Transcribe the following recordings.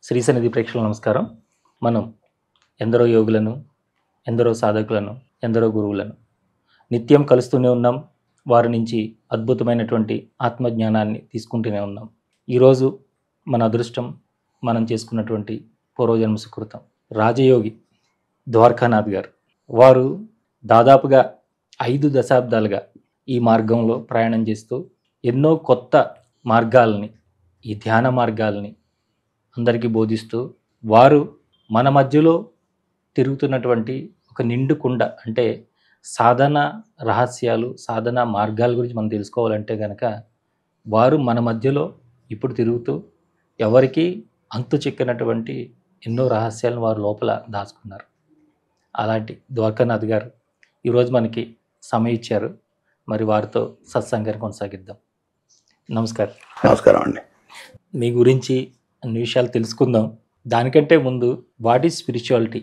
శ్రీ సన్నిధి ప్రేక్షకులకు నమస్కారం. మనం ఎందరో యోగులను, ఎందరో సాధకులను, ఎందరో గురువులను నిత్యం కలుస్తూనే ఉన్నాం. వారి నుంచి అద్భుతమైనటువంటి ఆత్మజ్ఞానాన్ని తీసుకుంటూనే ఉన్నాం. ఈరోజు మన అదృష్టం మనం చేసుకున్నటువంటి పూర్వజన్మ సుకృతం. రాజయోగి ద్వారకానాథ్ గారు, వారు దాదాపుగా 5 దశాబ్దాలుగా ఈ మార్గంలో ప్రయాణం చేస్తూ ఎన్నో కొత్త మార్గాల్ని, ఈ ధ్యాన మార్గాల్ని అందరికీ బోధిస్తూ వారు మన మధ్యలో తిరుగుతున్నటువంటి ఒక నిండు కుండ, అంటే సాధన రహస్యాలు, సాధన మార్గాల గురించి మనం తెలుసుకోవాలంటే కనుక వారు మన మధ్యలో ఇప్పుడు తిరుగుతూ ఎవరికి అంతు చిక్కనటువంటి ఎన్నో రహస్యాలను వారు లోపల దాచుకున్నారు. అలాంటి ద్వారకానాథ్ గారు ఈరోజు మనకి సమయం ఇచ్చారు. మరి వారితో సత్సంగాన్ని కొనసాగిద్దాం. నమస్కారం. నమస్కారం అండి. మీ గురించి అన్ని విషయాలు తెలుసుకుందాం. దానికంటే ముందు వాట్ ఈజ్ స్పిరిచువాలిటీ,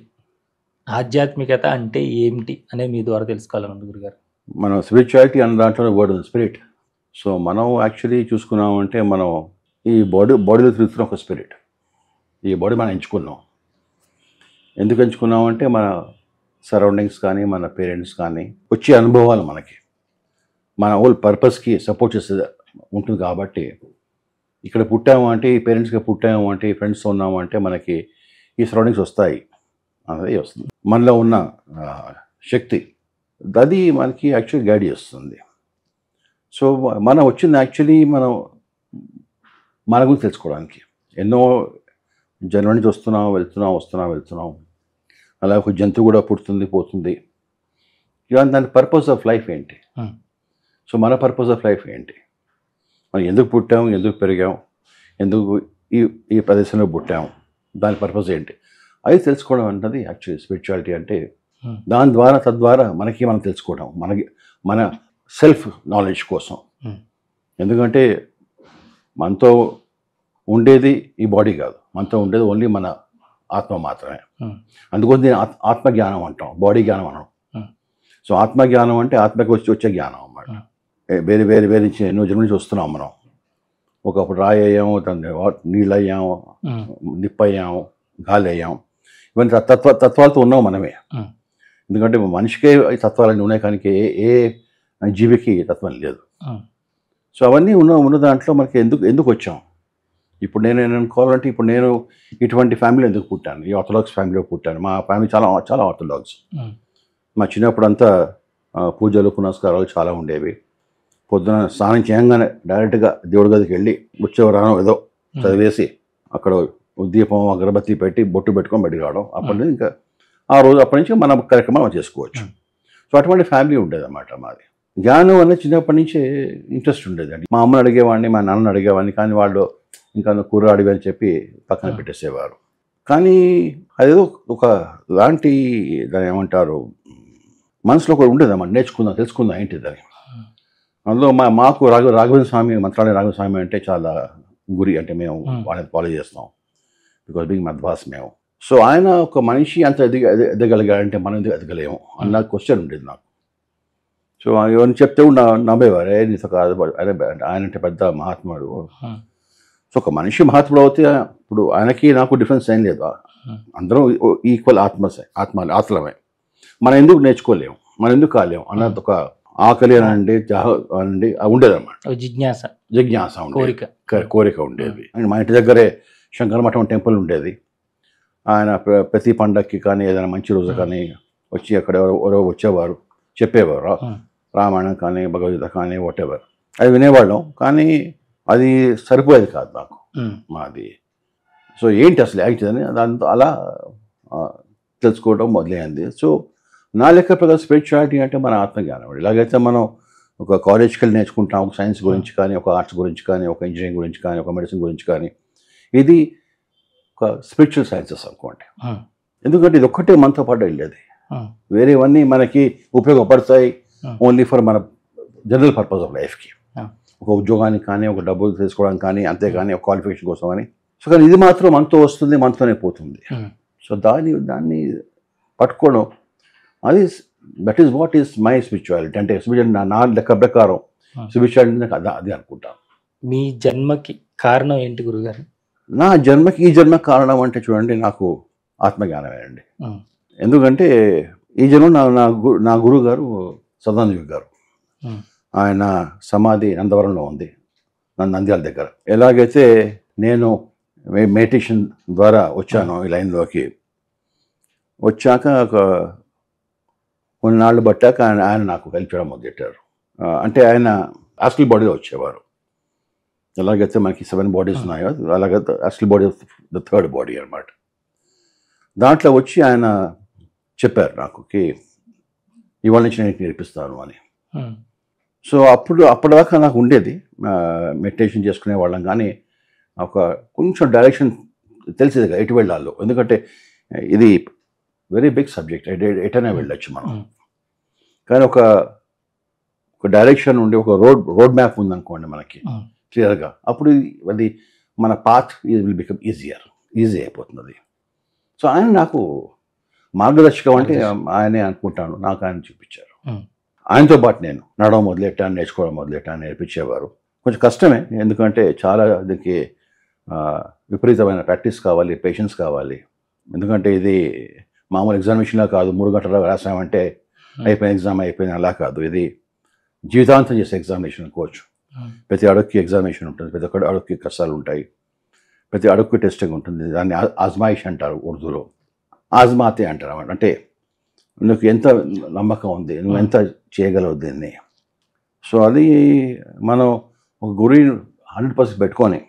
ఆధ్యాత్మికత అంటే ఏమిటి అనే మీ ద్వారా తెలుసుకోవాలన్నది గురుగారు. మనం స్పిరిచువాలిటీ అన్న దాంట్లో వర్డ్ ఉంది స్పిరిట్. సో మనం యాక్చువల్లీ చూసుకున్నామంటే మనం ఈ బాడీలో తిరుగుతున్న ఒక స్పిరిట్. ఈ బాడీ మనం ఎంచుకున్నాం. ఎందుకు ఎంచుకున్నామంటే మన సరౌండింగ్స్ కానీ, మన పేరెంట్స్ కానీ వచ్చే అనుభవాలు మనకి మన హోల్ పర్పస్కి సపోర్ట్ చేసేది ఉంటుంది. కాబట్టి ఇక్కడ పుట్టాము అంటే, ఈ పేరెంట్స్గా పుట్టాము అంటే, ఈ ఫ్రెండ్స్తో ఉన్నాము అంటే మనకి ఈ సరౌండింగ్స్ వస్తాయి, అనేది వస్తుంది. మనలో ఉన్న శక్తి అది మనకి యాక్చువల్లీ గైడ్ చేస్తుంది. సో మనం వచ్చింది యాక్చువల్లీ మనం మన గురించి తెలుసుకోవడానికి. ఎన్నో జన్మ నుంచి వెళ్తున్నాం. అలా ఒక జంతువు కూడా పుడుతుంది, పోతుంది. ఇవన్నీ దాని పర్పస్ ఆఫ్ లైఫ్ ఏంటి? సో మన పర్పస్ ఆఫ్ లైఫ్ ఏంటి? మనం ఎందుకు పుట్టాము, ఎందుకు పెరిగాము, ఎందుకు ఈ ప్రదేశంలో పుట్టాము, దాని పర్పస్ ఏంటి అది తెలుసుకోవడం అన్నది యాక్చువల్లీ స్పిరిచువాలిటీ. అంటే దాని ద్వారా తద్వారా మనం తెలుసుకోవడం, మన సెల్ఫ్ నాలెడ్జ్ కోసం. ఎందుకంటే మనతో ఉండేది ఈ బాడీ కాదు, మనతో ఉండేది ఓన్లీ మన ఆత్మ మాత్రమే. అందుకోసం దీన్ని ఆత్మజ్ఞానం అంటాం, బాడీ జ్ఞానం అనం. సో ఆత్మజ్ఞానం అంటే ఆత్మకి వచ్చే జ్ఞానం అన్నమాట. వేరే నుంచి ఎన్నో జన్మ నుంచి వస్తున్నాం మనం. ఒకప్పుడు రాయి అయ్యాము, నీళ్ళు అయ్యాము, నిప్పు అయ్యాము, గాలి అయ్యాము. ఇవన్నీ తత్వాలతో ఉన్నాం మనమే. ఎందుకంటే మనిషికే తత్వాలన్నీ ఉన్నాయి, కానీ ఏ జీవికి తత్వం లేదు. సో అవన్నీ ఉన్న దాంట్లో మనకి ఎందుకు వచ్చాం? ఇప్పుడు నేను అనుకోవాలంటే, ఇప్పుడు నేను ఇటువంటి ఫ్యామిలీ ఎందుకు పుట్టాను? ఈ ఆర్థోడాక్స్ ఫ్యామిలీలో పుట్టాను. మా ఫ్యామిలీ చాలా చాలా ఆర్థోడాక్స్. మా చిన్నప్పుడు అంతా పూజలు పునస్కారాలు చాలా ఉండేవి. పొద్దున స్నానం చేయగానే డైరెక్ట్గా దేవుడి గదికి వెళ్ళి వచ్చేవరానో ఏదో చదివేసి అక్కడ దీపం అగరబత్తి పెట్టి బొట్టు పెట్టుకొని బయటికి రావడం. అప్పటి నుంచి ఇంకా అప్పటి నుంచి మన కార్యక్రమం చేసుకోవచ్చు. సో అటువంటి ఫ్యామిలీ ఉండేది అన్నమాట మాది. జ్ఞానం అనేది చిన్నప్పటి నుంచే ఇంట్రెస్ట్ ఉండేది అండి. మా అమ్మని అడిగేవాడిని, మా నాన్నని అడిగేవాడిని, కానీ వాళ్ళు ఇంకా కూర అడిగి అని చెప్పి పక్కన పెట్టేసేవారు. కానీ అదేదో ఒక లాంటి దాని ఏమంటారు, మనసులో ఒకటి ఉండేదన్నమాట. నేర్చుకుందాం, తెలుసుకుందాం ఏంటిదని. అందులో మాకు రాఘవేంద్ర స్వామి, మంత్రాలయ రాఘవేంద్ర స్వామి అంటే చాలా గురి. అంటే మేము వాళ్ళని ఫాలో చేస్తాం, బికాజ్ బీయింగ్ మధ్వాస్ మేము. సో ఆయన ఒక మనిషి అంత ఎదగలిగాడంటే మనం ఎందుకు ఎదగలేము అన్న క్వశ్చన్ ఉండేది నాకు. సో ఎవరిని చెప్తే నమ్మేవారు, నీతో కాదు, ఆయన అంటే పెద్ద మహాత్ముడు. సో ఒక మనిషి మహాత్ముడు అవుతే ఇప్పుడు ఆయనకి నాకు డిఫరెన్స్ ఏం లేదు. అందరం ఈక్వల్ ఆత్మలమే. మనం ఎందుకు నేర్చుకోలేము, మనం ఎందుకు కాలేము అన్నది ఒక ఆకలి అనండి, అనండి ఉండేదన్నమాట. జిజ్ఞాస ఉండేది, కోరిక ఉండేది. అండ్ మా ఇంటి దగ్గరే శంకర మఠం టెంపుల్ ఉండేది. ఆయన ప్రతి పండగకి కానీ ఏదైనా మంచి రోజు కానీ వచ్చి అక్కడ ఎవరో వచ్చేవారు, చెప్పేవారు రామాయణం కానీ భగవద్గీత కానీ వాటెవర్. అది వినేవాళ్ళం, కానీ అది సరిపోయేది కాదు నాకు మాది. సో ఏంటి అసలు యాక్చువల్లీ దాంతో అలా తెలుసుకోవడం మొదలైంది. సో నా లెక్క ప్రకారం స్పిరిచువాలిటీ అంటే మన ఆత్మజ్ఞానం. ఇలాగైతే మనం ఒక కాలేజ్కి వెళ్ళి నేర్చుకుంటాం, ఒక సైన్స్ గురించి కానీ, ఒక ఆర్ట్స్ గురించి కానీ, ఒక ఇంజనీరింగ్ గురించి కానీ, ఒక మెడిసిన్ గురించి కానీ, ఇది ఒక స్పిరిచువల్ సైన్సెస్ అనుకోండి. ఎందుకంటే ఇది ఒక్కటే మనతో పాటు వెళ్ళేది. వేరేవన్నీ మనకి ఉపయోగపడతాయి ఓన్లీ ఫర్ మన జనరల్ పర్పస్ ఆఫ్ లైఫ్కి, ఒక ఉద్యోగానికి కానీ, ఒక డబ్బులు తీసుకోవడానికి కానీ, అంతేగాని ఒక క్వాలిఫికేషన్ కోసం అని. సో కానీ ఇది మాత్రం మనతో వస్తుంది, మనతోనే పోతుంది. సో దాన్ని పట్టుకోవడం, అది that is what is my spirituality. అంటే స్పిరిచువాలిటీ నా లెక్క ప్రకారం స్పిరిచువాలిటీ అది అనుకుంటాను. మీ జన్మకి కారణం ఏంటి గురుగారు? నా జన్మకి ఈ జన్మ కారణం అంటే చూడండి నాకు ఆత్మజ్ఞానమే అండి. ఎందుకంటే ఈ జన్మ నా గురువు గారు సదానంద గారు, ఆయన సమాధి నందవరంలో ఉంది, నంద్యాల దగ్గర. ఎలాగైతే నేను మెడిటేషన్ ద్వారా వచ్చాను ఈ లైన్లోకి, వచ్చాక ఒక కొన్నాళ్ళు బట్టాక ఆయన నాకు హెల్ప్ చేయడం మొదలెట్టారు. అంటే ఆయన హాస్టల్ బాడీలో వచ్చేవారు. ఎలాగైతే మనకి 7 బాడీస్ ఉన్నాయో అలాగైతే hostel body the 3rd body అనమాట. దాంట్లో వచ్చి ఆయన చెప్పారు నాకు ఇవాళ నుంచి నేను నేర్పిస్తాను అని. సో అప్పటిదాకా నాకు ఉండేది మెడిటేషన్ చేసుకునే వాళ్ళం, కానీ ఒక కొంచెం డైరెక్షన్ తెలిసేది ఎటు వెళ్ళాలో. ఎందుకంటే ఇది వెరీ బిగ్ సబ్జెక్ట్, ఎటైనా వెళ్ళొచ్చు మనం. కానీ ఒక డైరెక్షన్ ఉండి ఒక రోడ్ మ్యాప్ ఉందనుకోండి మనకి క్లియర్గా, అప్పుడు అది మన పాత్ విల్ బికమ్ ఈజీ అయిపోతుంది అది. సో ఆయన నాకు మార్గదర్శకం అంటే ఆయనే అనుకుంటాను, నాకు ఆయన చూపించారు. ఆయనతో పాటు నేను నడవడం మొదలెట్టాను, నేర్చుకోవడం మొదలెట్టాను, నేర్పించేవారు. కొంచెం కష్టమే, ఎందుకంటే చాలా దీనికి విపరీతమైన ప్రాక్టీస్ కావాలి, పేషెన్స్ కావాలి. ఎందుకంటే ఇది మామూలు ఎగ్జామినేషన్లా కాదు, 3 గంటలు రాసామంటే అయిపోయిన ఎగ్జామ్ అయిపోయిన అలా కాదు. ఇది జీవితాంతం చేసే ఎగ్జామినేషన్ అనుకోవచ్చు. ప్రతి అడుగుకి ఎగ్జామినేషన్ ఉంటుంది, ప్రతి ఒక్క అడుగుకి కష్టాలు ఉంటాయి, ప్రతి అడుగుకి టెస్టింగ్ ఉంటుంది. దాన్ని ఆజ్మాయిష్ అంటారు ఉర్దూలో, ఆజ్మాతే అంటారు అన్నమాట. అంటే నువ్వు ఎంత నమ్మకం ఉంది, నువ్వు ఎంత చేయగలవు దీన్ని. సో అది మనం ఒక గురువు 100% పెట్టుకొని,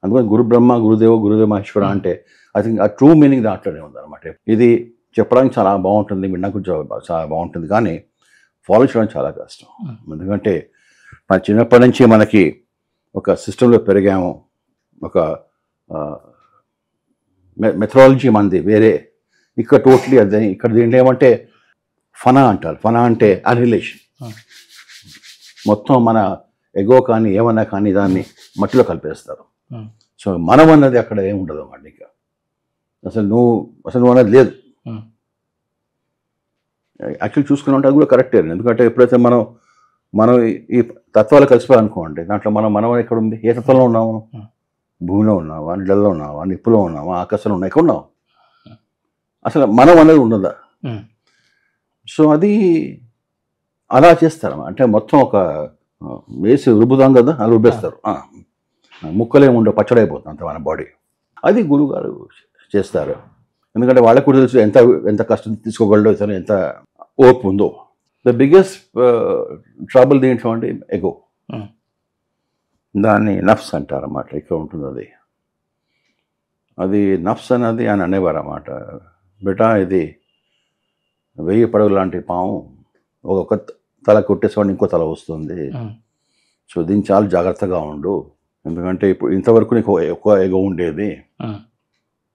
అందుకని గురు బ్రహ్మ గురుదేవ మహేశ్వర అంటే ఐ థింక్ ఆ ట్రూ మీనింగ్ దాంట్లోనే ఉందన్నమాట. ఇది చెప్పడానికి చాలా బాగుంటుంది, వినడానికి చాలా బాగుంటుంది, కానీ ఫాలో చేయడం చాలా కష్టం. ఎందుకంటే మన చిన్నప్పటి నుంచి మనకి ఒక సిస్టంలో పెరిగాము, ఒక మెథడాలజీ మనది వేరే. ఇక్కడ టోటలీ అదే. ఇక్కడ దీంట్లో ఏమంటే ఫనా అంటారు. ఫనా అంటే అన్రిలేషన్. మొత్తం మన ఎగో కానీ ఏమన్నా కానీ దాన్ని మట్టిలో కలిపేస్తారు. సో మనం అన్నది అక్కడ ఏమి ఉండదు అన్నమాట. ఇక అసలు నువ్వు అన్నది లేదు. యాక్చువల్లీ చూసుకుని ఉంటే అది కూడా కరెక్టే. ఎందుకంటే ఎప్పుడైతే మనం ఈ తత్వాలు కలిసిపోయానుకోండి, దాంట్లో మనం ఎక్కడ ఉంది, ఏ తత్వంలో ఉన్నాము? భూమిలో ఉన్నావా, నీళ్ళల్లో ఉన్నావా, నిప్పులో ఉన్నావా, ఆకాశంలో ఉన్నా, ఎక్కడ ఉన్నావు? అసలు మనం అనేది ఉండదా? సో అది అలా చేస్తారు. అంటే మొత్తం ఒక వేసి రుబ్బుతాం కదా, అలా రుబ్బేస్తారు. ముక్కలేము ఉండవు, పచ్చడైపోతుంది అంత మన బాడీ. అది గురువు గారు చేస్తారు. ఎందుకంటే వాళ్ళకు కూడా తెలుసు ఎంత కష్టం తీసుకోగలడో, ఇతను ఎంత ఓర్పు ఉందో. ద బిగ్గెస్ట్ ట్రబుల్ దీంట్లో అంటే ఎగో, దాన్ని నఫ్స్ అంటారు అన్నమాట. ఇక్కడ ఉంటుంది అది నఫ్స్ అనేది ఆయన అనేవారు అన్నమాట. బేటా ఇది 1000 పడగలు లాంటి పాము, ఒక తల కొట్టేసేవాడిని ఇంకో తల వస్తుంది. సో దీన్ని చాలా జాగ్రత్తగా ఉండు. ఎందుకంటే ఇప్పుడు ఇంతవరకు నీకు ఎక్కువ ఎగో ఉండేది,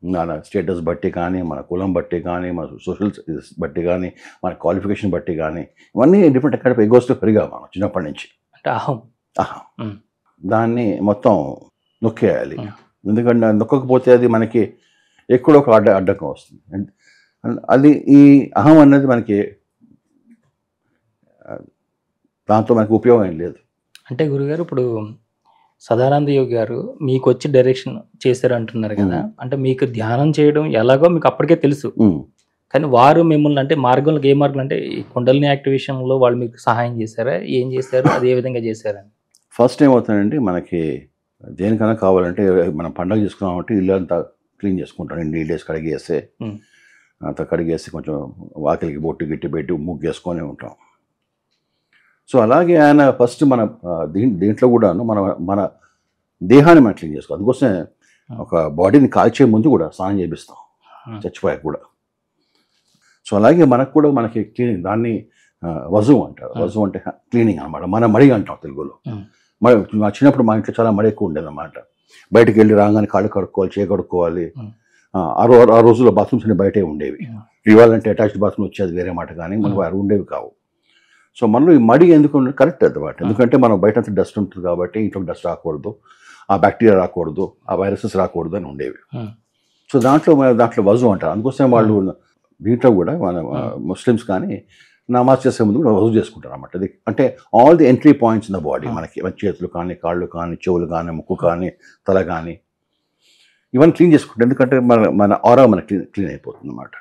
మన స్టేటస్ బట్టి కానీ, మన కులం బట్టి కానీ, మన సోషల్ బట్టి కానీ, మన క్వాలిఫికేషన్ బట్టి కానీ, ఇవన్నీ డిఫరెంట్ ఎక్కడ ఎగోస్తో పెరిగా మనం చిన్నప్పటి నుంచి. అంటే అహం దాన్ని మొత్తం నొక్కేయాలి. ఎందుకంటే నొక్కకపోతే అది మనకి ఎక్కడో ఒక అడ్డంకం వస్తుంది. అది ఈ అహం అన్నది మనకి దాంతో మనకి ఉపయోగం ఏం లేదు. అంటే గురుగారు ఇప్పుడు సదానంద యోగి గారు మీకు వచ్చి డైరెక్షన్ చేశారు అంటున్నారు కదా, అంటే మీకు ధ్యానం చేయడం ఎలాగో మీకు అప్పటికే తెలుసు, కానీ వారు మిమ్మల్ని అంటే మార్గంలో ఏ మార్గం అంటే ఈ కుండలిని యాక్టివేషన్లో వాళ్ళు మీకు సహాయం చేశారా, ఏం చేశారు, అది ఏ విధంగా చేశారని? ఫస్ట్ ఏమవుతుందండి, మనకి దేనికైనా కావాలంటే మనం పండగ చేసుకున్నామంటే ఇల్లు అంతా క్లీన్ చేసుకుంటాం. ఈ డేస్ కడిగేస్తే అంతా కడిగేసి కొంచెం వాకిలికి బొట్టు గిట్టి పెట్టి ముగ్గేసుకొని ఉంటాం. సో అలాగే ఆయన ఫస్ట్ మన దీంట్లో కూడాను మన దేహాన్ని మనం క్లీన్ చేసుకోవాలి. అందుకోసమే ఒక బాడీని కాల్చే ముందు కూడా స్నానం చేపిస్తాం, చచ్చిపోయాక కూడా. సో అలాగే మనకు కూడా మనకి క్లీనింగ్, దాన్ని వజువు అంటారు. వజువు అంటే క్లీనింగ్ అనమాట. మన మడి అంటాం తెలుగులో. చిన్నప్పుడు మా ఇంట్లో చాలా మడి ఎక్కువ ఉండేది అన్నమాట. బయటకు వెళ్ళి రాగానే కాళ్ళు కడుక్కోవాలి, చేయి కడుక్కోవాలి. ఆ రోజుల్లో బాత్రూమ్స్ అన్ని బయటే ఉండేవి. ఇవాళంటే అటాచ్డ్ బాత్రూమ్ వచ్చేది వేరే మాట, కానీ మనకు అవి ఉండేవి కావు. సో మనలో ఈ మడి ఎందుకు కరెక్ట్ అన్నమాట. ఎందుకంటే మనం బయట అంతా డస్ట్ ఉంటుంది కాబట్టి ఇంట్లో డస్ట్ రాకూడదు, ఆ బ్యాక్టీరియా రాకూడదు, ఆ వైరసెస్ రాకూడదు అని ఉండేవి. సో దాంట్లో వజు అంటారు. అందుకోసం వాళ్ళు దీంట్లో కూడా మన ముస్లిమ్స్ కానీ నమాజ్ చేసే ముందు కూడా వజు చేసుకుంటారు అన్నమాట. అది అంటే all the entry points in the body, మనకి చేతులు కానీ, కాళ్ళు కానీ, చెవులు కానీ, ముక్కు కానీ, తల కానీ, ఇవన్నీ క్లీన్ చేసుకుంటాం, ఎందుకంటే మన ఆరా మనకి క్లీన్ అయిపోతుంది అన్నమాట.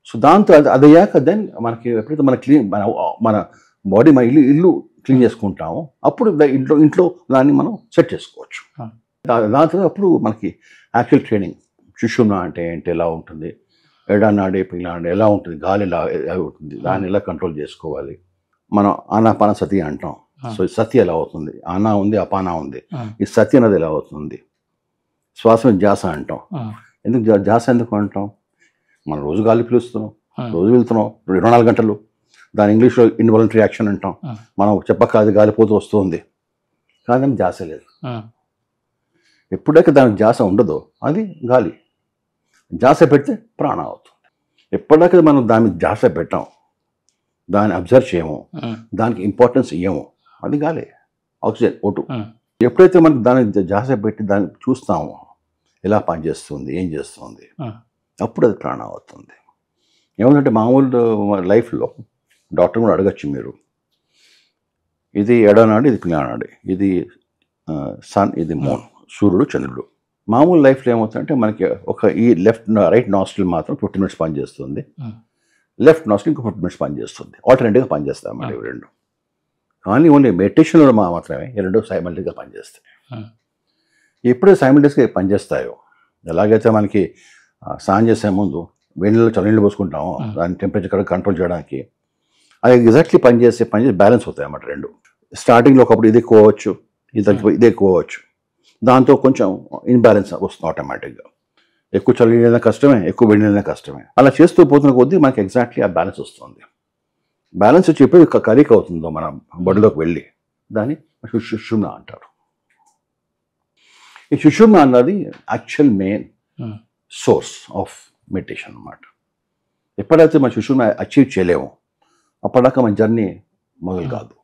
సో దాంతో అది అయ్యాక దెన్ మనకి ఎప్పుడైతే మన మన బాడీ మన ఇల్లు క్లీన్ చేసుకుంటామో అప్పుడు ఇంట్లో దాన్ని మనం సెట్ చేసుకోవచ్చు. దాంతో అప్పుడు మనకి యాక్చువల్ ట్రైనింగ్, సుషుమ్నా అంటే ఏంటి, ఎలా ఉంటుంది, ఎడానాడే పిల్లాడే ఎలా ఉంటుంది, గాలి ఎలా ఉంటుంది, దాన్ని ఎలా కంట్రోల్ చేసుకోవాలి. మనం ఆనాపాన సతి అంటాం. సో ఈ సతి ఎలా అవుతుంది, ఆనా ఉంది అపానా ఉంది, ఈ సతి అనేది ఎలా అవుతుంది. శ్వాస ధ్యాస అంటాం. ఎందుకు ధ్యాస ఎందుకు అంటాం, మనం రోజు గాలి పీలుస్తున్నాం, రోజు వెళ్తున్నాం 24 గంటలు, దాని ఇంగ్లీష్లో ఇన్వాలంటరీ యాక్షన్ అంటాం. మనం చెప్పక అది గాలిపోతూ వస్తుంది, కానీ ధ్యాస లేదు. ఎప్పుడైతే దానికి ధ్యాస ఉండదో అది గాలి. ధ్యాస పెడితే ప్రాణం అవుతుంది. ఎప్పటిదాకా మనం దాని మీద ధ్యాస పెట్టాం, దాన్ని అబ్జర్వ్ చేయము, దానికి ఇంపార్టెన్స్ ఇవ్వము, అది గాలి, ఆక్సిజన్ ఓటు. ఎప్పుడైతే మనకు దాన్ని ధ్యాస పెట్టి దాన్ని చూస్తామో ఎలా పనిచేస్తుంది, ఏం చేస్తుంది, అప్పుడు అది ప్రాణం అవుతుంది. ఏమంటే మామూలు లైఫ్లో డాక్టర్ కూడా అడగచ్చు మీరు, ఇది ఎడనాడు, ఇది పిల్లనాడు, ఇది సన్, ఇది మూన్, సూర్యుడు చంద్రుడు. మామూలు లైఫ్లో ఏమవుతుందంటే మనకి ఈ రైట్ నాస్ట్రిల్ మాత్రం 15 minutes పనిచేస్తుంది, లెఫ్ట్ నాస్ట్రిల్ ఇంకో 15 minutes పనిచేస్తుంది. ఆల్టర్నేటివ్గా పనిచేస్తాయి అన్నమాట ఇవి రెండు. కానీ ఓన్లీ మెడిటేషన్లో మాత్రమే ఈ రెండు సైమల్టేనియస్గా పనిచేస్తాయి. ఎప్పుడైతే సైమల్టేనియస్గా పనిచేస్తాయో, ఎలాగైతే మనకి స్నానం చేసే ముందు వేడిలో చల్లనీళ్ళు పోసుకుంటామో దాని టెంపరేచర్ కంట్రోల్ చేయడానికి, అది ఎగ్జాక్ట్లీ పనిచేసి బ్యాలెన్స్ అవుతాయి అన్నమాట రెండు. స్టార్టింగ్లో ఒకప్పుడు ఇది ఎక్కువ అవ్వచ్చు, ఇది ఎక్కువ అవ్వచ్చు, దాంతో కొంచెం ఇన్బ్యాలెన్స్ వస్తుంది ఆటోమేటిక్గా. ఎక్కువ చల్లనీళ్ళైనా కష్టమే, ఎక్కువ వేడినైనా కష్టమే. అలా చేస్తూ పోతున్న కొద్దీ మనకి ఎగ్జాక్ట్లీ ఆ బ్యాలెన్స్ వస్తుంది. బ్యాలెన్స్ వచ్చి ఎప్పుడు కరిక్ అవుతుందో మన బాడీలోకి వెళ్ళి దాన్ని సుషుమ్నా అంటారు. ఈ సుషుమ్నా అన్నది actual main source of meditation అన్నమాట. ఎప్పుడైతే మన సుషుమ్నా అచీవ్ చేయలేమో అప్పటిదాకా మన జర్నీ మొదలు కాదు.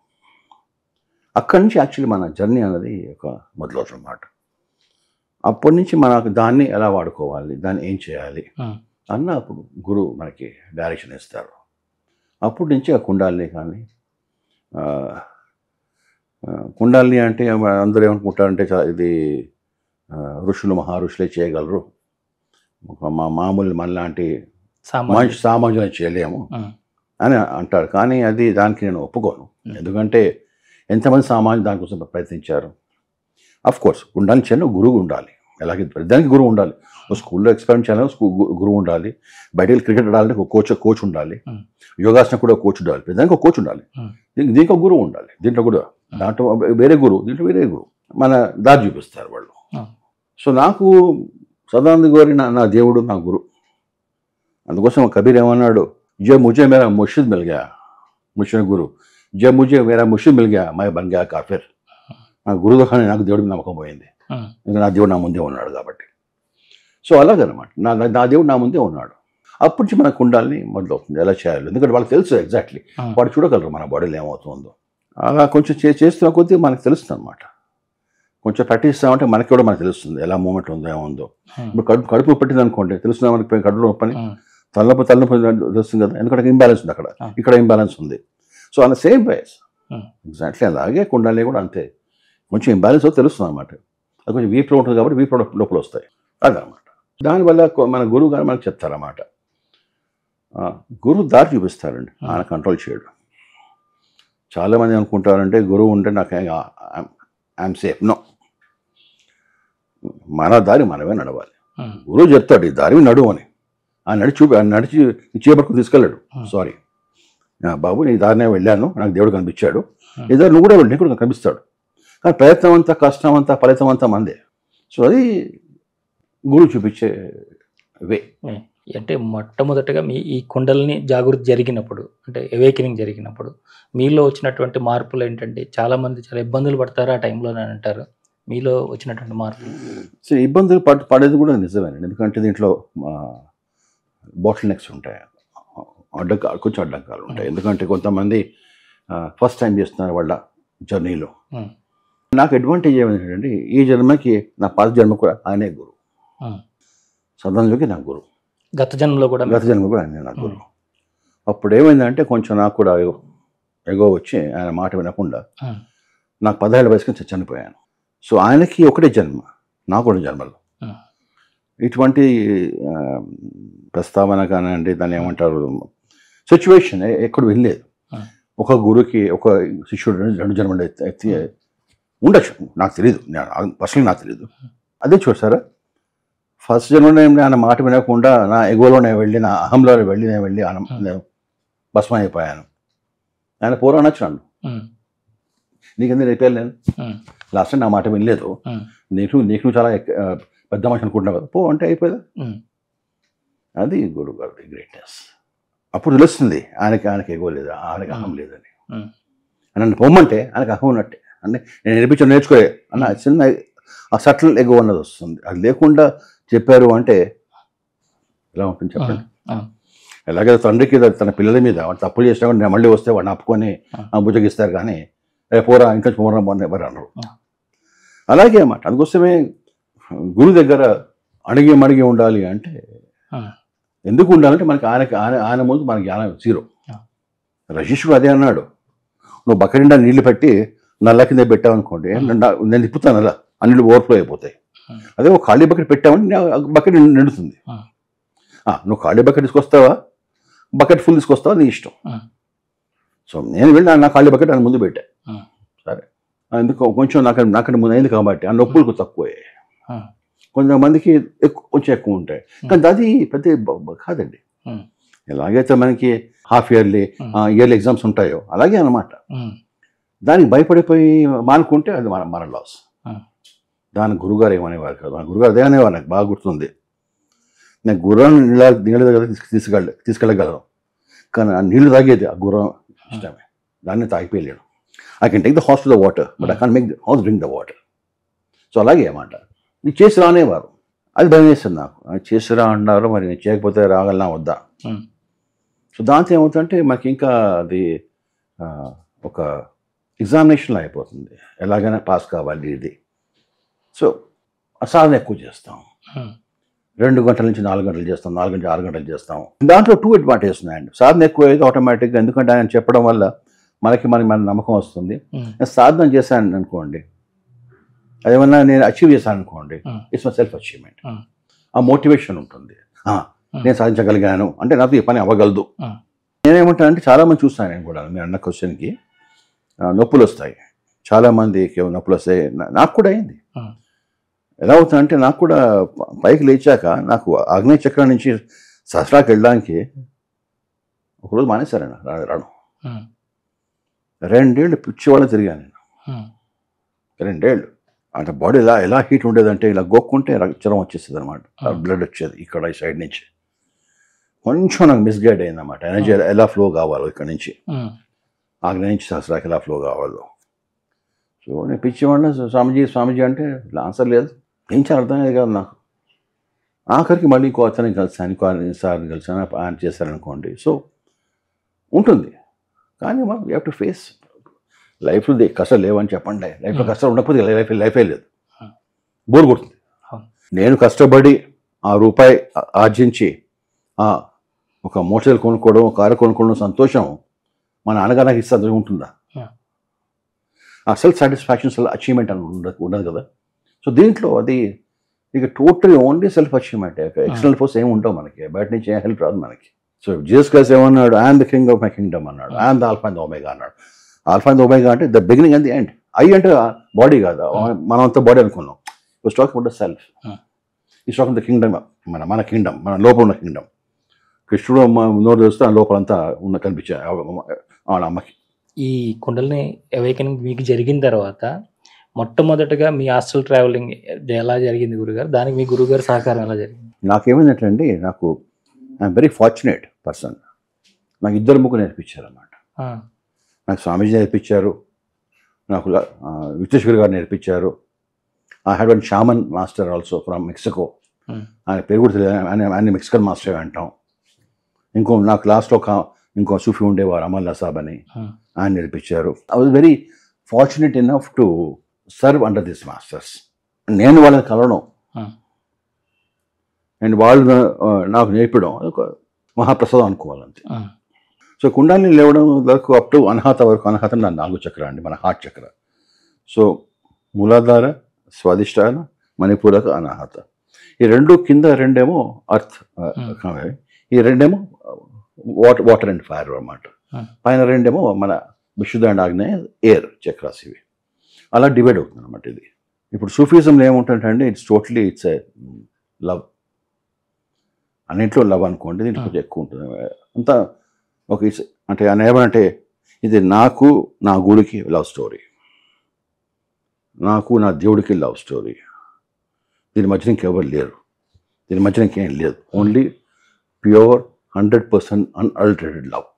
అక్కడి నుంచి యాక్చువల్లీ మన జర్నీ అనేది ఒక మొదలవుతుంది అన్నమాట. అప్పటి నుంచి మనకు దాన్ని ఎలా వాడుకోవాలి, దాన్ని ఏం చేయాలి అన్న అప్పుడు గురువు మనకి డైరెక్షన్ ఇస్తారు. అప్పటి నుంచి ఆ కుండాలిని కానీ, కుండాలిని అంటే అందరూ ఏమనుకుంటారంటే ఇది ఋషులు మహారుషులే చేయగలరు, మామూలు మనలాంటి సామాన్యులు చేయలేము అని అంటారు. కానీ దానికి నేను ఒప్పుకోను. ఎందుకంటే ఎంతమంది సామాన్యులు దానికోసం ప్రయత్నించారు. అఫ్ కోర్స్ కుండాలిని చేయడం గురువు ఉండాలి, అలాగే దానికి గురువు ఉండాలి. స్కూల్లో ఎక్స్పెరిమెంట్ చేయాలని గురువు ఉండాలి, బయటకి క్రికెట్ ఆడాలంటే ఒక కోచ్ ఉండాలి, యోగాసనం కూడా కోచ్ ఉండాలి, దానికి ఒక కోచ్ ఉండాలి, దీనికి ఒక గురువు ఉండాలి. దీంట్లో కూడా దాంట్లో వేరే గురువు, దీంట్లో వేరే గురువు మన దారి చూపిస్తారు వాళ్ళు. సో నాకు సదానంద గౌరి నా దేవుడు, నా గురు. అందుకోసం కబీర్ ఏమన్నాడు, జే ముజే మేరా ముర్షిద్ మిల్ గయా, ముర్షిద్ గురు, జే ముజే మేరా ముర్షిద్ మిల్ గయా మై బన్ గయా కాఫిర్. నా గురువు కానీ నాకు దేవుడికి నమ్మకం పోయింది, ఇంకా నా దేవుడు నా ముందే ఉన్నాడు కాబట్టి. సో అలాగనమాట నా దేవుడు నా ముందే ఉన్నాడు. అప్పటి నుంచి మన కుండాలని మొదలవుతుంది ఎలా చేయాలి. ఎందుకంటే వాళ్ళకి తెలుసు ఎగ్జాక్ట్లీ, వాడు చూడగలరు మన బాడీలో ఏమవుతుందో. అలా కొంచెం చేస్తున్న కొద్దీ మనకు తెలుస్తుంది అనమాట. కొంచెం ప్రాక్టీస్ ఇస్తామంటే మనకి కూడా మనకు తెలుస్తుంది ఎలా మూమెంట్ ఉందో ఏముందో. ఇప్పుడు కడుపు పెట్టింది అనుకోండి, తెలుస్తుంది మనకి కడుపులో నొప్పని, తలనొప్పి తెలుస్తుంది కదా, ఎందుకంటే ఇంబ్యాలెన్స్ ఉంది అక్కడ, ఇక్కడ ఇంబ్యాలెన్స్ ఉంది. సో అలా సేమ్ వేస్ ఎగ్జాక్ట్లీ అలాగే కుండాలి కూడా అంతే, కొంచెం ఇంబ్యాలెన్స్ తెలుస్తుంది అనమాట. అది కొంచెం వీక్లో ఉంటుంది కాబట్టి వీక్ లోపల వస్తాయి అదనమాట. దానివల్ల మన గురువు గారు మనకు చెప్తారన్నమాట. గురువు దారి చూపిస్తారండి, ఆయన కంట్రోల్ చేయడం. చాలామంది అనుకుంటారంటే గురువు ఉంటే నాకు ఐఎమ్ సేఫ్. నో, మన దారి మనమే నడవాలి. గురువు చెప్తాడు ఈ దారి నడువు అని, ఆయన నడిచి చేపట్టుకుని తీసుకెళ్ళాడు. సారీ బాబు, నీ దారినే వెళ్ళాను, నాకు దేవుడు కనిపించాడు, ఈ దారి నువ్వు కూడా వెళ్ళి నీకు కనిపిస్తాడు. కానీ ప్రయత్నం అంతా, కష్టం అంతా, ఫలితం అంతా మందే. సో అది గురువు చూపించే వే. అంటే మొట్టమొదటగా ఈ కుండలిని జాగృతి జరిగినప్పుడు, అంటే అవేకనింగ్ జరిగినప్పుడు మీలో వచ్చినటువంటి మార్పులు ఏంటంటే, చాలామంది చాలా ఇబ్బందులు పడతారు ఆ టైంలో అని అంటారు. మీలో వచ్చినటువంటి మార్పులు? సో ఇబ్బందులు పడేది కూడా నిజమేనండి. ఎందుకంటే దీంట్లో బాటిల్ నెక్స్ ఉంటాయి, కొంచెం అడ్డంకాలు ఉంటాయి. ఎందుకంటే కొంతమంది ఫస్ట్ టైం చేస్తున్నారు వాళ్ళ జర్నీలో. నాకు అడ్వాంటేజ్ ఏమైందంటే ఈ జన్మకి నా పాత జన్మ కూడా ఆయనే గురువు, సదానందకి నా గురువు, గత జన్మ కూడా ఆయన నా గురువు. అప్పుడు ఏమైందంటే కొంచెం నాకు కూడా ఎగో వచ్చి ఆయన మాట వినకుండా నాకు 17 వయసుకి చనిపోయాను. సో ఆయనకి ఒకటే జన్మ, నాకు కూడా జన్మలో ఇటువంటి ప్రస్తావన కానివ్వండి, దాన్ని ఏమంటారు, సిచ్యువేషన్ ఎక్కడ వెళ్ళలేదు. ఒక గురువుకి ఒక శిష్యుడు 2 జన్మలు ఎత్తి ఉండొచ్చు, నాకు తెలియదు, పర్సనల్ నాకు తెలియదు. అదే చూసారా, ఫస్ట్ జన్మలో ఆయన మాట వినకుండా నా ఎగోలోనే వెళ్ళి, నా అహంలో వెళ్ళి నేను భస్మం అయిపోయాను. ఆయన పూర్వం అనొచ్చు నన్ను, నీకెందుకు రేపేయాలి, నేను లాస్ట్ టైం నా మాట వినలేదు, నీకు చాలా పెద్ద మనిషి అనుకుంటున్నావు కదా, పో అంటే అయిపోయిందా. అది గురువు గారి గ్రేట్నెస్. అప్పుడు తెలుస్తుంది ఆయనకి ఎగో లేదు, ఆయనకి అహం లేదని. నన్ను పొమ్మంటే ఆయనకు అహం ఉన్నట్టే, అంటే నేను నేర్చుకోలే అన్న చిన్న ఆ సటిల్ ఎగో అన్నది వస్తుంది. అది లేకుండా చెప్పారు అంటే ఎలా ఉంటుంది చెప్పండి. ఎలాగైతే తండ్రికి తన పిల్లల మీద వాడు తప్పులు చేసినా కూడా నేను మళ్ళీ వస్తే వాడిని అప్పుకొని బుజ్జగిస్తారు, కానీ పోరా ఇంట్లో పోరా ఎవరు అన్నారు. అలాగే అన్నమాట. అందుకోసమే గురువు దగ్గర అడిగి ఉండాలి అంటే ఎందుకు ఉండాలంటే మనకి ఆయన ముందు మన జ్ఞానం 0. రజీషుడు అదే అన్నాడు, నువ్వు బకెట్ నిండా నీళ్లు పెట్టి నల్ల కింద పెట్టావు అనుకోండి, నేను తిప్పుతాను అలా, ఆ నీళ్ళు ఓవర్ఫ్లో అయిపోతాయి. అదే ఒక ఖాళీ బకెట్ పెట్టావంటే బకెట్ నిండుతుంది. నువ్వు ఖాళీ బకెట్ తీసుకొస్తావా, బకెట్ ఫుల్ తీసుకొస్తావా, నీ ఇష్టం. సో నేను వెళ్ళి నా ఖాళీ బకెట్ ఆయన ముందు పెట్టా. సరే, ఎందుకు కొంచెం నాకంటే ముందు అయింది కాబట్టి ఆ నొప్పులకు తక్కువే, కొంతమందికి కొంచెం ఎక్కువ ఉంటాయి, కానీ అది పెద్ద కాదండి. ఎలాగైతే మనకి హాఫ్ ఇయర్లీ ఎగ్జామ్స్ ఉంటాయో అలాగే అన్నమాట. దానికి భయపడిపోయి మానుకుంటే అది మన లాస్. దాని గురుగారు ఏమనేవారు కాదు, మన గురుగారు అదే అనేవారు. నాకు బాగా గుర్తుంది, నేను గుర్రాన్ని నీళ్ళ దగ్గర తీసుకెళ్ళగలను, కానీ ఆ నీళ్లు తాగేది ఆ గుర్రం ఇష్టమే, దాన్ని తాగిపోయలేడు. I can take the horse to the water, but I can't make the horse drink the water. So అలాగే అన్నమాట. నీకు చేసి రానేవారు, అది భయం వేస్తుంది నాకు. చేసి రా అన్నారు, మరి నేను చేయకపోతే రాగలనా వద్దా. సో దాంతో ఏమవుతుందంటే మనకి ఇంకా అది ఒక ఎగ్జామినేషన్లో అయిపోతుంది, ఎలాగైనా పాస్ కావాలి ఇది. సో సాధన ఎక్కువ చేస్తాం, 2 గంటల నుంచి 4 గంటలు చేస్తాం, 4 నుంచి 6 గంటలు చేస్తాం. దాంట్లో 2 అడ్వాంటేజెస్ ఉన్నాయండి. సాధన ఎక్కువ అయితే ఆటోమేటిక్గా, ఎందుకంటే ఆయన చెప్పడం వల్ల మన నమ్మకం వస్తుంది. నేను సాధన చేశాను అనుకోండి, అదేమన్నా నేను అచీవ్ చేశాను అనుకోండి, ఇట్స్ మై సెల్ఫ్ అచీవ్మెంట్. ఆ మోటివేషన్ ఉంటుంది, నేను సాధించగలిగాను అంటే నాతో ఈ పని అవ్వగలదు. నేనేమంటాను అంటే, చాలామంది చూస్తాను నేను కూడా, మీరు అన్న క్వశ్చన్కి నొప్పులు వస్తాయి, చాలామందికి నొప్పులు వస్తాయి, నాకు కూడా అయింది. ఎలా అవుతుందంటే, నాకు కూడా పైకి లేచాక నాకు ఆగ్నేయ చక్రం నుంచి సహస్రాకి వెళ్ళడానికి ఒకరోజు మానేశాను రావడం. 2 ఏళ్ళు పిచ్చి వాళ్ళ తిరిగాను నేను, 2 ఏళ్ళు. అంటే బాడీ ఎలా హీట్ ఉండేదంటే, ఇలా గోక్కుంటే జ్వరం వచ్చేస్తుంది అనమాట, బ్లడ్ వచ్చేది ఇక్కడ ఈ సైడ్ నుంచి. కొంచెం నాకు మిస్గైడ్ అయింది అన్నమాట, ఎనర్జీ ఎలా ఫ్లో కావాలో ఇక్కడ నుంచి, ఆగ్నేయ నుంచి సహస్రాకి ఎలా ఫ్లో కావాలో. సో నేను పిచ్చివాడిన స్వామీజీ అంటే ఆన్సర్ లేదు, ఏం చాలా అర్థమయ్యేది కాదు నాకు. ఆఖరికి మళ్ళీ ఇంకో అతని కలిసాను, సార్ని కలిసాను, ఆయన చేశారనుకోండి. సో ఉంటుంది, కానీ మనం యూ హ్యావ్ టు ఫేస్. లైఫ్లో కష్టాలు లేవని చెప్పండి, లైఫ్లో కష్టాలు ఉండకపోతే లైఫే లేదు, బోర్ కొడుతుంది. నేను కష్టపడి ఆ రూపాయి ఆర్జించి ఒక మోటార్ సైకిల్ కొనుక్కోవడం, కారు కొనుక్కోవడం సంతోషం మన నాన్నగారు నాకు ఇస్తే ఉంటుందా? ఆ సెల్ఫ్ సాటిస్ఫాక్షన్స్ అచీవ్మెంట్ అని ఉండదు కదా. సో దీంట్లో అది ఇక totally only self achievement, external force ఏమి ఉండవు మనకి, బయట నుంచి ఏం హెల్ప్ రాదు మనకి. సో జీసస్ క్రైస్ట్ ఏమన్నాడు, I'm the king of my kingdom అన్నాడు, I'm the alpha and omega అన్నాడు. ఆల్ఫా అండ్ ఓమేగా అంటే the beginning and the end. I అంటే బాడీ కాదు, మనంతా బాడీ అనుకున్నాం. It's talking about the self, it's talking the kingdom, మన kingdom, మన లోపల ఉన్న కింగ్డమ్. కృష్ణుడు నోరు చూస్తే ఆ లోపలంతా కనిపించాయి వాళ్ళ అమ్మకి. ఈ కుండలిని అవేకనింగ్ మీకు జరిగిన తర్వాత మొట్టమొదటిగా మీ హాస్టల్ ట్రావెలింగ్ ఎలా జరిగింది గురుగారు? దానికి మీ గురుగారు సహకారం ఎలా జరిగింది? నాకేమైందంటే నాకు ఐఎమ్ వెరీ ఫార్చునేట్ పర్సన్. నాకు 2 ముగ్గురు నేర్పించారు అన్నమాట. నాకు స్వామీజీ నేర్పించారు, నాకు విశ్వేశ్వర్ గారు నేర్పించారు. I had one shaman master also from Mexico. ఆయన పేరు కూడా తెలియదు, ఆయన మెక్సికన్ మాస్టర్ అంటాం. నా క్లాస్లో ఇంకో సూఫీ ఉండేవారు, అమల్ నసాబ్ అని, ఆయన నేర్పించారు. I was very fortunate enough to serve under this masters. నేను వాళ్ళని కలవడం అండ్ వాళ్ళు నాకు నేర్పడం ఒక మహాప్రసాదం అనుకోవాలంతే. సో కుండాలిని లేవడం వరకు అప్ టు అనాహత వరకు, అనాహత నా 4 చక్ర అండి, మన హార్ట్ చక్ర. సో మూలాధార, స్వాదిష్టాన, మణిపూరక, అనాహత. ఈ రెండు కింద రెండేమో అర్త్, ఈ రెండేమో వాటర్ అండ్ ఫైర్ అన్నమాట. పైన రెండేమో మన విశుద్ధ అండ్ ఆగ్నేయ ఎయిర్ చక్రాస్. ఇవి అలా డివైడ్ అవుతుంది అనమాట ఇది. ఇప్పుడు సూఫిజంలో ఏముంటుందంటే it's totally it's a love. అన్నింట్లో లవ్ అనుకోండి, దీంట్లో కొంచెం ఎక్కువ ఉంటుంది అంతా. ఒక అంటే ఆయన ఏమంటే ఇది నాకు నా గుడికి లవ్ స్టోరీ, నాకు నా దేవుడికి లవ్ స్టోరీ. దీని మధ్యన ఇంకెవరు లేరు, దీని మధ్యన ఇంకేం లేదు. Only pure 100% unadulterated love.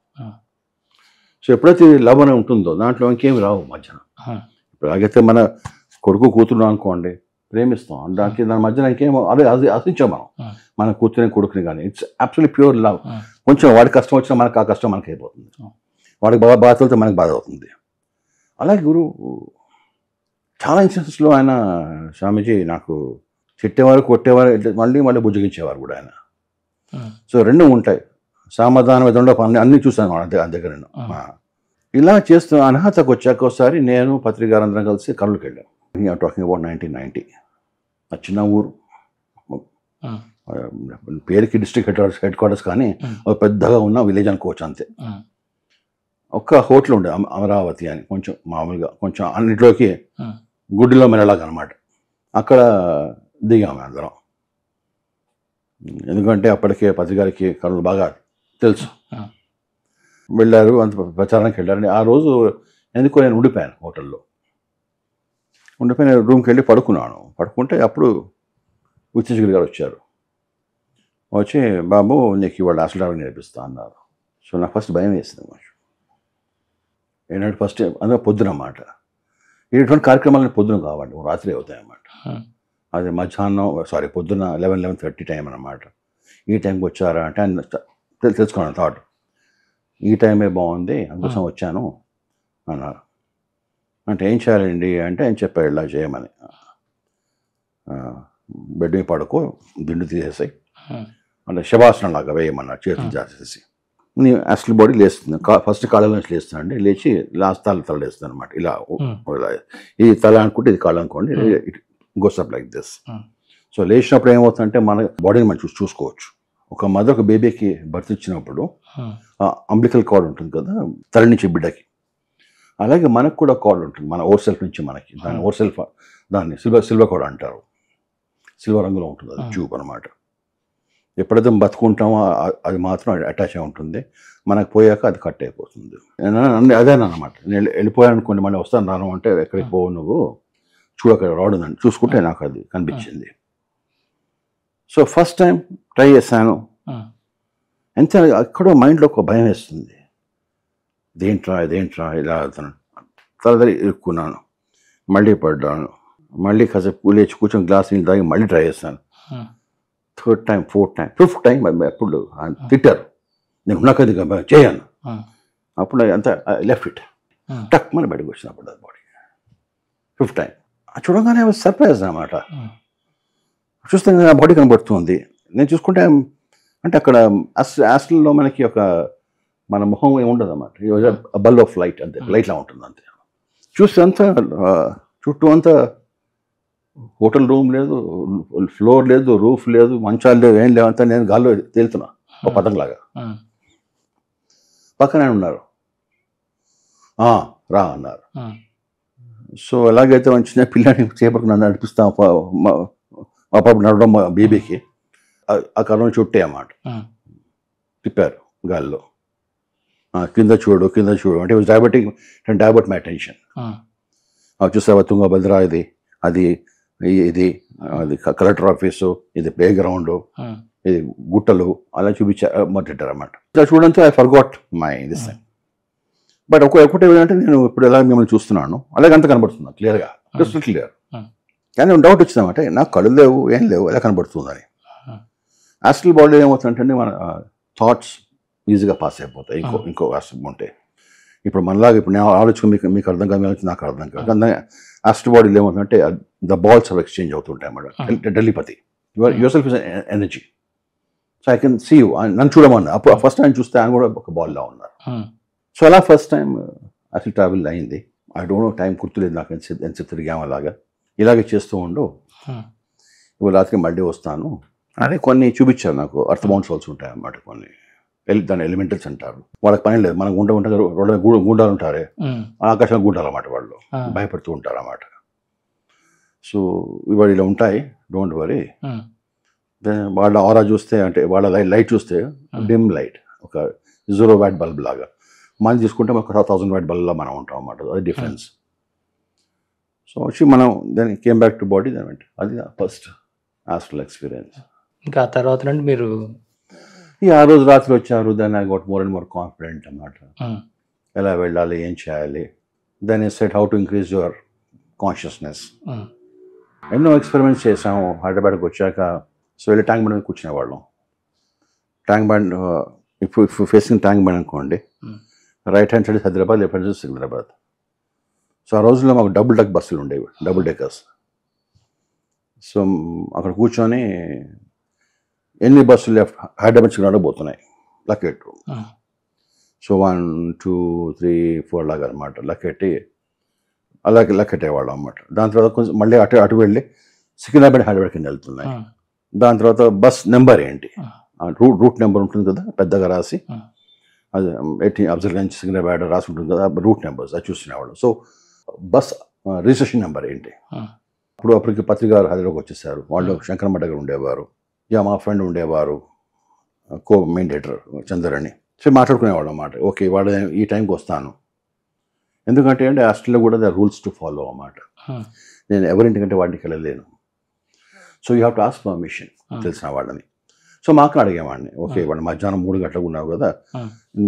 So ఎప్పుడైతే లవ్ అని ఉంటుందో దాంట్లో ఇంకేమి రావు మధ్యన. ఇప్పుడు అలాగైతే మన కొడుకు కూతురు అనుకోండి, ప్రేమిస్తాం, దానికి దాని మధ్యన ఇంకేమో అదే అది ఆశించాం మనం, మన కూతురిని కొడుకుని. కానీ ఇట్స్ అబ్సల్యూట్లీ ప్యూర్ లవ్. కొంచెం వాడికి కష్టం వచ్చినా మనకు ఆ కష్టం మనకి అయిపోతుంది, వాడికి బాధ వెళ్తే మనకి బాధ అవుతుంది. అలాగే గురువు చాలా ఇన్సిడెంట్స్లో ఆయన స్వామీజీ నాకు తిట్టేవారు, కొట్టేవారు, మళ్ళీ మళ్ళీ బుజ్జగించేవారు కూడా ఆయన. సో రెండు ఉంటాయి, సమాధానం విధంలో అన్నీ చూసాను మన దగ్గర. ఇలా చేస్తూ అర్హతకు వచ్చాక ఒకసారి నేను పత్రిక అందరం కలిసి కర్నూలుకి వెళ్ళాం. Talking about 1990. ఆ చిన్న ఊరు, పేరుకి డిస్ట్రిక్ట్ హెడ్ క్వార్టర్స్, కానీ పెద్దగా ఉన్న విలేజ్ అనుకోవచ్చు అంతే. ఒక్క హోటల్ ఉండే అమరావతి అని, కొంచెం మామూలుగా కొంచెం అన్నింటిలోకి గుడ్డిలో మెరలాగా అనమాట. అక్కడ దిగాము అందరం, ఎందుకంటే అప్పటికే పత్రికారికి కర్నూలు బాగా తెలుసు. వెళ్ళారు, అంత ప్రచారానికి వెళ్ళారు. ఆ రోజు ఎందుకో నేను ఉండిపోయాను హోటల్లో. ఉండిపోయిన రూమ్కి వెళ్ళి పడుకున్నాను. పడుకుంటే అప్పుడు ఉచితగిరి గారు వచ్చారు. వచ్చి బాబు నీకు ఇవాళ అసలు డ్రైవింగ్ నేర్పిస్తా అన్నారు. సో నాకు ఫస్ట్ భయం వేసింది కొంచెం. ఏంటంటే ఫస్ట్ అందులో పొద్దున అన్నమాట. ఇటువంటి కార్యక్రమాలను పొద్దున కావాలి, రాత్రి అవుతాయి అన్నమాట. అది మధ్యాహ్నం పొద్దున 11-11:30 టైం అన్నమాట. ఈ టైంకి వచ్చారా అంటే ఆయన తెలుసుకున్నాను థాట్, ఈ టైమే బాగుంది అందుకోసం వచ్చాను అన్నారు. అంటే ఏం చేయాలండి అంటే ఆయన చెప్పారు ఇలా చేయమని. బెడ్ మీద పడుకో, దిండు తీసేసాయి, అంటే శవాసనం లాగా వేయమన్నారు, చేతులు చేసేసి. నీ అసలు బాడీ లేస్తుంది, ఫస్ట్ కాళ్ళ నుంచి లేస్తానండి, లేచి లాస్ట్ తల లేస్తుంది అనమాట. ఇలా ఇది తల అనుకుంటే ఇది కాళ్ళు అనుకోండి, it goes up like this. So లేచినప్పుడు ఏమవుతుందంటే మన బాడీని మనం చూసుకోవచ్చు. ఒక మదర్ ఒక బేబీకి బర్త్ ఇచ్చినప్పుడు అంబ్లికల్ కార్డ్ ఉంటుంది కదా తల నుంచి బిడ్డకి, అలాగే మనకు కూడా కార్డ్ ఉంటుంది మన ఓవర్ సెల్ఫ్ నుంచి మనకి. దాని ఓవర్ సెల్ఫ్, దాన్ని సిల్వర్ కార్డ్ అంటారు. సిల్వర్ రంగులో ఉంటుంది అది, ట్యూబ్ అనమాట. ఎప్పుడైతే బతుకుంటామో అది మాత్రం అటాచ్ అయి ఉంటుంది, మనకు పోయాక అది కట్ అయిపోతుంది. అదేనమాట. నేను వెళ్ళిపోయాను అనుకోండి, మళ్ళీ వస్తాను రాను అంటే ఎక్కడికి పోవు నువ్వు చూడక రావడండి, చూసుకుంటే నాకు అది కనిపించింది. సో ఫస్ట్ టైం ట్రై చేశాను. ఎంత అక్కడో మైండ్లో ఒక భయం వేస్తుంది, ఇదేంట్రా ఇలా వెళ్తున్నాను. తర్వాత ఇరుక్కున్నాను, మళ్ళీ పడ్డాను, మళ్ళీ కాసేపు లేచి కూర్చొని గ్లాస్ నీళ్ళు తాగి మళ్ళీ ట్రై చేస్తాను. Third time, fourth time, fifth time ఎప్పుడు తిట్టారు, నేను ఉన్నాకది చేయను. అప్పుడు అంతా లెఫ్ట్ ఇట్ టక్ మన బయటకు వచ్చినప్పుడు అది బాడీ. ఫిఫ్త్ టైం చూడగానే సర్ప్రైజ్ అన్నమాట. చూస్తే నా బాడీ కనబడుతుంది. నేను చూసుకుంటే అంటే అక్కడ యాస్టల్లో మనకి ఒక మన మొహం ఏమి ఉండదు అన్నమాట, బల్ ఆఫ్ లైట్ అంతే, లైట్లా ఉంటుంది అంతే. చూస్తే అంతా చుట్టూ అంతా హోటల్ రూమ్ లేదు, ఫ్లోర్ లేదు, రూఫ్ లేదు, మంచాలు లేవు, ఏం లేవు, అంతా నేను గాల్లో తేలుతున్నా ఒక పతంలాగా. పక్కనే ఉన్నారు, రా అన్నారు. సో ఎలాగైతే వచ్చిన పిల్లని చేపట్టుకు నన్ను నడిపిస్తాం, మా పాప నడవడం మా బేబీకి ఆ కరోనా చుట్టే అన్నమాట. తిప్పారు గాల్లో, కింద చూడు అంటే డయాబెటిక్ మై అటెన్షన్. చూసావా తుంగభద్ర, అది కలెక్టర్ ఆఫీసు, ఇది ప్లే గ్రౌండ్, ఇది గుట్టలు, అలా చూపించారు మొదలెట్టారు అన్నమాట. ఇలా చూడంతో I forgot my this thing. But ఒకటి ఏంటంటే నేను ఇప్పుడు ఎలా మిమ్మల్ని చూస్తున్నాను అలాగే అంత కనబడుతున్నాను క్లియర్గా, క్రిస్టల్ క్లియర్. కానీ డౌట్ వచ్చిందన్నమాట, నాకు కళ్ళు లేవు, ఏం లేవు, ఎలా కనబడుతుందని. యాస్ట్రల్ బాడీలో ఏమవుతుందంటే మన థాట్స్ ఈజీగా పాస్ అయిపోతాయి. ఇంకో యాస్ట్రల్ ఉంటే ఇప్పుడు మనలాగా ఇప్పుడు నేను ఆలోచన మీకు అర్థం కాదు, నాకు అర్థం కాదు. కానీ యాస్ట్రల్ బాడీలో ఏమవుతుందంటే ద బాల్స్ ఆఫ్ ఎక్స్చేంజ్ అవుతుంటాయి అన్నమాట. Telepathy, yourself is energy. So I can see you, నన్ను చూడమన్నా. అప్పుడు ఫస్ట్ టైం చూస్తే ఆయన కూడా ఒక బాల్లో ఉన్నారు. సో అలా ఫస్ట్ టైం అసలు ట్రావెల్ అయింది. ఐ డోంట్ నో, టైం గుర్తులేదు నాకు ఎంత తిరిగాము. అలాగా ఇలాగే చేస్తూ ఉండు ఇవాళ రాత్రికి మళ్ళీ వస్తాను అని కొన్ని చూపించారు నాకు. అర్త్ బౌండ్ సోల్స్ ఉంటాయి అన్నమాట కొన్ని. దాని ఎలిమెంటల్స్ అంటారు. వాళ్ళకి పని లేదు, మనం ఉంటారు రోడ్ల గుండాలు ఉంటారే, ఆకాశంలో గుండాలు అన్నమాట. వాళ్ళు భయపడుతూ ఉంటారు అన్నమాట. సో ఇవాళ ఇలా ఉంటాయి, డోంట్ వరీ. వాళ్ళ ఆరా చూస్తే, అంటే వాళ్ళ లైట్ చూస్తే డిమ్ లైట్, ఒక 0 watt బల్బ్ లాగా. మనం తీసుకుంటే ఒక 1000 watt బల్బ్లా మనం ఉంటాం అన్నమాట. అది డిఫరెన్స్. సో వచ్చి మనం దాన్ని కేమ్ బ్యాక్ టు బాడీ, అది ఫస్ట్ ఆస్ట్రల్ ఎక్స్పీరియన్స్. ఇంకా ఆ తర్వాత నుండి మీరు ఆ రోజు రాత్రి వచ్చారు. దాన్ని I got more and more confident అన్నమాట. ఎలా వెళ్ళాలి, ఏం చేయాలి. Then I said how to increase your consciousness. ఎన్నో ఎక్స్పెరిమెంట్స్ చేసాము. హైదరాబాద్కి వచ్చాక సో వెళ్ళి ట్యాంక్ బండ్ మీద కూర్చునేవాళ్ళం. ట్యాంక్ బండ్, ఇప్పుడు ఫేసింగ్ ట్యాంక్ బండ్ అనుకోండి, right hand side Hyderabad, left hand side Secunderabad. So ఆ రోజుల్లో మాకు డబుల్ డెక్ బస్సులు ఉండేవి, డబుల్ డెక్కర్స్. సో అక్కడ కూర్చొని ఎన్ని బస్సులు లెఫ్ట్ హైదరాబాద్ సికింద్రాబాద్ పోతున్నాయి లెక్కెట్టు. సో 1 2 3 4 లాగా అనమాట లెక్కెట్టి అలాగే లెక్కెట్టేవాళ్ళం అన్నమాట. దాని తర్వాత కొంచెం మళ్ళీ అటు వెళ్ళి సికింద్రాబాద్ హైదరాబాద్ కింద వెళ్తున్నాయి. దాని తర్వాత బస్ నెంబర్ ఏంటి, రూట్ నెంబర్ ఉంటుంది కదా పెద్దగా రాసి, అది 18 అఫ్జల్గంజ్ సికింద్రాబాద్ రాసి ఉంటుంది కదా, రూట్ నెంబర్స్ అది చూస్తునేవాళ్ళు. సో బస్ రిజిస్ట్రేషన్ నెంబర్ ఏంటి. అప్పటికి పత్రిక గారు హైదరాబాద్కి వచ్చేసారు. వాళ్ళు శంకరమ్మ దగ్గర ఉండేవారు. మా ఫ్రెండ్ ఉండేవారు, మెయిన్ డైరెక్టర్ చందర్ అని. సో మాట్లాడుకునేవాళ్ళు అన్నమాట. ఓకే వాళ్ళు ఈ టైంకి వస్తాను, ఎందుకంటే అంటే హాస్టల్లో కూడా ద రూల్స్ టు ఫాలో అన్నమాట. నేను ఎవరింటికంటే వాటికి వెళ్ళలేను. So you have to ask permission తెలిసిన వాళ్ళని. సో మాకు అడిగేవాడిని, ఓకే వాళ్ళు మధ్యాహ్నం 3 గంటలకు ఉన్నావు కదా,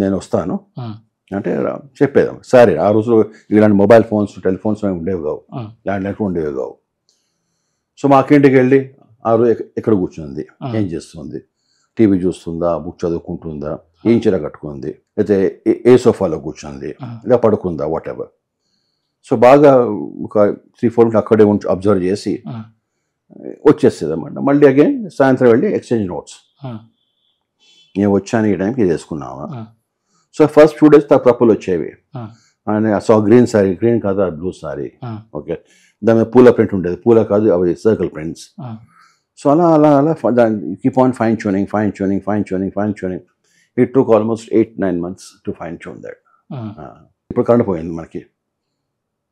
నేను వస్తాను అంటే చెప్పేదాం. సరే, ఆ రోజులో ఇలాంటి మొబైల్ ఫోన్స్, టెలిఫోన్స్ ఉండేవి కావు, ల్యాండ్లైన్ ఉండేవి కావు. సో మాకింటికి వెళ్ళి ఆ రోజు ఎక్కడ కూర్చుంది, ఏం చేస్తుంది, టీవీ చూస్తుందా, బుక్ చదువుకుంటుందా, ఏం చీర కట్టుకుంది, అయితే ఏ సోఫాలో కూర్చుంది, ఇలా పడుకుందా, వాట్ ఎవర్. సో బాగా ఒక 3-4 గంటలు అక్కడే ఉంచి అబ్జర్వ్ చేసి వచ్చేస్తుంది అన్నమాట. మళ్ళీ అగైన్ సాయంత్రం వెళ్ళి ఎక్స్చేంజ్ నోట్స్, నేను వచ్చాను ఈ టైంకి ఇది వేసుకున్నావా. సో ఫస్ట్ 2 days తప్పులు వచ్చేవి. And so green sorry, green కాదు బ్లూ సారీ, ఓకే. దాని మీద పూల ప్రింట్ ఉండేది, పూల కాదు అవి సర్కిల్ ప్రింట్స్. సో అలా అలా అలా keep on fine tuning. It took almost 8-9 months to fine tune that. ఇప్పుడు కరెంట్ పోయింది మనకి,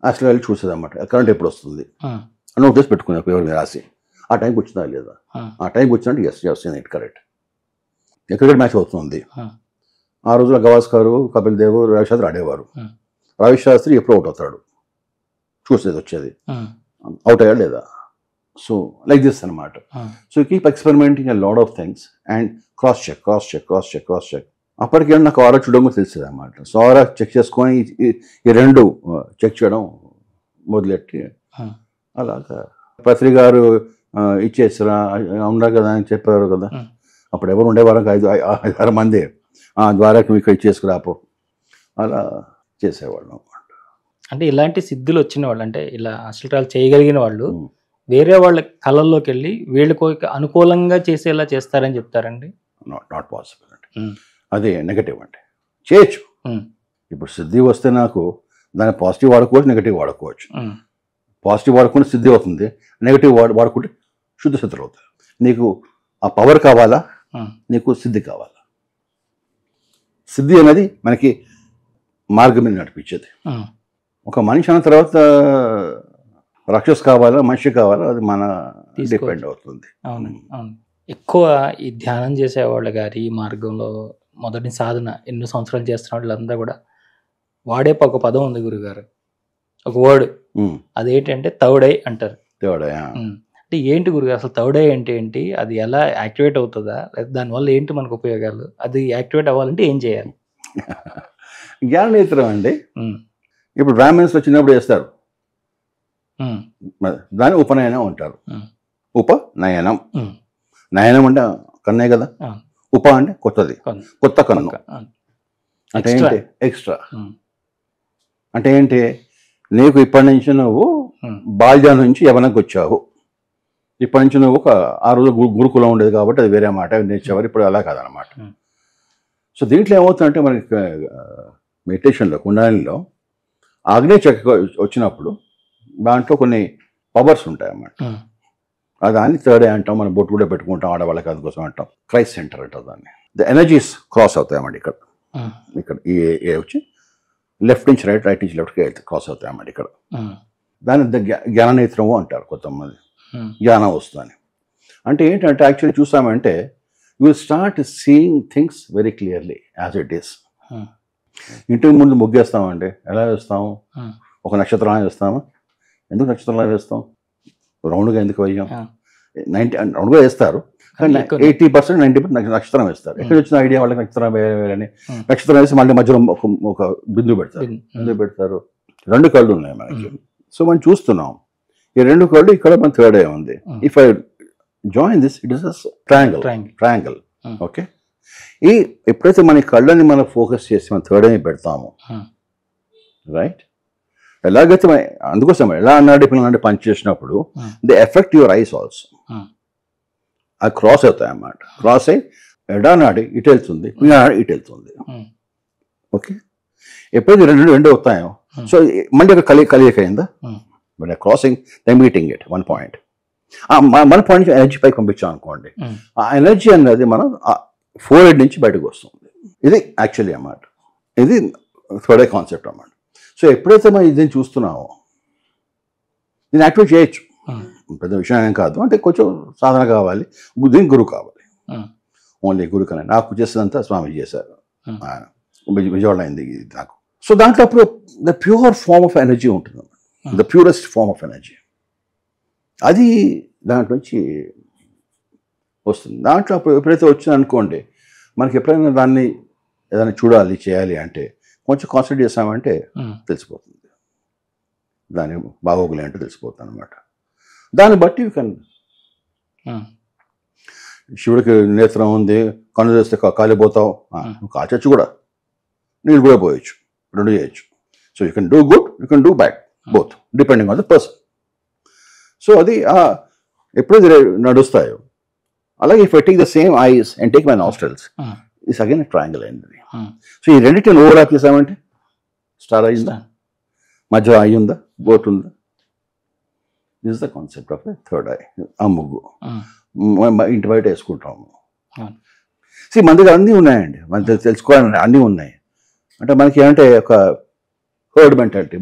అసలు వెళ్ళి చూసేది అన్నమాట కరెంట్ ఎప్పుడు వస్తుంది నోటీస్ పెట్టుకునే పేరు రాసి, ఆ టైంకి వచ్చిందా లేదా, ఆ టైంకి వచ్చినట్టు yes it correct. Cricket match అవుతుంది, ఆ రోజుల్లో గవాస్కర్, కపిల్ దేవ్, రవి శాస్త్రి ఆడేవారు. రవి శాస్త్రి ఎప్పుడు అవుట్ అవుతాడు చూసేది వచ్చేది, అవుట్ అయ్యాడు లేదా. సో లైక్ దిస్ అనమాట. So keep experimenting a lot of things and cross check. అప్పటికే నాకు ఆరా చూడడం తెలిసేది అనమాట. సో ఆరా చెక్ చేసుకొని ఈ 2 చెక్ చేయడం మొదలెట్టి అలాగా పత్రిక గారు ఇచ్చేసారా ఉన్నారు కదా అని చెప్పారు కదా. అప్పుడు ఎవరు ఉండేవారు 5-6 మంది, ద్వారా నువ్వు ఇక్కడ ఇచ్చేసుకురాపో, అలా చేసేవాళ్ళం అనమాట. అంటే ఇలాంటి సిద్ధులు వచ్చిన వాళ్ళు, అంటే ఇలా అసలు చేయగలిగిన వాళ్ళు వేరే వాళ్ళ కళల్లోకి వెళ్ళి వీళ్ళకు అనుకూలంగా చేసేలా చేస్తారని చెప్తారండి. నాట్ పాసిబుల్ అండి, అదే నెగటివ్ అంటే చేయొచ్చు. ఇప్పుడు సిద్ధి వస్తే నాకు దాన్ని పాజిటివ్ వాడుకోవచ్చు, నెగటివ్ వాడుకోవచ్చు. పాజిటివ్ వాడుకుంటే సిద్ధి అవుతుంది, నెగటివ్ వాడుకుంటే శుద్ధ సిద్ధులు అవుతాయి. నీకు ఆ పవర్ కావాలా, నీకు సిద్ధి కావాలా. సిద్ధి అనేది మనకి మార్గం మీద నడిపించేది. ఒక మనిషి అన్న తర్వాత రాక్షస్ కావాలా, మనిషి కావాలా, అది మన డిపెండ్ అవుతుంది. అవును. ఎక్కువ ఈ ధ్యానం చేసేవాళ్ళు గారి ఈ మార్గంలో మొదటి సాధన ఎన్నో సంవత్సరాలు చేస్తున్న వాళ్ళంతా కూడా వాడే ఒక పదం ఉంది గురుగారు, ఒక వర్డ్, అదేంటంటే తౌడై అంటారు. అంటే ఏంటి గురుగారు అసలు తౌడై అంటే ఏంటి, అది ఎలా యాక్టివేట్ అవుతుందా, లేదా దానివల్ల ఏంటి మనకు ఉపయోగాలు, అది యాక్టివేట్ అవ్వాలంటే ఏం చేయాలి? జ్ఞాననేత్రం అండి. ఇప్పుడు బ్రాహ్మణ్స్ వచ్చినప్పుడు చేస్తారు, దాన్ని ఉపనయనం అంటారు. ఉపనయనం, నయనం అంటే కన్నే కదా, ఉప అంటే కొత్తది, కొత్త కన్ను అంటే ఏంటి, ఎక్స్ట్రా అంటే ఏంటి, నీకు ఇప్పటి నుంచి నువ్వు బాల్యం నుంచి యవనకు వచ్చావు, ఇప్పటి నుంచి నువ్వు ఆ రోజు గురుకులం ఉండేది కాబట్టి అది వేరే మాట నేర్చేవారు, ఇప్పుడు అలా కాదనమాట. సో దీంట్లో ఏమవుతుందంటే మనకి మెడిటేషన్లో కుండలినిలో ఆగ్నేయ చక్ర వచ్చినప్పుడు దాంట్లో కొన్ని పవర్స్ ఉంటాయి అన్నమాట. దాన్ని థర్డ్ ఐ అంటాం. మనం బొట్టు కూడా పెట్టుకుంటాం, ఆడవాళ్ళకి అందుకోసం అంటాం. క్రైస్ట్ సెంటర్ అంటాం దాన్ని. ద ఎనర్జీస్ క్రాస్ అవుతాయన్నమాట ఇక్కడ. ఇక్కడ ఈ ఏ వచ్చి లెఫ్ట్ నుంచి రైట్, రైట్ నుంచి లెఫ్ట్కి క్రాస్ అవుతాయన్నమాట ఇక్కడ. దాన్ని జ్ఞాననేత్రము అంటారు కొంతమంది. జ్ఞానం వస్తుందని అంటే ఏంటంటే యాక్చువల్లీ చూసామంటే you will start seeing things very clearly as it is. ఇంటికి ముందు ముగ్గేస్తామంటే ఎలా వేస్తాము? ఒక నక్షత్రం వేస్తామా? ఎందుకు నక్షత్రంలా వేస్తాం? రౌండ్గా ఎందుకు వేయం? 90 రౌండ్గా వేస్తారు, కానీ 80% 90% నక్షత్రం వేస్తారు. ఎక్కడ వచ్చిన ఐడియా వాళ్ళకి నక్షత్రం వేయాలని? నక్షత్రం వేసి మళ్ళీ మధ్యలో ఒక బిందువు పెడతారు. ఎందుకు పెడతారు? 2 కళ్ళు ఉన్నాయి మనకి. సో మనం చూస్తున్నాం ఈ 2 కళ్ళు ఇక్కడ మన థర్డ్ ఐ ఉంది. If I join this it is triangle. Okay, ఈ ఎప్పుడైతే మన కళ్ళని మనం ఫోకస్ చేసి మన థర్డ్ ఐ పెడతామో రైట్, ఎలాగైతే అందుకోసం ఎలా అన్నాడు ఇప్పుడు పని చేసినప్పుడు the effect your eyes also. అది క్రాస్ అవుతాయి అన్నమాట. క్రాస్ అయ్యి ఎడానాడి ఇటు వెళ్తుంది, ఇటు వెళ్తుంది. ఓకే, ఎప్పుడైతే రెండు అవుతాయో సో మళ్ళీ అక్కడ కలియక అయిందా? But crossing the meeting it one point. మన పాయింట్ ఎనర్జీ పైకి పంపించాం అనుకోండి, ఆ ఎనర్జీ అనేది మనం ఫోర్ హెడ్ నుంచి బయటకు వస్తుంది. ఇది యాక్చువల్లీ అన్నమాట. ఇది థర్డ్ ఐ కాన్సెప్ట్ అన్నమాట. సో ఎప్పుడైతే మనం ఇదేం చూస్తున్నామో దీన్ని యాక్టివేట్ చేయొచ్చు. పెద్ద విషయం ఏం కాదు, అంటే కొంచెం సాధన కావాలి, దీనికి గురువు కావాలి. ఓన్లీ గురు కన్నా నాకు చేసేదంతా స్వామి చేశారు, ఆయన విజయవాడ అయింది నాకు. సో దాంట్లో అప్పుడు the pure form of energy ఉంటుంది, the purest form of energy. అది దాంట్లో నుంచి వస్తుంది. దాంట్లో అప్పుడు ఎప్పుడైతే వచ్చింది అనుకోండి, మనకి ఎప్పుడైనా దాన్ని ఏదైనా చూడాలి చేయాలి అంటే కొంచెం కాన్సన్ట్రేట్ చేసామంటే తెలిసిపోతుంది, దాని బాగోగులు ఏంటో తెలిసిపోతుంది అనమాట. దాన్ని బట్టి యూ కెన్. శివుడికి నేత్రం ఉంది, కన్ను చేస్తే కాలిపోతావు, నువ్వు కాల్చచ్చు కూడా, నీళ్ళు కూడా పోయచ్చు, రెండు చేయొచ్చు. So you can do good, you can do bad, both depending on the person. So అది ఎప్పుడైతే నడుస్తాయో అలాగే if I take the same ice and take my nostrils it's again triangle అయింది. సో ఈ రెండింటిని ఓవర్లాప్ చేసామంటే స్టార్ అయిందా, మధ్యలో I ఉందా, బోట్ ఉందా. This is the concept of third I. ఆ ముగ్గు ఇంటి బయట వేసుకుంటాము. మన దగ్గర అన్నీ ఉన్నాయండి, మన తెలుసుకోవాలంటే అన్నీ ఉన్నాయి. అంటే మనకి ఏమంటే ఒక హర్డ్ మెంటాలిటీ,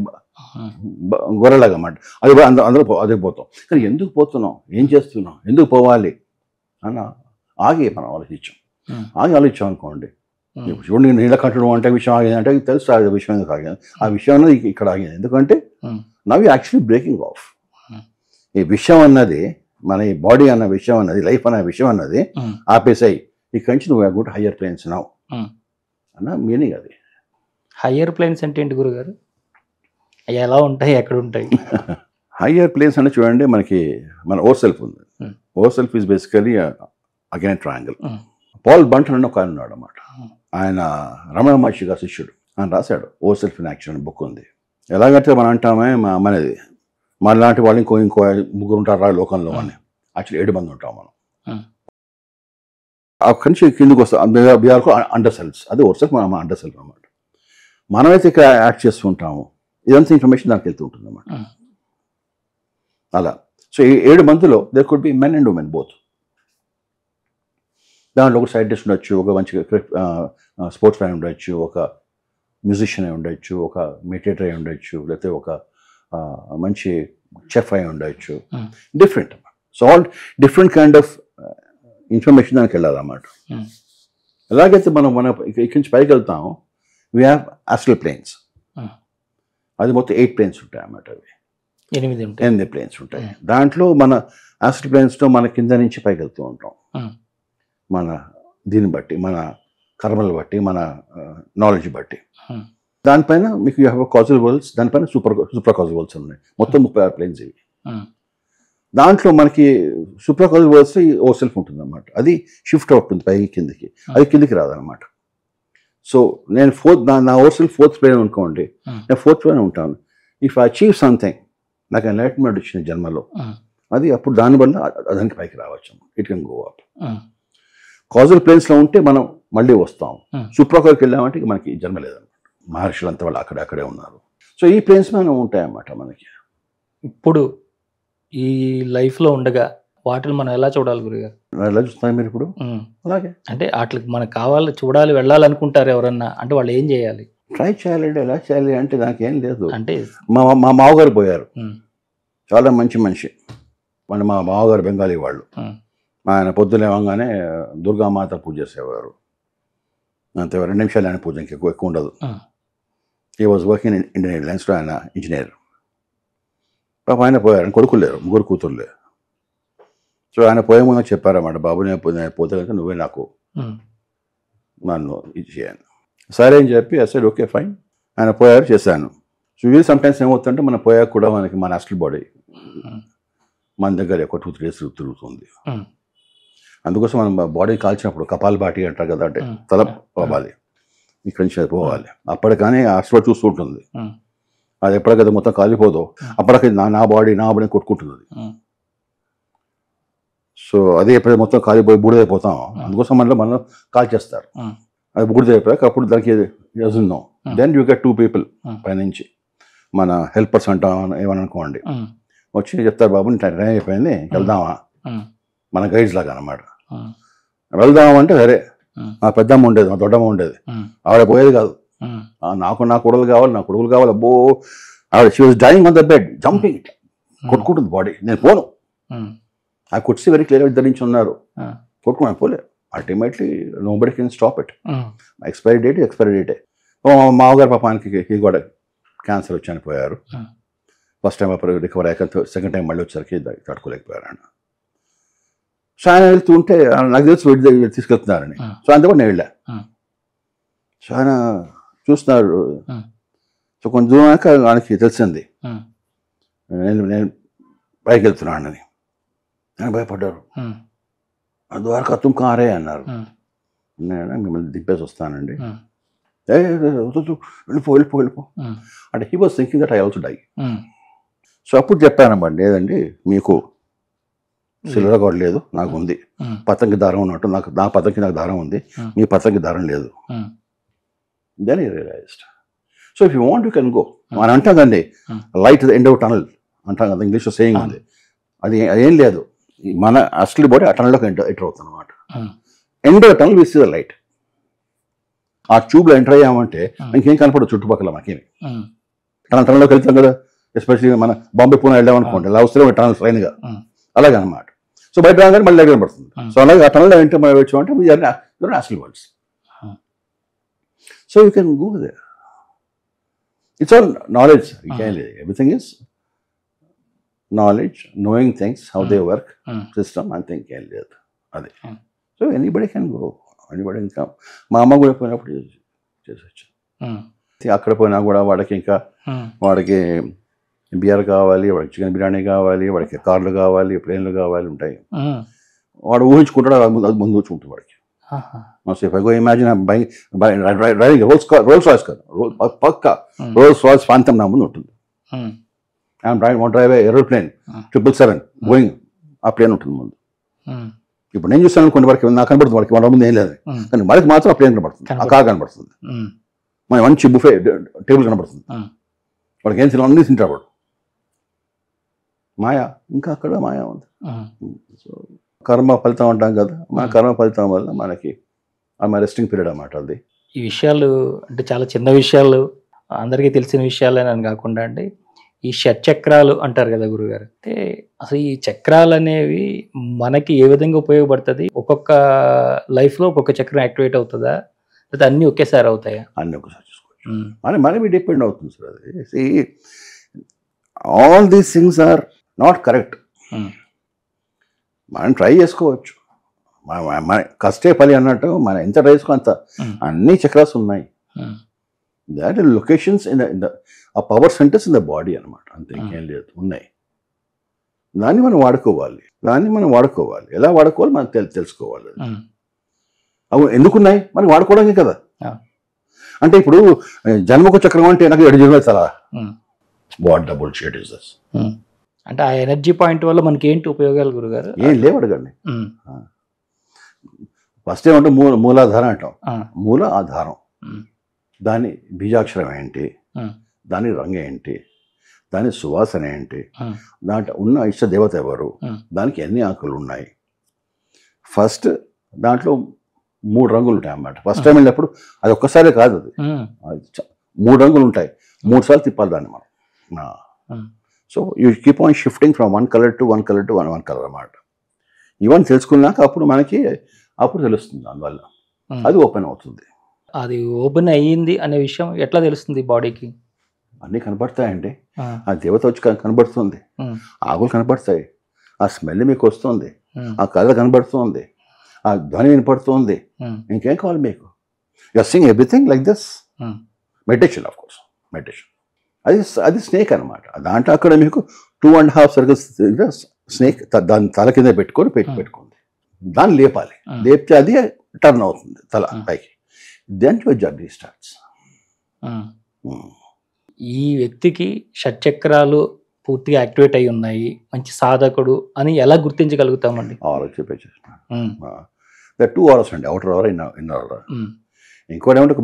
గొర్రెలాగా అన్నమాట. అది అందరూ అదే పోతాం. కానీ ఎందుకు పోతున్నాం, ఏం చేస్తున్నాం, ఎందుకు పోవాలి అన్న ఆగి మనం ఆలోచించాం. ఆలోచించాం అనుకోండి, చూడండి నీళ్ళకంటడం అంటే విషయం ఆగింది అంటే తెలుసు ఆ విషయం ఎందుకు ఆగింది. ఆ విషయం అన్నది ఇక్కడ ఆగింది ఎందుకంటే నవ్ యాక్చువల్లీ బ్రేకింగ్ ఆఫ్. ఈ విషయం అన్నది, మన ఈ బాడీ అన్న విషయం అన్నది, లైఫ్ అనే విషయం అన్నది ఆపేసాయి. ఇక్కడి నుంచి నువ్వు గుడ్ హయ్యర్ ప్లేన్స్ నావు అన్న మీనింగ్ అది. హయ్యర్ ప్లేన్స్ అంటే ఏంటి గురుగారు? ఎలా ఉంటాయి, ఎక్కడ ఉంటాయి? హయ్యర్ ప్లేన్స్ అంటే చూడండి, మనకి మన ఓవర్ సెల్ఫ్ ఉంది. Over self is basically again triangle. Paul Brunton అని ఒక ఆయన ఉన్నాడు అన్నమాట. ఆయన రమణ మహర్షి గారి శిష్యుడు. ఆయన రాశాడు over self in action book ఉంది. ఎలాగంటే మనం అంటామే మనది మనలాంటి వాళ్ళు ఇంకో 3 ఉంటారు లోకంలో అని. యాక్చువల్లీ 7 మంది ఉంటాం మనం. అక్కడి నుంచి కిందకి వస్తాం, బీఆర్కు అండర్ సెల్ఫ్స్. అది ఓవర్ సెల్ఫ్, మన అండర్ సెల్ఫ్ అన్నమాట. మనమైతే ఇక్కడ యాక్ట్ చేస్తుంటాము, ఇదంతా ఇన్ఫర్మేషన్ దానికి వెళ్తూ ఉంటుంది అన్నమాట. అలా సో ఈ 7 మందిలో there could be men and women both. దాంట్లో ఒక సైంటిస్ట్ ఉండొచ్చు, ఒక మంచి స్పోర్ట్స్ మ్యాన్ ఉండొచ్చు, ఒక మ్యూజిషియన్ అయి ఉండొచ్చు, ఒక మెడిటేటర్ అయి ఉండొచ్చు, లేకపోతే ఒక మంచి చెఫ్ అయి ఉండొచ్చు. Different. So all different kind of information దానికి వెళ్ళాలన్నమాట. ఎలాగైతే మనం ఇక్కడి నుంచి పైకి వెళ్తాము, వీ హ్యావ్ ఆస్ట్రల్ ప్లేన్స్. అది మొత్తం 8 ప్లేన్స్ ఉంటాయి అన్నమాట. అవి 8 ప్లేన్స్ ఉంటాయి. దాంట్లో మన ఆస్ట్రల్ ప్లేన్స్లో మన కింద నుంచి పైకి వెళ్తూ ఉంటాం. మన దీన్ని బట్టి, మన కర్మలు బట్టి, మన నాలెడ్జ్ బట్టి. దానిపైన మీకు యూ హ్యావ్ కాజల్ వరల్డ్స్, దానిపైన సూపర్ కాజల్ వరల్డ్స్ ఉన్నాయి. మొత్తం 36 ప్లేన్స్ ఇవి. దాంట్లో మనకి super Kajal world's over self ఉంటుంది అన్నమాట. అది షిఫ్ట్ అవుతుంది పైకి కిందికి, అది కిందికి రాదనమాట. సో నేను నా ఓవర్ సెల్ఫ్ 4th ప్లేన్ అనుకోండి, నేను 4th ప్లేన్ ఉంటాను. ఇఫ్ ఐ అచీవ్ సంథింగ్, నాకు ఎన్లైట్మెంట్ వచ్చిన జన్మలో, అది అప్పుడు దానివల్ల దానికి పైకి రావచ్చు. It can go up. Causal ప్లేన్స్లో ఉంటే మనం మళ్ళీ వస్తాం. సూప్రాకాల్కి వెళ్ళామంటే మనకి జన్మ లేదన్నమాట. మహర్షులంతా వాళ్ళు అక్కడే ఉన్నారు. సో ఈ ప్లేన్స్ మనం ఉంటాయన్నమాట మనకి. ఇప్పుడు ఈ లైఫ్లో ఉండగా వాటిని మనం ఎలా చూడాలి గురుగారు? ఎలా చూస్తున్నారు మీరు ఇప్పుడు? అలాగే అంటే వాటికి మనకు కావాలి, చూడాలి, వెళ్ళాలనుకుంటారు ఎవరన్నా, అంటే వాళ్ళు ఏం చేయాలి? ట్రై చేయాలండి. ఎలా చేయాలి అంటే నాకేం లేదు. అంటే మా మామగారు పోయారు, చాలా మంచి మనిషి. మా మామగారు బెంగాలీ వాళ్ళు. ఆయన పొద్దున లేవగానే దుర్గామాత పూజ చేసేవారు. అంతే, 2 నిమిషాలు ఆయన పూజ, ఎక్కువ ఉండదు. ఈ వాజ్ వర్కింగ్ ఇన్ ఇండియన్ ఎయిర్లైన్స్లో, ఆయన ఇంజనీర్. పాప ఆయన పోయారు, కొడుకులు లేరు, 3 కూతురు లేరు. సో ఆయన పోయే ముందు చెప్పారన్నమాట, బాబు నేను పోతే కనుక నువ్వే నాకు నన్ను ఇది చేయను. సరే అని చెప్పి అసలు ఓకే ఫైన్. ఆయన పోయారు, చేశాను. సో ఇది సమ్టైమ్స్ ఏమవుతుందంటే మనం పోయాక కూడా మనకి మన అసలు బాడీ మన దగ్గర ఒక 2-3 డేస్ తిరుగుతుంది. అందుకోసం మనం బాడీ కాల్చినప్పుడు కపాల్ బాటి అంటారు కదా, అంటే తల పోవాలి, ఇక్కడి నుంచి అది పోవాలి. అప్పటికని అసలు చూస్తూ ఉంటుంది. అది ఎప్పటికైతే మొత్తం కాలిపోదో అప్పటికి నా బాడీ కొట్టుకుంటుంది. సో అది ఎప్పుడైతే మొత్తం కాలిపోయి బూడిదైపోతాం, అందుకోసం మనం కాల్ చేస్తారు. అది బూడిదైపోయాక అప్పుడు దానికి ఉన్నాం. దెన్ యూ గెట్ 2 people పైనుంచి మన హెల్పర్స్ అంటాం ఏమనుకోండి, వచ్చి చెప్తారు, బాబు టైం అయిపోయింది వెళ్దామా, మన గైడ్స్ లాగా అనమాట. వెళ్దామంటే సరే, మా పెద్దమ్మ ఉండేది, మా దొడ్డమ్మ ఉండేది, ఆవిడ పోయేది కాదు. నా కొడుకులు కావాలి, అబ్బో ఆవిడ she was dying on the bed, jumping, కొట్టుకుంటుంది బాడీ. నేను పోను. ఆ కుర్సీ వెరీ క్లియర్, ఇద్దరు నుంచి ఉన్నారు, కొట్టుకున్నాను, పోలే. Ultimately nobody can stop it. Expiry డేటే. మామగారు పాపానికి కూడా క్యాన్సర్ వచ్చి చనిపోయారు. ఫస్ట్ టైం అప్పుడు రికవర్ అయ్యాక సెకండ్ టైం మళ్ళీ వచ్చేసరికి తట్టుకోలేకపోయారు ఆయన. సో ఆయన వెళ్తూ ఉంటే నాకు తెలిసి తీసుకెళ్తున్నారని, సో అంతా కూడా నేను వెళ్ళా. సో ఆయన చూస్తున్నారు. సో కొంచెం దూరం ఆయనకి తెలిసింది నేను పైకి వెళ్తున్నానని. ఆయన భయపడ్డారు. ద్వారకా తుమ్ కారే అన్నారు. నేను మిమ్మల్ని దింపేసి వస్తానండి. వెళ్ళిపో అంటే he was thinking that I also die. So అప్పుడు చెప్పానమ్మా, లేదండి మీకు సిల్వర్ కార్డ్ లేదు, నాకు ఉంది. పతంగి దారం ఉన్నట్టు నా పతంగి నాకు దారం ఉంది, మీ పతంగి దారం లేదు. Then I realised. So if you want you can go అని అంటానండి. Light the end of tunnel అంటాం కదా, ఇంగ్లీష్లో సేయింగ్ ఉంది. అది ఏం లేదు, మన అసలు బాడీ ఆ టనల్లోకి ఎంటర్ అవుతుంది అనమాట. End of tunnel with the light. ఆ ట్యూబ్లో ఎంటర్ అయ్యామంటే ఇంకేం కనపడదు చుట్టుపక్కల మనకేమి. టనల్లోకి వెళ్తాం కదా, ఎస్పెషల్లీ మన బాంబే పూణే వెళ్ళామనుకోండి, అలా వస్తే టనల్ ట్రైన్గా, అలాగే అనమాట. సో బయట రాగానే మళ్ళీ దగ్గర పడుతుంది. సో అలాగే ఆ టనల్లో ఎంటర్ వచ్చామంటే అసలు words. So you can go there. It's all knowledge. Everything is knowledge, knowing things, how they work, system, అంతే, ఇంకేం లేదు అది. So anybody can go, anybody can come. మా అమ్మ కూడా పోయినప్పుడు చేసొచ్చు. అక్కడ పోయినా కూడా వాడికి బియర్ కావాలి, వాడికి చికెన్ బిర్యానీ కావాలి, వాడికి కార్లు కావాలి, ప్లేన్లు కావాలి, ఉంటాయి. వాడు ఊహించుకుంటాడు, అది ముందు వచ్చుకుంటుంది వాడికి. ఇమాజిన్ డ్రైవింగ్ రోల్స్ రాయిస్ కాదు, పక్క రోల్స్ రాయిస్ ప్రాంతం నా ముందు ఉంటుంది. డ్రైవ్ ఏరోప్లేన్ 777 గోయింగ్, ఆ ప్లేన్ ఉంటుంది ముందు. ఇప్పుడు నేను చూస్తాను అనుకోండి, వాడికి నాకు కనబడుతుంది, వాడికి వాళ్ళ ముందు ఏం లేదు, కానీ వాడికి మాత్రం ఆ ప్లేన్ కనబడుతుంది, ఆ కార్ కనబడుతుంది, మన మంచి బుఫే టేబుల్ కనబడుతుంది. వాడికి ఏం తినాలి అన్నీ తింటాడు వాడు. మాయా, ఇంకా అక్కడ మాయా ఉంది. సో కర్మ ఫలితం అంటాం కదా, మన కర్మ ఫలితం వల్ల మనకి ఆమె రెస్టింగ్ పీరియడ్ అన్నమాట. అది ఈ విషయాలు అంటే చాలా చిన్న విషయాలు, అందరికీ తెలిసిన విషయాలని కాకుండా అండి, ఈ షట్చక్రాలు అంటారు కదా గురుగారు, అంటే అసలు ఈ చక్రాలు అనేవి మనకి ఏ విధంగా ఉపయోగపడుతుంది? ఒక్కొక్క లైఫ్లో ఒక్కొక్క చక్రం యాక్టివేట్ అవుతుందా, లేదా అన్నీ ఒకేసారి అవుతాయా? అన్నీ ఒకసారి చూసుకోవచ్చు, మనమే డిపెండ్ అవుతుంది సార్. అది all these things are not correct. మనం ట్రై చేసుకోవచ్చు, మన కష్టే పని అన్నట్టు మనం ఎంత ట్రై చేసుకో అంత. అన్ని చక్రాస్ ఉన్నాయి, దాట్ లొకేషన్స్ ఇన్ ద ఆ power centres in the body అనమాట, అంతే, ఇంకేం లేదు, ఉన్నాయి. దాన్ని మనం వాడుకోవాలి. ఎలా వాడుకోవాలి మనం తెలుసుకోవాలి. అవి ఎందుకున్నాయి మనకి వాడుకోవడానికి కదా. అంటే ఇప్పుడు జన్మకు చక్రం అంటే నాకు 7 జన్మలు చాలా, వాట్ డబుల్ షేట్ ఇస్ దిస్? అంటే ఆ ఎనర్జీ పాయింట్ వల్ల మనకి ఏంటి ఉపయోగాలు గురుగారు? ఏం లేవు, అడగండి. ఫస్ట్ ఏమంటే మూలాధారం అంటాం. మూల ఆధారం, దాని బీజాక్షరం ఏంటి, దాని రంగు ఏంటి, దాని సువాసన ఏంటి, ఉమ్, దాంట్లో ఉన్న ఇష్ట దేవత ఎవరు, ఉమ్, దానికి ఎన్ని ఆకులు ఉన్నాయి. ఫస్ట్ దాంట్లో 3 రంగులు ఉంటాయి అన్నమాట. ఫస్ట్ టైం వెళ్ళినప్పుడు అది ఒక్కసారి కాదు, ఉమ్, అది 3 రంగులు ఉంటాయి. 3 సార్లు తిప్పాలి దాన్ని మనం. Um, so you keep on shifting from one colour to one colour అన్నమాట. ఇవన్నీ తెలుసుకున్నాక అప్పుడు తెలుస్తుంది దానివల్ల, ఉమ్. అది ఓపెన్ అవుతుంది. అది ఓపెన్ అయ్యింది అనే విషయం ఎట్లా తెలుస్తుంది బాడీకి? అన్నీ కనబడతాయండి. ఆ దేవత వచ్చి కనబడుతుంది, ఆకులు కనబడతాయి, ఆ స్మెల్ మీకు వస్తుంది, ఆ కలర్ కనబడుతుంది, ఆ ధ్వని వినపడుతుంది. ఇంకేం కావాలి మీకు? You are seeing everything like this. Meditation, of course meditation. అది స్నేక్ అనమాట. దాంట్లో అక్కడ మీకు 2.5 సర్కిల్స్ స్నేక్ దాని తల కింద పెట్టుకుంది. దాన్ని లేపాలి, లేపితే అది టర్న్ అవుతుంది తల పైకి. Then your journey starts. ఈ వ్యక్తికి షట్చక్రాలు పూర్తిగా యాక్టివేట్ అయి ఉన్నాయి, మంచి సాధకుడు అని ఎలా గుర్తించగలుగుతామండి? చెప్పేసి 2 hours అండి, అవుటర్ అవర్, ఇన్నర్ అవర్. ఇంకోటి ఏమంటే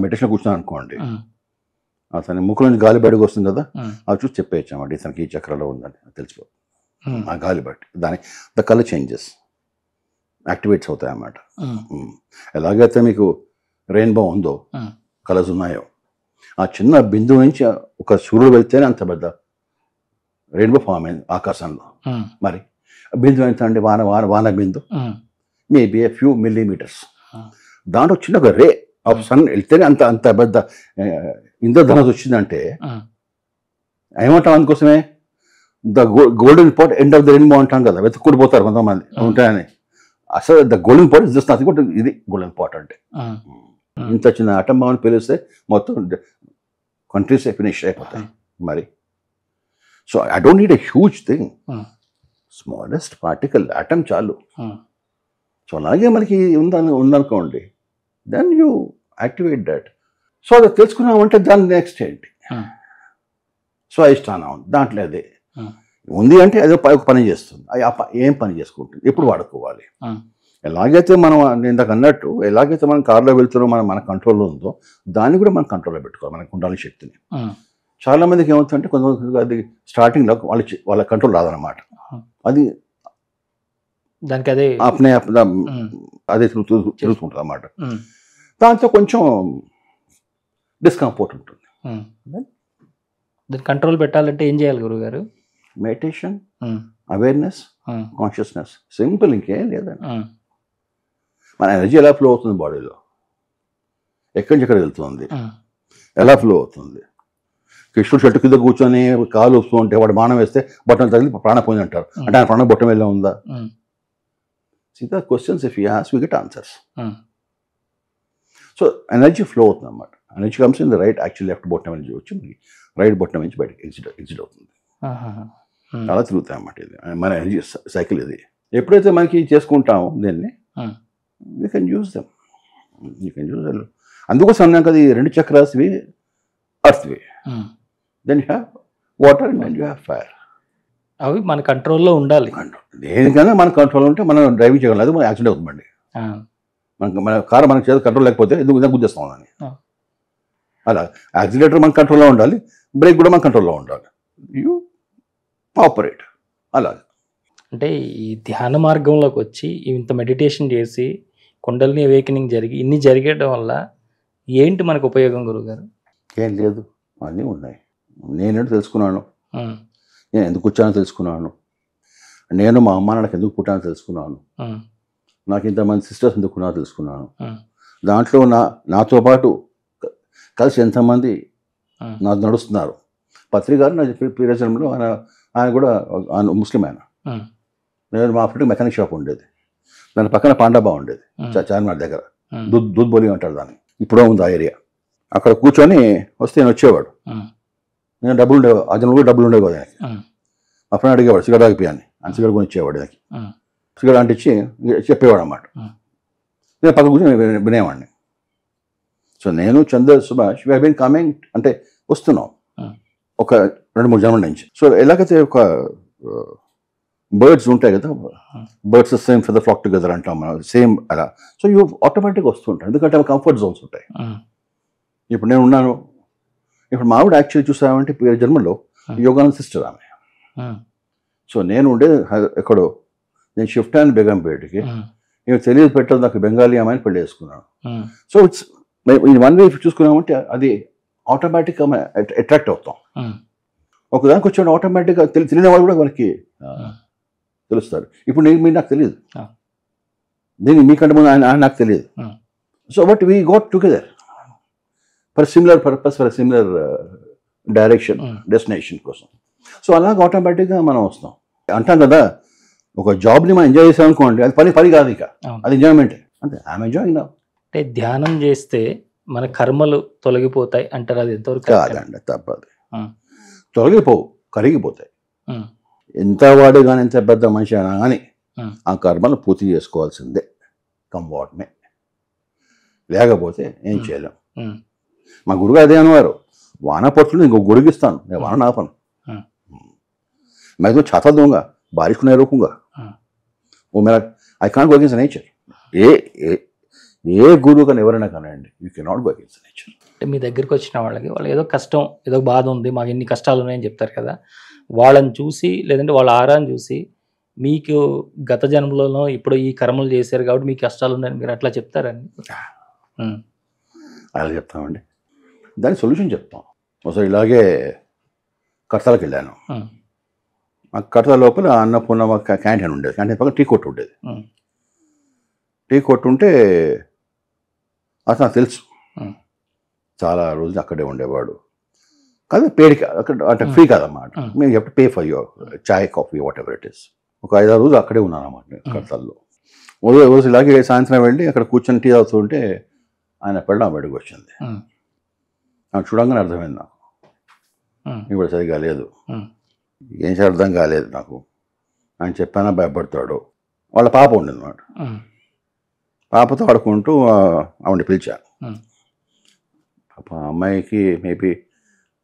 మెడిటేషన్ కూర్చున్నాను అనుకోండి, అతని ముక్కు నుంచి గాలి బయటకు వస్తుంది కదా, అవి చూసి చెప్పేయచ్చామండి ఇతనికి ఈ చక్రాలో ఉందని తెలిసిపోతుంది. ఆ గాలి బట్టి ద కలర్ చేంజెస్ యాక్టివేట్స్ అవుతాయి అన్నమాట. ఎలాగైతే మీకు రెయిన్బో ఉందో, కలర్స్ ఉన్నాయో, ఆ చిన్న బిందువు నుంచి ఒక సూర్యుడు వెళ్తేనే అంత పెద్ద రెయిన్బో ఫామ్ అయింది ఆకాశంలో. మరి బిందువు ఎంత అండి? వాన బిందు మేబీ a few millimeters. దాంట్లో చిన్న ఒక రే ఆఫ్ సన్ వెళ్తేనే అంత పెద్ద ఇంద్రధనుసు వచ్చిందంటే ఏమంటాం? అందుకోసమే the golden pot end of the rainbow అంటాం కదా, వెతుక్కుని పోతారు కొంతమంది ఉంటాయని. అసలు the golden pot is just nothing but ఇది గోల్డెన్ పాట్ అంటే. ఇంత చిన్న ఆటం బాంబ్ పేలిస్తే మొత్తం కంట్రీస్ ఫినిష్ అయిపోతాయి. మరి so I don't need a huge thing, smallest particle atom చాలు. సో అలాగే మనకి ఉందనుకోండి, then you activate that. So అది తెలుసుకున్నామంటే దాని నెక్స్ట్ ఏంటి? సో అధిష్టానం దాంట్లో అదే ఉంది అంటే అదే ఒక పని చేస్తుంది. ఏం పని చేసుకుంటుంది, ఎప్పుడు వాడుకోవాలి. ఎలాగైతే మనం ఇందాక అన్నట్టు, ఎలాగైతే మనం కారులో వెళ్తున్నాం మన కంట్రోల్లో ఉందో, దాన్ని కూడా మనం కంట్రోల్లో పెట్టుకోవాలి, మనకు ఉండాలని శక్తిని. చాలా మందికి ఏమవుతుందంటే కొంతమంది అది స్టార్టింగ్లో వాళ్ళ కంట్రోల్ రాదనమాట. అది దానికి అదే అదే తిరుగుతుంటుంది అన్నమాట. దాంతో కొంచెం డిస్కంఫర్ట్ ఉంటుంది. దాన్ని కంట్రోల్ పెట్టాలంటే ఏం చేయాలి గురుగారు? మెడిటేషన్, అవేర్నెస్, కాన్షియస్నెస్, సింపుల్, ఇంకేం లేదండి. మన ఎనర్జీ ఎలా ఫ్లో అవుతుంది బాడీలో, ఎక్కడి నుంచి ఎక్కడ వెళ్తుంది, ఎలా ఫ్లో అవుతుంది. కృష్ణుడు చెట్టు కింద కూర్చొని కాలు వస్తూ ఉంటే వాడు బాణం వేస్తే బట్టలు తగిలి ప్రాణం పోయింది అంటారు. అంటే ఆయన ప్రాణం బొట్టం వెళ్ళే ఉందా? సీదా questions if you ask you get answers. So energy flow అవుతుంది అన్నమాట. Energy comes in the right, actual left bottom నుంచి వచ్చి రైట్ బొట్టం నుంచి బయటకి ఎగ్జిట్ అవుతుంది. అలా తిరుగుతాయి అన్నమాట. ఇది మన ఎనర్జీ సైకిల్. ఇది ఎప్పుడైతే మనకి చేసుకుంటామో దీన్ని, యూ కెన్ యూజ్ దెమ్. అందుకోసం అన్నాం కదా, ఈ 2 చక్రాస్వి అర్త్వి. Then you have water and then you have fire. అవి మన కంట్రోల్లో ఉండాలి. దేనికైనా మన కంట్రోల్ ఉంటే మనం డ్రైవింగ్ చేయగలం. అది మన యాక్సిడెంట్ అవుతుందండి. మన కారు మనకు చేత కంట్రోల్ లేకపోతే ఎందుకు గుద్దేస్తాం అని. అలా యాక్సిలేటర్ మన కంట్రోల్లో ఉండాలి, బ్రేక్ కూడా మన కంట్రోల్లో ఉండాలి. యూ ఆపరేట్ అలాగే. అంటే ఈ ధ్యాన మార్గంలోకి వచ్చి ఇంత మెడిటేషన్ చేసి కుండలిని అవేకనింగ్ జరిగి ఇన్ని జరిగేయడం వల్ల ఏంటి మనకు ఉపయోగం గురుగారు? ఏం లేదు, అన్నీ ఉన్నాయి. నేనేంటో తెలుసుకున్నాను, నేను ఎందుకు వచ్చానో తెలుసుకున్నాను, నేను మా అమ్మ నాన్నకి ఎందుకు పుట్టానో తెలుసుకున్నాను, నాకు ఇంతమంది సిస్టర్స్ ఎందుకు ఉన్నారో తెలుసుకున్నాను. దాంట్లో నాతో పాటు కలిసి ఎంతమంది నాకు నడుస్తున్నారు. పత్రి గారు నా ప్రియజనంలో ఆయన కూడా ముస్లిం. ఆయన నేను మా ఫ్రెండ్కి మెకానిక్ షాప్ ఉండేది, దాని పక్కన పాండాబా ఉండేది చార్మినార్ దగ్గర, దూద్ బోలి అంటారు దాన్ని, ఇప్పుడో ఉంది ఆ ఏరియా. అక్కడ కూర్చొని వస్తే నేను వచ్చేవాడు. నేను డబ్బులు ఉండేవి, ఆ జనంలో కూడా డబ్బులు ఉండేవి ఆయనకి. మా ఫ్రెండ్ అడిగేవాడు సిగరెట్ ఆగిపోయాని, ఆయన సిగరెట్ కొని ఇచ్చేవాడు. ఆయనకి సిగరెట్ అంటించి చెప్పేవాడు అన్నమాట. నేను పక్క కూర్చొని వినేవాడిని. సో నేను చంద్ర సుభాష్ వీ హీన్ కమింగ్ అంటే వస్తున్నాం ఒక 2-3 జన్మల నుంచి. సో ఎలాగైతే ఒక బర్డ్స్ ఉంటాయి కదా, birds same for the flock together అంటాం మనం, సేమ్ అలా. సో యూ ఆటోమేటిక్గా వస్తుంటాయి, ఎందుకంటే అవి కంఫర్ట్ జోన్స్ ఉంటాయి. ఇప్పుడు నేను ఉన్నాను, ఇప్పుడు మావిడ యాక్చువల్లీ చూసామంటే జన్మలో యోగానంద సిస్టర్ ఆమె. సో నేను ఉండేది ఎక్కడో, నేను షిఫ్ట్ అయిన బేగంపేటకి. నేను తెలియదు పెట్టదు నాకు బెంగాలీ అమ్మాయిని పెళ్లి చేసుకున్నాను. సో ఇట్స్ ఈ 1 వే చూసుకున్నామంటే అది ఆటోమేటిక్గా అట్రాక్ట్ అవుతాం. ఒకదానికి వచ్చాడు ఆటోమేటిక్గా తెలియని వాళ్ళు కూడా మనకి తెలుస్తారు. ఇప్పుడు మీరు నాకు తెలియదు, నేను మీకంటే ముందు ఆయన నాకు తెలియదు. So but we got together for similar purpose, for similar direction, destination కోసం. సో అలాగ ఆటోమేటిక్గా మనం వస్తాం. అంటాం కదా, ఒక జాబ్ని మనం ఎంజాయ్ చేసాం అనుకోండి, అది పని కాదు, ఇక అది ఎంజాయ్మెంటే. అంతే, ఐఎమ్ ఎంజాయింగ్ నౌ. అంటే ధ్యానం చేస్తే మన కర్మలు తొలగిపోతాయి అంటారు, అది ఎంతవరకు కాదండి, తప్పదు. తొలగిపోవు, కరిగిపోతాయి. ఎంత వాడు కానీ, ఎంత పెద్ద మనిషి అయినా కానీ ఆ కర్మను పూర్తి చేసుకోవాల్సిందే, కంవాట్నే. లేకపోతే ఏం చేయలేం. మా గురువు అదే అనేవారు, వాన పట్టుకుని ఇంకో గుడిగిస్తాను, నేను వాన నాపను. मैं तो छाता दूंगा, बारिश को नहीं रोकूंगा. वो मेरा I can't go against nature. ఏ గురువు కానీ ఎవరైనా కానివ్వండి, you cannot go against nature. అంటే మీ దగ్గరికి వచ్చిన వాళ్ళకి వాళ్ళు ఏదో కష్టం, ఏదో బాధ ఉంది, మాకు ఎన్ని కష్టాలు ఉన్నాయని చెప్తారు కదా, వాళ్ళని చూసి లేదంటే వాళ్ళ ఆరాన్ని చూసి మీకు గత జన్మలోనో ఇప్పుడు ఈ కర్మలు చేశారు కాబట్టి మీకు కష్టాలు ఉన్నాయని మీరు అట్లా చెప్తారండి? అలా చెప్తామండి, దాని సొల్యూషన్ చెప్తాం. ఒకసారి ఇలాగే కడతాలకు వెళ్ళాను. ఆ కడత లోపల అన్నపూర్ణ క్యాంటీన్ ఉండేది, క్యాంటీన్ పక్కన టీ కొట్టు ఉండేది. టీ కొట్టు ఉంటే అతను నాకు తెలుసు, చాలా రోజులు అక్కడే ఉండేవాడు. కాదు పేడికి అక్కడ అంటే ఫ్రీ కాదన్నమాట, మేము you have to pay for your chai, coffee, what ever it is. ఒక 5-6 రోజులు అక్కడే ఉన్నాను అన్నమాట కడతల్లో. రోజు ఇలాగే సాయంత్రం వెళ్ళి అక్కడ కూర్చొని టీ తాగుతుంటే ఆయన పెళ్ళాం బయటకు వచ్చింది. నాకు చూడంగానే అర్థమైంది, నాకు ఇప్పుడు సరిగా లేదు, ఏం అర్థం కాలేదు నాకు. ఆయన చెప్పానా భయపడతాడు. వాళ్ళ పాప ఉండేది అన్నమాట. పాపతో ఆడుకుంటూ ఆవిడ పిలిచాను. అమ్మాయికి మేబీ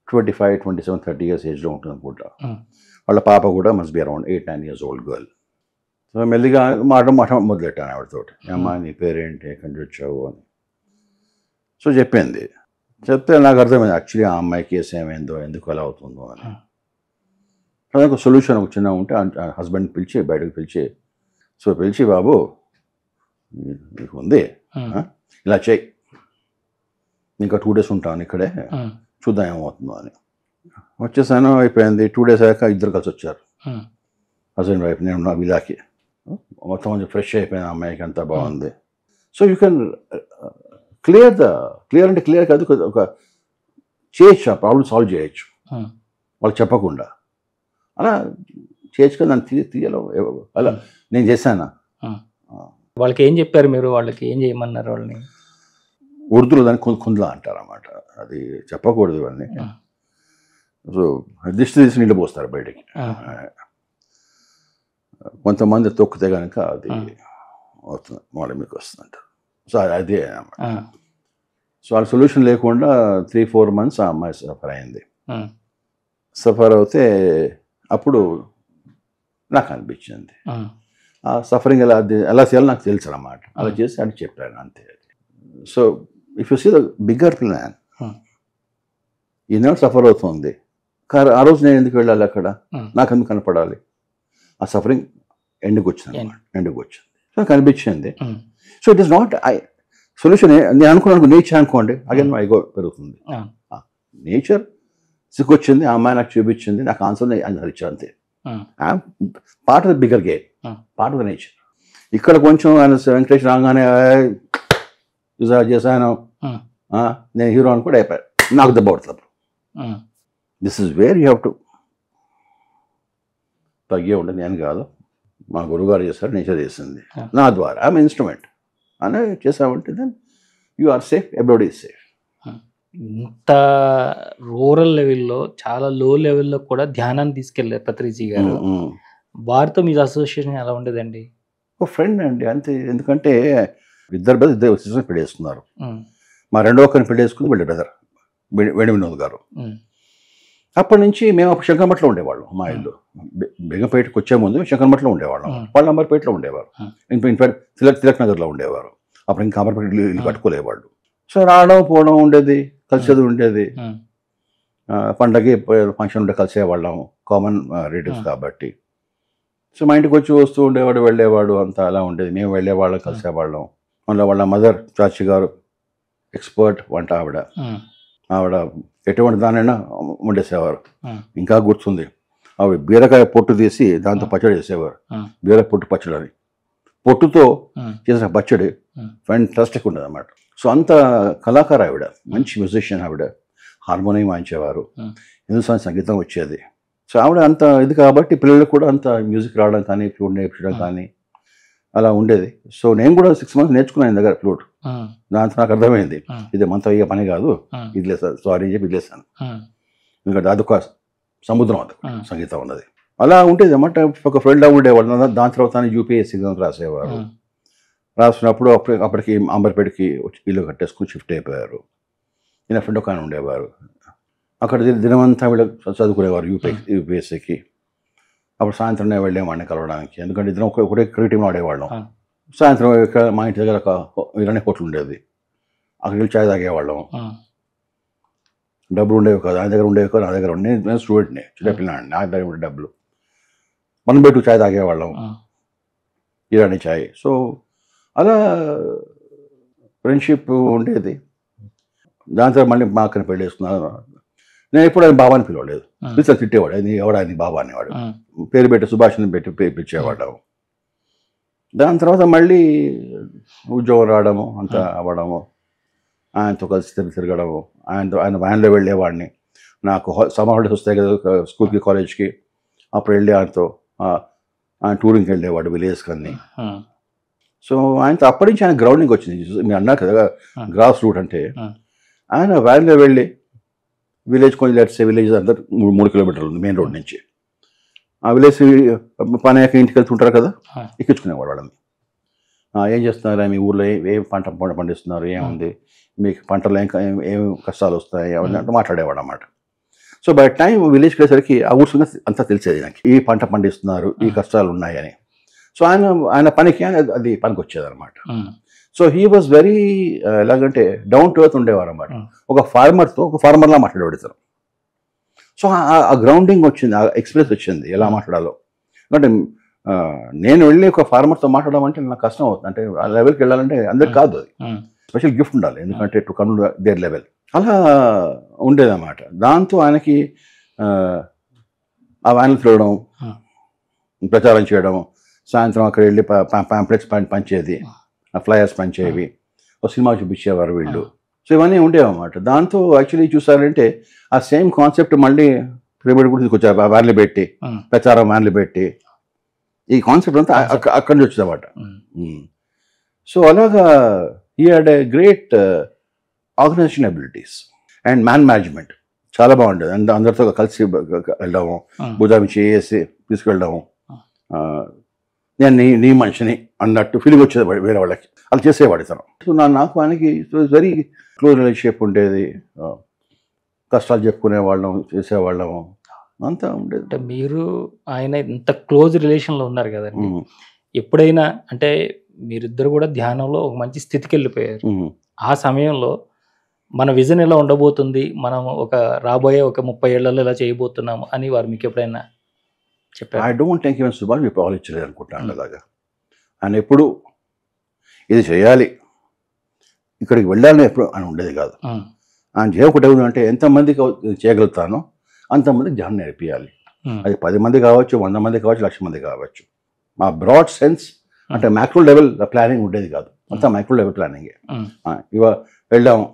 25, 27, 30 years ఏజ్లో ఉంటుంది అనుకుంటా. వాళ్ళ పాప కూడా must be around 8-9 years old girl. So మెల్లిగా మాట మొదలెట్టాను ఆవిడతోటి, అమ్మా నీ పేరేంటి, ఎక్కడి నుంచి వచ్చావు అని. సో చెప్పింది. చెప్తే నాకు అర్థమైంది యాక్చువల్లీ ఆ అమ్మాయి కేసు ఏమైందో, ఎందుకు అలా అవుతుందో అని. ఒక సొల్యూషన్ ఒక చిన్న ఉంటే హస్బెండ్ పిలిచి బయటకు పిలిచి బాబు నీకు ఉంది, ఇలా చేయి, ఇంకా 2 days ఉంటాను ఇక్కడే, చూద్దాం ఏమవుతుందో అని. వచ్చేసాను, అయిపోయింది. 2 days అయ్యాక ఇద్దరు కలిసి వచ్చారు, హస్బెండ్ వైఫ్. నేను నా విలాకి మొత్తం కొంచెం ఫ్రెష్ అయిపోయింది, అమ్మాయికి అంతా బాగుంది. సో యూ కెన్ క్లియర్ అంటే క్లియర్ కాదు, ఒక చేయొచ్చు, ఆ ప్రాబ్లమ్ సాల్వ్ చేయొచ్చు వాళ్ళు చెప్పకుండా. అలా చేయొచ్చు కదా, నన్ను తీయలో అలా నేను చేశానా. వాళ్ళకి ఏం చెప్పారు మీరు, వాళ్ళకి ఏం చేయమన్నారు వాళ్ళని? ఉర్దూలో దాన్ని కుందలా అంటారు అన్నమాట, అది చెప్పకూడదు ఇవన్నీ. సో దిష్టి తీసి నీళ్ళు పోస్తారు బయటికి, కొంతమంది తొక్కితే కనుక అది అవుతుంది, వాళ్ళ మీకు వస్తుంది అంటారు. సో అదే అన్నమాట. సో వాళ్ళ సొల్యూషన్ లేకుండా 3-4 months ఆ అమ్మాయి సఫర్ అయింది. సఫర్ అవుతే అప్పుడు నాకు అనిపించింది ఆ సఫరింగ్ ఎలా చేయాలో నాకు తెలుసు అన్నమాట. అలా చేసి అని చెప్పాను అంతే. So if you see the bigger plan, ఈనాడు సఫర్ అవుతుంది, కానీ ఆ రోజు నేను ఎందుకు వెళ్ళాలి అక్కడ, నాకు ఎందుకు కనపడాలి? ఆ సఫరింగ్ ఎండుకు వచ్చింది. సో కనిపించింది. So it is not solution. నేను అనుకున్నాను నేచర్ అనుకోండి, అగైన్ ఐగో పెరుగుతుంది. నేచర్ సిక్కొచ్చింది, ఆ అమ్మాయి నాకు చూపించింది, నాకు ఆన్సర్ ఇచ్చారు అంతే. Part of the bigger game, part of the nature. ఇక్కడ కొంచెం ఆయన వెంకటేష్ రాగానే చేశాను, నేను హీరో అని కూడా అయిపోయాను, నాకు దెబ్బ పడుతుంది. This is where you have to తగ్గే ఉంటుంది. నేను కాదు, మా గురువుగారు చేస్తారు, నేచర్ చేసింది నా ద్వారా, ఐఎమ్ ఇన్స్ట్రుమెంట్ అని చేసామంటే then you are safe, everybody is safe. ఇంత రూరల్ లెవెల్లో, చాలా లో లెవెల్లో కూడా ధ్యానాన్ని తీసుకెళ్ళారు పత్రిజీ గారు. వారితో మీ అసోసియేషన్ ఎలా ఉండేదండి? ఒక ఫ్రెండ్ అండి అంతే. ఎందుకంటే ఇద్దరు సిస్టర్ పెళ్ళేస్తున్నారు. మా రెండో ఒకరిని పెళ్ళేసుకుంది వీళ్ళ బ్రదర్ వేణు వినోద్ గారు. అప్పటి నుంచి మేము అప్పుడు శంకరమఠలో ఉండేవాళ్ళం. మా ఇల్లు బేగంపేటకి వచ్చే ముందు శంకరమఠలో ఉండేవాళ్ళం, వాళ్ళు అంబర్పేటలో ఉండేవారు, ఇన్ఫాక్ట్ తిలక్ నగర్లో ఉండేవారు. అప్పుడు ఇంకా అంబర్పేట ఇల్లు కట్టుకోలేవాళ్ళు. సో రావడం పోవడం ఉండేది, కలిసేది ఉండేది. పండగకి ఫంక్షన్ ఉంటే కలిసేవాళ్ళం, కామన్ రిలేటివ్స్ కాబట్టి. సో మా ఇంటికి వచ్చి వస్తూ ఉండేవాడు, వెళ్ళేవాడు, అంతా అలా ఉండేది. మేము వెళ్ళేవాళ్ళం, కలిసేవాళ్ళం. మళ్ళీ వాళ్ళ మదర్ చాచి గారు ఎక్స్పర్ట్ వంట ఆవిడ ఎటువంటి దానైనా వండేసేవారు. ఇంకా గుర్తుంది, ఆవిడ బీరకాయ పొట్టు తీసి దాంతో పచ్చడి చేసేవారు. బీరకాయ పొట్టు పచ్చడి అని, పొట్టుతో చేసిన పచ్చడి ఫ్యాంటాస్టిక్ ఉండేది అన్నమాట. సో అంత కళాకారు ఆవిడ, మంచి మ్యూజిషియన్ ఆవిడ. హార్మోనియం వాయించేవారు, హిందుస్థానీ సంగీతం వచ్చేది. సో ఆవిడ అంత ఇది కాబట్టి పిల్లలకు కూడా అంత మ్యూజిక్ రావడం కానీ, ఫ్లూట్ నేర్పించడం కానీ అలా ఉండేది. సో నేను కూడా 6 months నేర్చుకున్నాను దగ్గర ఫ్లూట్. దాంతో నాకు అర్థమైంది ఇది మనతో అయ్యే పని కాదు, ఇది లేదు, సారీ అని చెప్పి వదిలేసాను. ఎందుకంటే అదొక సముద్రం, అది సంగీతం ఉన్నది. అలా ఉండేది అన్నమాట. ఒక ఫ్రెండ్గా ఉండేవాళ్ళు. దాని తర్వాత యూపీఎస్సీ ఎగ్జామ్స్ రాసేవారు. రాసినప్పుడు అప్పటికి అంబర్పేటకి ఇల్లు కట్టేసుకుని షిఫ్ట్ అయిపోయారు. ఈయన ఫ్రెండ్ ఒక ఆయన ఉండేవారు, అక్కడ దినమంతా వీళ్ళు చదువుకునేవారు యూపీఎస్సీకి. అప్పుడు సాయంత్రం వెళ్ళేవాడిని కలవడానికి, ఎందుకంటే ఇద్దరం ఒకటే క్రికెట్ టీంలో ఆడేవాళ్ళం. సాయంత్రం ఇక్కడ మా ఇంటి దగ్గర ఒక ఇరానీ హోటల్ ఉండేది, అక్కడికి వెళ్ళి చాయ్ తాగేవాళ్ళం. డబ్బులు ఉండేవి కాదు, ఆయన దగ్గర ఉండేవి కాదు, నా దగ్గర ఉండే. నేను స్టూడెంట్ని, చిన్న పిల్లాడిని, నా దగ్గర ఉండే డబ్బులు. 1 by 2 చాయ్ తాగేవాళ్ళం, ఇరానీ చాయ్. సో అలా ఫ్రెండ్షిప్ ఉండేది. దాని తర్వాత మళ్ళీ మా అక్కని పెళ్లి చేసుకున్నాను. నేను ఎప్పుడు ఆయన బాబాని పిలవలేదు, పిలిచి తిట్టేవాడు. అది ఎవడా అది బాబా అనేవాడు. పేరు పెట్టి సుభాష్ని పెట్టి పిలిచేవాడు. దాని తర్వాత మళ్ళీ ఉద్యోగం రావడము, అంతా అవ్వడము, ఆయనతో కలిసి తిరగడము. ఆయన వ్యాన్లో వెళ్ళేవాడిని. నాకు సమ్మర్ హాలిడేస్ వస్తాయి కదా స్కూల్కి, కాలేజ్కి, అప్పుడు వెళ్ళి ఆయనతో ఆయన టూరింగ్కి వెళ్ళేవాడు విలేజ్కి అన్ని. సో ఆయనతో అప్పటి నుంచి ఆయన గ్రౌండింగ్ వచ్చింది. మీరు అన్నారు కదా గ్రాస్ రూట్ అంటే, ఆయన వ్యాన్లో వెళ్ళి విలేజ్, కొంచెం లెట్స్ విలేజ్ అంతా 3 kilometers ఉంది మెయిన్ రోడ్ నుంచి. ఆ విలేజ్ పని అయ్యాక ఇంటికి వెళ్తుంటారు కదా, ఎక్కించుకునేవాడు వాళ్ళని. ఏం చేస్తున్నారు మీ ఊళ్ళో, ఏం పంట పండిస్తున్నారు, ఏముంది మీకు పంటలో ఏం కష్టాలు వస్తాయి అవన్నీ అంటే మాట్లాడేవాడు అన్నమాట. సో బై టైం విలేజ్కి వెళ్ళేసరికి ఆ ఊరు సంగతి అంతా తెలిసేది నాకు, ఈ పంట పండిస్తున్నారు, ఈ కష్టాలు ఉన్నాయని. సో ఆయన పనికి అది పనికి వచ్చేది అనమాట. సో హీ వాజ్ వెరీ ఎలాగంటే డౌన్ టు ఎర్త్ ఉండేవారు అన్నమాట. ఒక ఫార్మర్లా మాట్లాడేవాడు. సో ఆ గ్రౌండింగ్ వచ్చింది, ఆ ఎక్స్పీరియన్స్ వచ్చింది ఎలా మాట్లాడాలో. ఎందుకంటే నేను వెళ్ళి ఒక ఫార్మర్తో మాట్లాడడం అంటే నాకు కష్టం అవుతుంది. అంటే ఆ లెవెల్కి వెళ్ళాలంటే అందరికి కాదు, అది స్పెషల్ గిఫ్ట్ ఉండాలి, ఎందుకంటే టు కమ్ దేర్ లెవెల్. అలా ఉండేదన్నమాట. దాంతో ఆయనకి ఆ వ్యాన్లు తిరగడం, ప్రచారం చేయడం, సాయంత్రం అక్కడ వెళ్ళి పాంప్లెట్స్ పంచేది, ఫ్లయర్స్ పంచేవి, ఒక సినిమా చూపించేవారు వీళ్ళు. సో ఇవన్నీ ఉండేవన్నమాట. దాంతో యాక్చువల్లీ చూసారంటే ఆ సేమ్ కాన్సెప్ట్ మళ్ళీ ప్రైవేట్ కూడా తీసుకొచ్చారు, వ్యాన్లు పెట్టి, ప్రచారం వ్యాన్లు పెట్టి, ఈ కాన్సెప్ట్ అంతా అక్కడి నుంచి వచ్చిందన్నమాట. సో అలాగా he had a great organization abilities and man management చాలా బాగుండేది. అందరితో కలిసి వెళ్ళడము, భుజాన్ని చేసి తీసుకెళ్ళడము, నేను నీ మనిషిని అన్నట్టు ఫీలింగ్ వచ్చేది వేరే వాళ్ళకి. అలా చేసేవాడు తను. సో నాకు ఆయనకి వెరీ క్లోజ్ రిలేషన్షిప్ ఉండేది. కష్టాలు చెప్పుకునేవాళ్ళం, చేసేవాళ్ళము, అంతా ఉండేది. అంటే మీరు ఆయన ఇంత క్లోజ్ రిలేషన్లో ఉన్నారు కదండి, ఎప్పుడైనా అంటే మీరిద్దరు కూడా ధ్యానంలో ఒక మంచి స్థితికి వెళ్ళిపోయారు. ఆ సమయంలో మన విజన్ ఎలా ఉండబోతుంది, మనం రాబోయే 30 ఏళ్లలో ఇలా చేయబోతున్నాము అని వారు మీకు ఎప్పుడైనా చెప్పారు? I don't think even Subhash మీకు ఆలోచించలేదు అనుకుంటాను అలాగా. ఆయన ఎప్పుడు ఇది చేయాలి, ఇక్కడికి వెళ్ళాలని ఎప్పుడు ఆయన ఉండేది కాదు. ఆయన చేయకూడదు అంటే ఎంతమందికి చేయగలుగుతానో అంతమందికి ధ్యానం నేర్పియాలి. అది 10 మంది కావచ్చు, 100 మంది కావచ్చు, 1,00,000 మంది కావచ్చు. మా బ్రాడ్ సెన్స్ అంటే మ్యాక్రో లెవెల్ ప్లానింగ్ ఉండేది కాదు, అంతా మైక్రో లెవెల్ ప్లానింగే. వెళ్ళాము,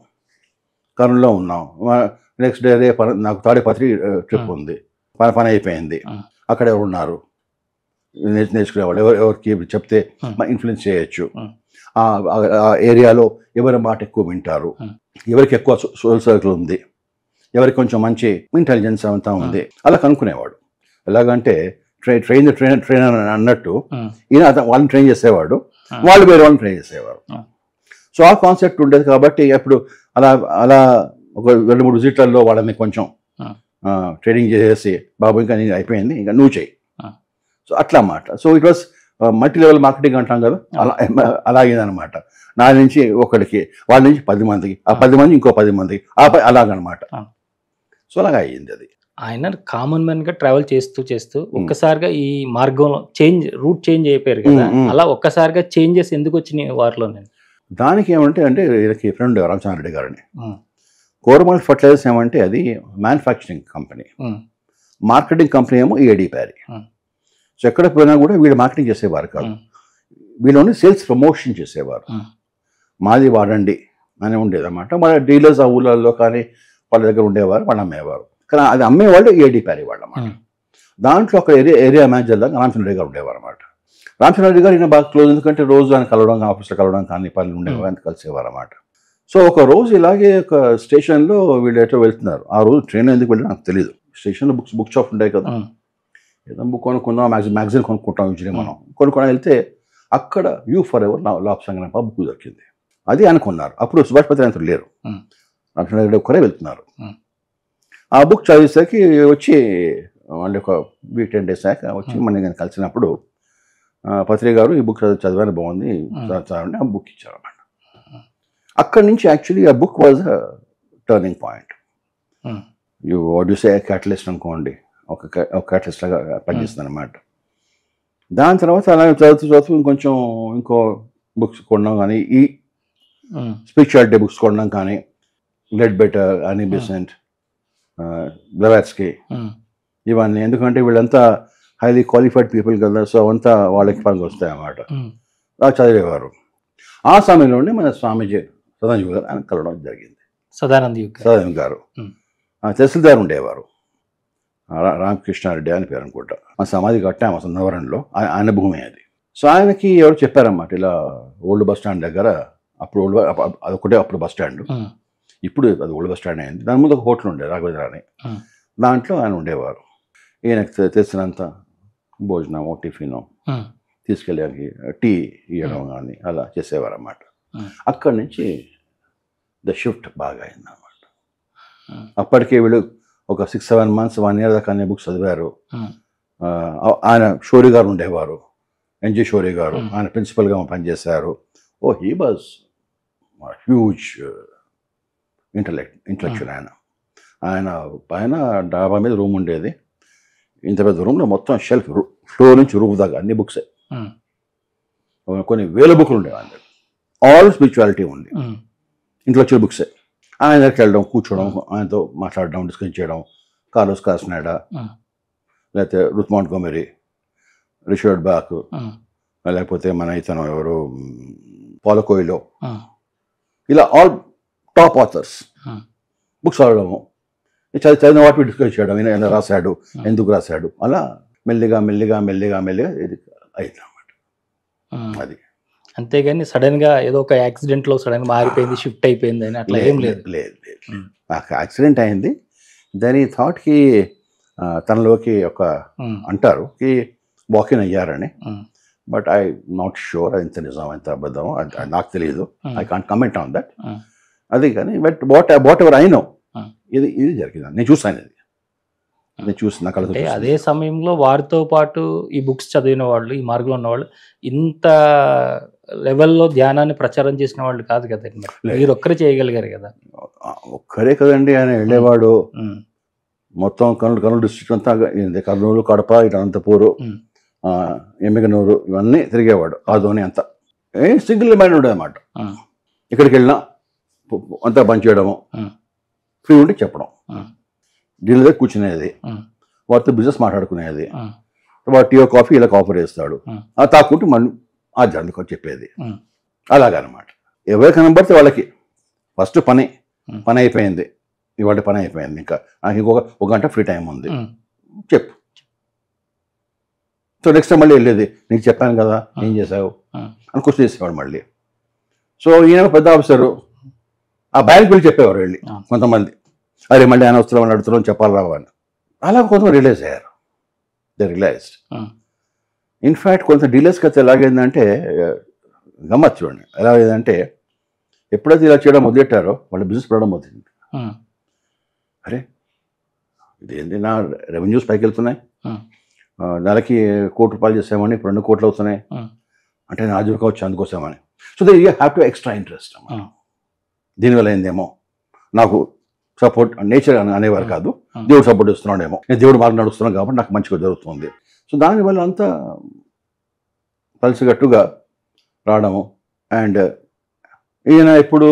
కర్నూలులో ఉన్నాం, నెక్స్ట్ డే నాకు తాడిపత్రి ట్రిప్ ఉంది, పని అయిపోయింది, అక్కడ ఎవరు ఉన్నారు నేర్చుకునేవాళ్ళు, ఎవరికి చెప్తే ఇన్ఫ్లుయెన్స్ చేయొచ్చు, ఆ ఏరియాలో ఎవరి మాట ఎక్కువ వింటారు, ఎవరికి ఎక్కువ సోషల్ సర్కిల్ ఉంది, ఎవరికి కొంచెం మంచి ఇంటెలిజెన్స్ అంతా ఉంది, అలా కనుక్కునేవాడు. ఎలాగంటే ట్రైనర్ అన్నట్టు ఈయన వాళ్ళని ట్రైన్ చేసేవాడు, వాళ్ళు వేరే వాళ్ళని ట్రైన్ చేసేవారు. సో ఆ కాన్సెప్ట్ ఉండేది కాబట్టి అప్పుడు అలా ఒక 2-3 విజిట్లలో వాళ్ళని కొంచెం ట్రైనింగ్ చేసేసి, బాబు ఇంకా నేను అయిపోయింది, ఇంకా నువ్వు చేయి. సో అట్లా అన్నమాట. So it was multi level marketing అంటాం కదా, అలాగేదనమాట. నా నుంచి ఒకరికి, వాళ్ళ నుంచి 10 మందికి, ఆ 10 మంది ఇంకో 10 మందికి, అలాగనమాట. సో అలాగా అయ్యింది అది. ఆయన కామన్ మ్యాన్ గా ట్రావెల్ చేస్తూ చేస్తూ ఒక్కసారిగా ఈ మార్గంలో రూట్ చేంజ్ అయిపోయారు కదా, అలా ఒక్కసారిగా చేంజెస్ ఎందుకు వచ్చినాయి వారిలో? దానికి ఏమంటే వీళ్ళకి ఫ్రెండ్ రామచంద్రారెడ్డి గారని, కోరమాల్ ఫర్టిలైజర్స్ ఏమంటే అది మ్యానుఫ్యాక్చరింగ్ కంపెనీ, మార్కెటింగ్ కంపెనీ ఏమో ఏడీ ప్యారీ. సో ఎక్కడ పోయినా కూడా వీళ్ళు మార్కెటింగ్ చేసేవారు కాదు, వీళ్ళని సేల్స్ ప్రమోషన్ చేసేవారు. మాది వాడండి అని ఉండేది అన్నమాట. మన డీలర్స్ ఆ ఊళ్ళల్లో కానీ వాళ్ళ దగ్గర ఉండేవారు, వాళ్ళు అమ్మేవారు. కానీ అది అమ్మేవాళ్ళు ఏడీ ప్యారీ వాళ్ళు అన్నమాట. దాంట్లో ఒక ఏరియా మేనేజర్ లాగా రామచంద్రరెడ్డి గారు ఉండేవారు అన్నమాట. రామచంద్రరెడ్డి గారు ఈయన బాగా క్లోజ్, ఎందుకంటే రోజు ఆయన కలవడం, ఆఫీస్లో కలవడం కానీ పనులు ఉండేవారు, అంత కలిసేవారు అన్నమాట. సో ఒక రోజు ఇలాగే ఒక స్టేషన్లో వీళ్ళు ఎటో వెళ్తున్నారు. ఆ రోజు ట్రైన్ ఎందుకు వెళ్ళి నాకు తెలియదు. స్టేషన్లో బుక్ షాప్ ఉంటాయి కదా, ఏదో బుక్ కొనుక్కుందాం, మ్యాగజైన్ కొనుక్కుంటాం యూజువల్లీ మనం. కొనుక్కొని వెళ్తే అక్కడ యూ ఫర్ ఎవర్ లాప్ సంగనప్ప బుక్ దొరికింది. అది అనుకున్నారు. అప్పుడు సుభాష్ పత్రిక లేరు, రామచంద్రరెడ్డి ఒక్కరే వెళ్తున్నారు. ఆ బుక్ చదివేసరికి వచ్చి మళ్ళీ ఒక వీక్ 10 days వచ్చి మళ్ళీ నేను కలిసినప్పుడు పత్రిక గారు ఈ బుక్ చదివాను, బాగుంది చదవండి, ఆ బుక్ ఇచ్చారు అన్నమాట. అక్కడి నుంచి యాక్చువల్లీ ఆ book was turning point. What you say catalyst అనుకోండి, ఒక క్యాటలిస్ట్ లాగా పనిచేస్తుంది అనమాట. దాని తర్వాత అలా చదువుతూ ఇంకో బుక్స్ కొనడం కానీ, ఈ స్పిరిచువాలిటీ బుక్స్ కొనడం కానీ, లెడ్ బెటర్, అని బిసెంట్, బ్లవాట్స్కీ, ఇవన్నీ. ఎందుకంటే వీళ్ళంతా హైలీ క్వాలిఫైడ్ పీపుల్ కదా, సో అవంతా వాళ్ళకి పనికి వస్తాయి అన్నమాట. అలా చదివేవారు. ఆ సమయంలోనే మన స్వామీజీ సదానంద గారు ఆయన కలవడం జరిగింది. సదానంద గారు తహసీల్దార్ ఉండేవారు, రామకృష్ణారెడ్డి అని పేరు అనుకుంటా. ఆ సమాధి కట్టాము అసలు నవరంలో, ఆయన భూమి అది. సో ఆయనకి ఎవరు చెప్పారన్నమాట, ఇలా ఓల్డ్ బస్ స్టాండ్ దగ్గర, అప్పుడు అదొకటే అప్పుడు బస్ స్టాండ్, ఇప్పుడు అది ఓల్డ్ బస్ స్టాండ్ అయింది. దాని ముందు ఒక హోటల్ ఉండేది రాఘవేంద్ర అని, దాంట్లో ఆయన ఉండేవారు. ఈయనకు తెలిసినంత భోజనమో టిఫినో తీసుకెళ్ళి టీ ఇవ్వడం కానీ అలా చేసేవారు అన్నమాట. అక్కడి నుంచి ద షిఫ్ట్ బాగా అయింది అన్నమాట. అప్పటికే వీళ్ళు ఒక 6-7 months 1 year దాకా అన్ని బుక్స్ చదివారు. ఆయన షోరీ గారు ఉండేవారు, ఎన్జి షోరీ గారు, ఆయన ప్రిన్సిపల్గా పనిచేశారు. He was huge intellectual. ఆయన పైన డాబా మీద రూమ్ ఉండేది, ఇంత పెద్ద రూమ్లో మొత్తం షెల్ఫ్, ఫ్లోర్ నుంచి రూమ్ దాకా అన్ని బుక్సే, కొన్ని వేల బుక్లు ఉండేవి. ఆయన ఆల్ స్పిరిచువాలిటీ ఉంది, ఇంట్లో వచ్చిన బుక్సే. ఆయన దగ్గరికి వెళ్ళడం, కూర్చోవడం, ఆయనతో మాట్లాడడం, డిస్కస్ చేయడం. కార్లోస్ కాస్నాడా, లేకపోతే రుత్ మాంట్గోమరీ, రిచర్డ్ బాక్, లేకపోతే మన ఇతను ఎవరు పాలో కోయిలో, ఇలా ఆల్ టాప్ ఆథర్స్ బుక్స్ చదవడము, చదివిన వాటి డిస్కస్ చేయడం, ఈయన రాశాడు, ఎందుకు రాశాడు, అలా మెల్లిగా మెల్లిగా మెల్లిగా మెల్లిగా ఇది అయింది అన్నమాట. అది అంతేగాని సడన్ గా ఏదో ఒక యాక్సిడెంట్ లో సడన్ గా మారిపోయింది, షిఫ్ట్ అయిపోయింది అని అట్లా ఏం లేదు. నాకు యాక్సిడెంట్ అయింది, దాని థాట్కి తనలోకి ఒక అంటారు కి వాకిన్ అయ్యారని, బట్ ఐ నాట్ షూర్ ఎంత నిజం ఎంత అబద్ధం నాకు తెలియదు. I can't comment on that. అది కానీ but what ever I know, ఇది జరిగింది, నేను చూసాను, ఇది నేను చూసిన కళ్ళతో. అదే సమయంలో వారితో పాటు ఈ బుక్స్ చదివిన వాళ్ళు, ఈ మార్గంలో ఉన్నవాళ్ళు ఇంత లెవెల్లో ధ్యానాన్ని ప్రచారం చేసిన వాళ్ళు కాదు కదండి. మీరు ఒక్కరే చేయగలిగారు కదా. ఒక్కరే కదండి, ఆయన వెళ్ళేవాడు మొత్తం కర్నూలు డిస్ట్రిక్ట్ అంతా, కర్నూలు, కడప, ఇటు అనంతపూరు, ఎమ్మిగనూరు, ఇవన్నీ తిరిగేవాడు. ఆదోని అంతా సింగిల్ మైండ్ ఉండేది అన్నమాట. ఇక్కడికి వెళ్ళినా అంతా పనిచేయడము, ఫ్రీ ఉండి చెప్పడం, డీల్ దగ్గర కూర్చునేది, వాటితో బిజినెస్ మాట్లాడుకునేది, వాడు టీ కాఫీ ఇలా ఆఫర్ చేస్తాడు, అది తాకుంటూ మనం ఆధ్యాత్మికం చెప్పేది, అలాగనమాట. ఎవరు కనబడితే వాళ్ళకి ఫస్ట్ పని అయిపోయింది, ఇవాళ పని అయిపోయింది, ఇంకా నాకు ఒక గంట ఫ్రీ టైం ఉంది, చెప్పు. సో నెక్స్ట్ టైం మళ్ళీ వెళ్ళేది, నీకు చెప్పాను కదా ఏం చేసావు అని క్వశ్చన్ చేసేవాడు మళ్ళీ. సో ఈయన పెద్ద ఆఫీసరు, ఆ బ్యాంక్ బిల్ చెప్పేవారు వెళ్ళి కొంతమంది, అరే మళ్ళీ ఆయన వస్తున్నామని అడుగుతున్నాం, చెప్పాలి రావు అని. అలా కొంతమంది రిలైజ్ అయ్యారు, దే రిలైజ్డ్. ఇన్ఫ్యాక్ట్ కొంత డీలర్స్ కథ ఎలాగైందంటే గమ్మత్ చూడండి, ఎలా అయిందంటే ఎప్పుడైతే ఇలా చేయడం మొదలెట్టారో వాళ్ళ బిజినెస్ పడడం మొదలైంది. అరే ఇదేంటి, నా రెవెన్యూస్ పైకి వెళ్తున్నాయి, నెలకి ₹1 కోటి చేసామని ఇప్పుడు 2 కోట్లు అవుతున్నాయి అంటే నేను ఆజీవిక వచ్చి అందుకోసామని. So they you have to extra interest. దీనివల్ల అయిందేమో, నాకు సపోర్ట్ నేచర్ అనేవారు కాదు, దేవుడు సపోర్ట్ ఇస్తున్నాడేమో, నేను దేవుడు మార్గం నడుస్తున్నాను కాబట్టి నాకు మంచిగా జరుగుతుంది. సో దానివల్ల అంతా కలిసికట్టుగా రావడము. అండ్ ఈయన ఇప్పుడు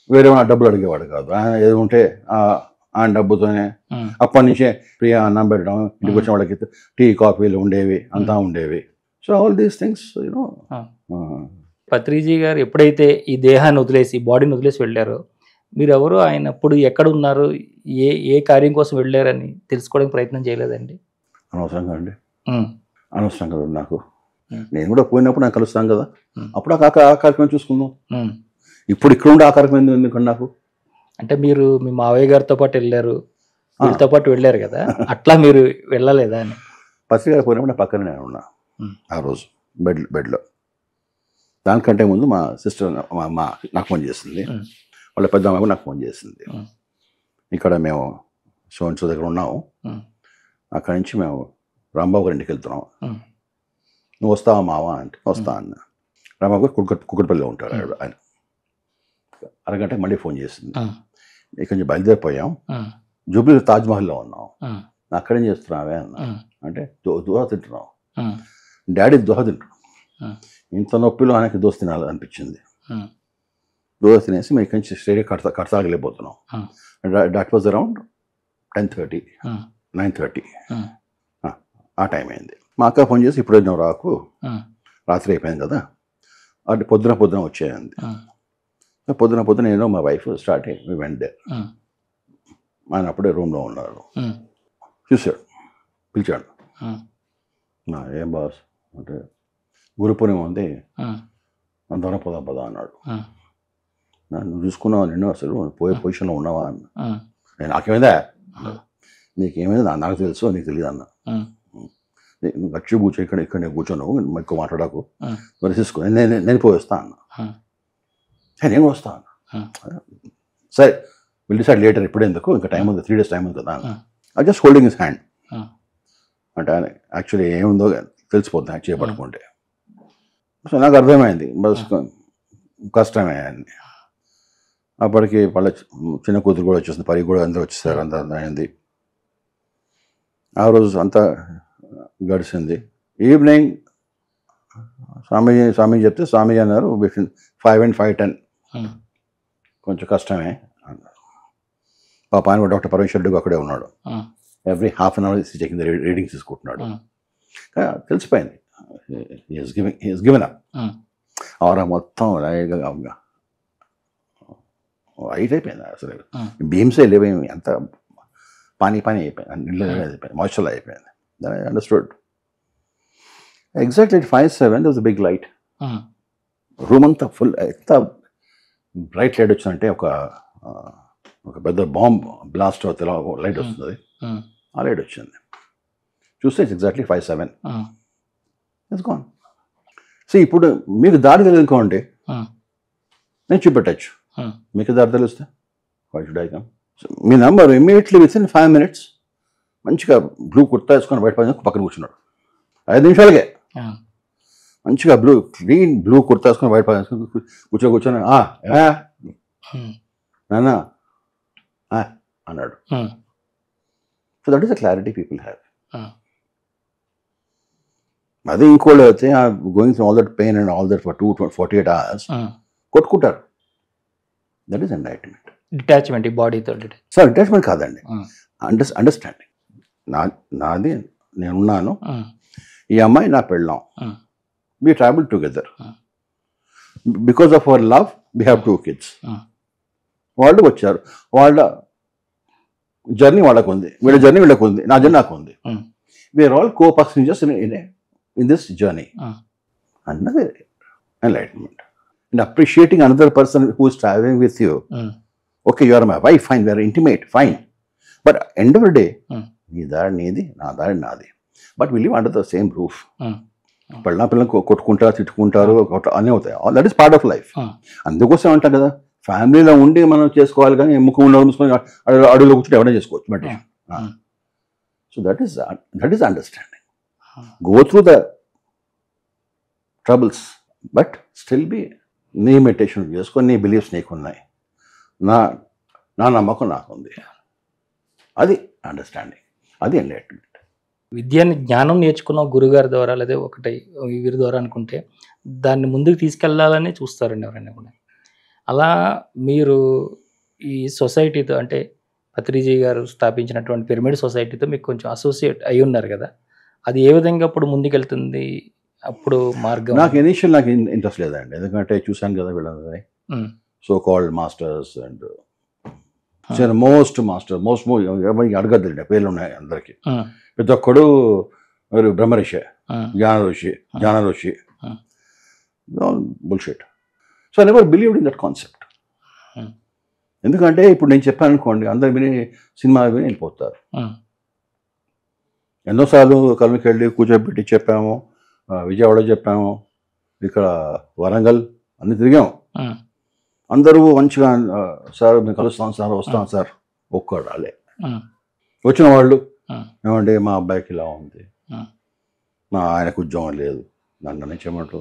వేరే డబ్బులు అడిగేవాడు కాదు, ఆయన ఏది ఉంటే ఆయన డబ్బుతోనే అప్పటి నుంచే ప్రియా అన్నం పెట్టడం, ఇంటికి వచ్చిన వాళ్ళకి టీ కాఫీలు ఉండేవి, అంతా ఉండేవి. So all these things you know. Patriji గారు ఎప్పుడైతే ఈ దేహాన్ని వదిలేసి బాడీని వదిలేసి వెళ్ళారో, మీరు ఎవరు, ఆయన అప్పుడు ఎక్కడ ఉన్నారు, ఏ కార్యం కోసం వెళ్ళారని తెలుసుకోవడానికి ప్రయత్నం చేయలేదండి? అనవసరంగా అండి, అనవసరం కదా నాకు. నేను కూడా పోయినప్పుడు నాకు కలుస్తాను కదా, అప్పుడు ఆ కార్యక్రమం చూసుకుందాం. ఇప్పుడు ఇక్కడ ఉండే ఆ కార్యక్రమం ఎందుకండి నాకు? అంటే మీరు మీ మావయ్య గారితో పాటు వెళ్ళారు, వీళ్ళతో పాటు వెళ్ళారు కదా, అట్లా మీరు వెళ్ళలేదా అని? పత్రిక గారు పోయినప్పుడు నా పక్కన నేను ఉన్నా ఆ రోజు బెడ్లో. దానికంటే ముందు మా సిస్టర్ నాకు ఫోన్ చేసింది, వాళ్ళ పెద్ద అమ్మాయి నాకు ఫోన్ చేసింది. ఇక్కడ మేము సోన్సో దగ్గర ఉన్నాము, అక్కడి నుంచి మేము రాంబాబు గారి ఇంటికి వెళ్తున్నాం, నువ్వు వస్తావా మావా అంటే వస్తా అన్న. రాంబాబు గారు కుక్కటిపల్లిలో ఉంటారు ఆయన. అరగంటకి మళ్ళీ ఫోన్ చేసింది, ఇక్కడి నుంచి బయలుదేరిపోయాం, జూబ్లీ తాజ్మహల్లో ఉన్నాం, అక్కడేం చేస్తున్నావే అన్న. అంటే దోహ తింటున్నాం, డాడీ దోహ తింటున్నాం. ఇంత నొప్పిలో ఆయనకి దోశ తినాలి అనిపించింది. దోశ తినేసి మేము ఇక్కడి నుంచి స్టేడియం కడతాగలేకపోతున్నాం. దట్ వాజ్ అరౌండ్ 10:30, 9:30 ఆ టైం అయింది. మా అక్క ఫోన్ చేసి ఇప్పుడు నువ్వు రాకు, రాత్రి అయిపోయింది కదా, అంటే పొద్దున వచ్చేయండి. పొద్దున నేను మా వైఫ్ స్టార్ట్ అయ్యి వెంట దే. ఆయన అప్పుడే రూమ్లో ఉన్నారు, చూశాడు, పిలిచాడు. ఏం బాస్ అంటే గురు పూర్ణిమ ఉంది, అంతవరం పదా అన్నాడు. నువ్వు చూసుకున్నావా, నిన్ను అసలు పోయే పొజిషన్లో ఉన్నావా అన్న. నేను నాకేమైందా, నీకేమైందా, నాకు తెలుసు నీకు తెలియదు అన్న. నువ్వు గచ్చి కూర్చో, ఇక్కడ నేను కూర్చోను, ఎక్కువ మాట్లాడకు, మరి తీసుకో, నేను పోయిస్తా అన్న. నేను వస్తా అన్న. సరే విల్ డిసైడ్ లేటర్, ఇప్పుడు ఎందుకు, ఇంకా టైం ఉంది, 3 days టైం ఉంది కదా అన్న. I just holding his hand. అంటే ఆయన యాక్చువల్లీ ఏముందో తెలిసిపోతుంది ఆయన చేపట్టుకుంటే. సో నాకు అర్థమైంది బస్ కష్టమే అని. అప్పటికి వాళ్ళ చిన్న కూతురు కూడా వచ్చేసింది, పరి కూడా అందరూ వచ్చేసారు, అంత అయింది. ఆ రోజు అంతా గడిచింది. ఈవినింగ్ స్వామీజీ చెప్తే స్వామీజీ అన్నారు బిట్వీన్ 5 and 5:10 కొంచెం కష్టమే అన్నారు. పాప ఆయన డాక్టర్ పరమేశ్వరుడు అక్కడే ఉన్నాడు, every half an hour checking readings తీసుకుంటున్నాడు. తెలిసిపోయింది హీస్ గివెన్ అప్. ఆరా మొత్తం వైట్ అయిపోయింది, అసలు బీమ్సే లేవేమి, అంత పానీ అయిపోయింది, నీళ్ళు అయిపోయింది, మాయిశ్చర్ అయిపోయింది. I understood. Exactly 5:07 there was a big light. Room అంతా ఫుల్, ఎంత బ్రైట్ లైట్ వచ్చిందంటే ఒక పెద్ద బాంబ్ బ్లాస్ట్ అవుతే లైట్ వస్తుంది, ఆ లైట్ వచ్చింది. చూస్తే it's exactly 5:07. It's gone. So ఇప్పుడు మీకు దారి తెలియదుకోండి, నేను చూపెట్టచ్చు. మీకు దారి తెలిస్తే వై షుడ్ ఐ కమ్? మీ నెంబర్ ఇమీడియట్లీ వితిన్ 5 minutes మంచిగా బ్లూ కుర్తా వేసుకొని బయట పక్కన కూర్చున్నాడు. 5 నిమిషాలకే మంచిగా క్లీన్ బ్లూ కుర్తా వేసుకొని బయట కూర్చొని నాన్న అన్నాడు. So that is the clarity people have. అదే ఇంకోళ్ళు అయితే going through all that pain and all that for 48 hours కొట్టుకుంటారు. That is enlightenment. డిటాచ్మెంట్, ఈ బాడీతో సార్ డిటాచ్మెంట్ కాదండి, అండర్స్టాండింగ్. నాది నేనున్నాను, ఈ అమ్మాయి నా పెళ్ళాం, we travel together, because of our love we have 2 kids. వాళ్ళు వచ్చారు, వాళ్ళ జర్నీ వాళ్ళకు ఉంది, వీళ్ళ జర్నీ వీళ్ళకు ఉంది, నా జర్నీ నాకు ఉంది. We are all copassengers in this journey అన్నది enlightenment. And appreciating another person who is traveling with you. Okay, you are my wife, fine, we are intimate, fine. But end of the day, నీ దారి నీది, నా దారి నాది. But we live under the same roof. పిల్లలు కొట్టుకుంటారు, తిట్టుకుంటారు, అన్నీ అవుతాయి. That is part of life. అందుకోసం అంటాం కదా, ఫ్యామిలీలో ఉండి మనం చేసుకోవాలి, కానీ ముఖంలో మూసుకొని అడుగులో కూర్చొని ఎవరైనా చేసుకోవచ్చు meditation. So that is understanding. Go through the troubles but still be నీ మెడిటేషన్ చేసుకొని నీ బిలీఫ్స్ నీకున్నాయి, నా నా నమ్మకం నాకుంది. అది అండర్స్టాండింగ్, అది ఎంలైట్మెంట్. విద్యని జ్ఞానం నేర్చుకున్న గురుగారి ద్వారా లేదా ఒకటి వీరి ద్వారా అనుకుంటే దాన్ని ముందుకు తీసుకెళ్లాలని చూస్తారండి ఎవరైనా కూడా. అలా మీరు ఈ సొసైటీతో అంటే పత్రిజీ గారు స్థాపించినటువంటి పిరమిడ్ సొసైటీతో మీకు కొంచెం అసోసియేట్ అయి ఉన్నారు కదా, అది ఏ విధంగా అప్పుడు ముందుకెళ్తుంది? అప్పుడు మార్గం నాకు ఇనీషియల్ నాకు ఇంట్రెస్ట్ లేదండి, ఎందుకంటే చూశాను కదా వీళ్ళందరినీ, so called masters and most ఎవరికి అడగద్దండి, పేర్లు ఉన్నాయి అందరికీ. ప్రతి ఒక్కడు బ్రహ్మఋషి, జ్ఞాన ఋషి, bullshit. So I never believed in that concept. ఎందుకంటే ఇప్పుడు నేను చెప్పాను అనుకోండి, అందరు విని సినిమా విని వెళ్ళిపోతారు. ఎన్నోసార్లు కర్నూలుకి వెళ్ళి కూర్చోబెట్టి చెప్పాము, విజయవాడ చెప్పాము, ఇక్కడ వరంగల్ అన్ని తిరిగాము. అందరూ మంచిగా సార్ మేము కలుస్తాం సార్, వస్తాం సార్, ఒక్కడు రాలే. వచ్చిన వాళ్ళు ఏమంటే మా అబ్బాయికి ఇలా ఉంది, మా ఆయనకు ఉద్యోగం లేదు, నన్ను నిచ్చమంటూ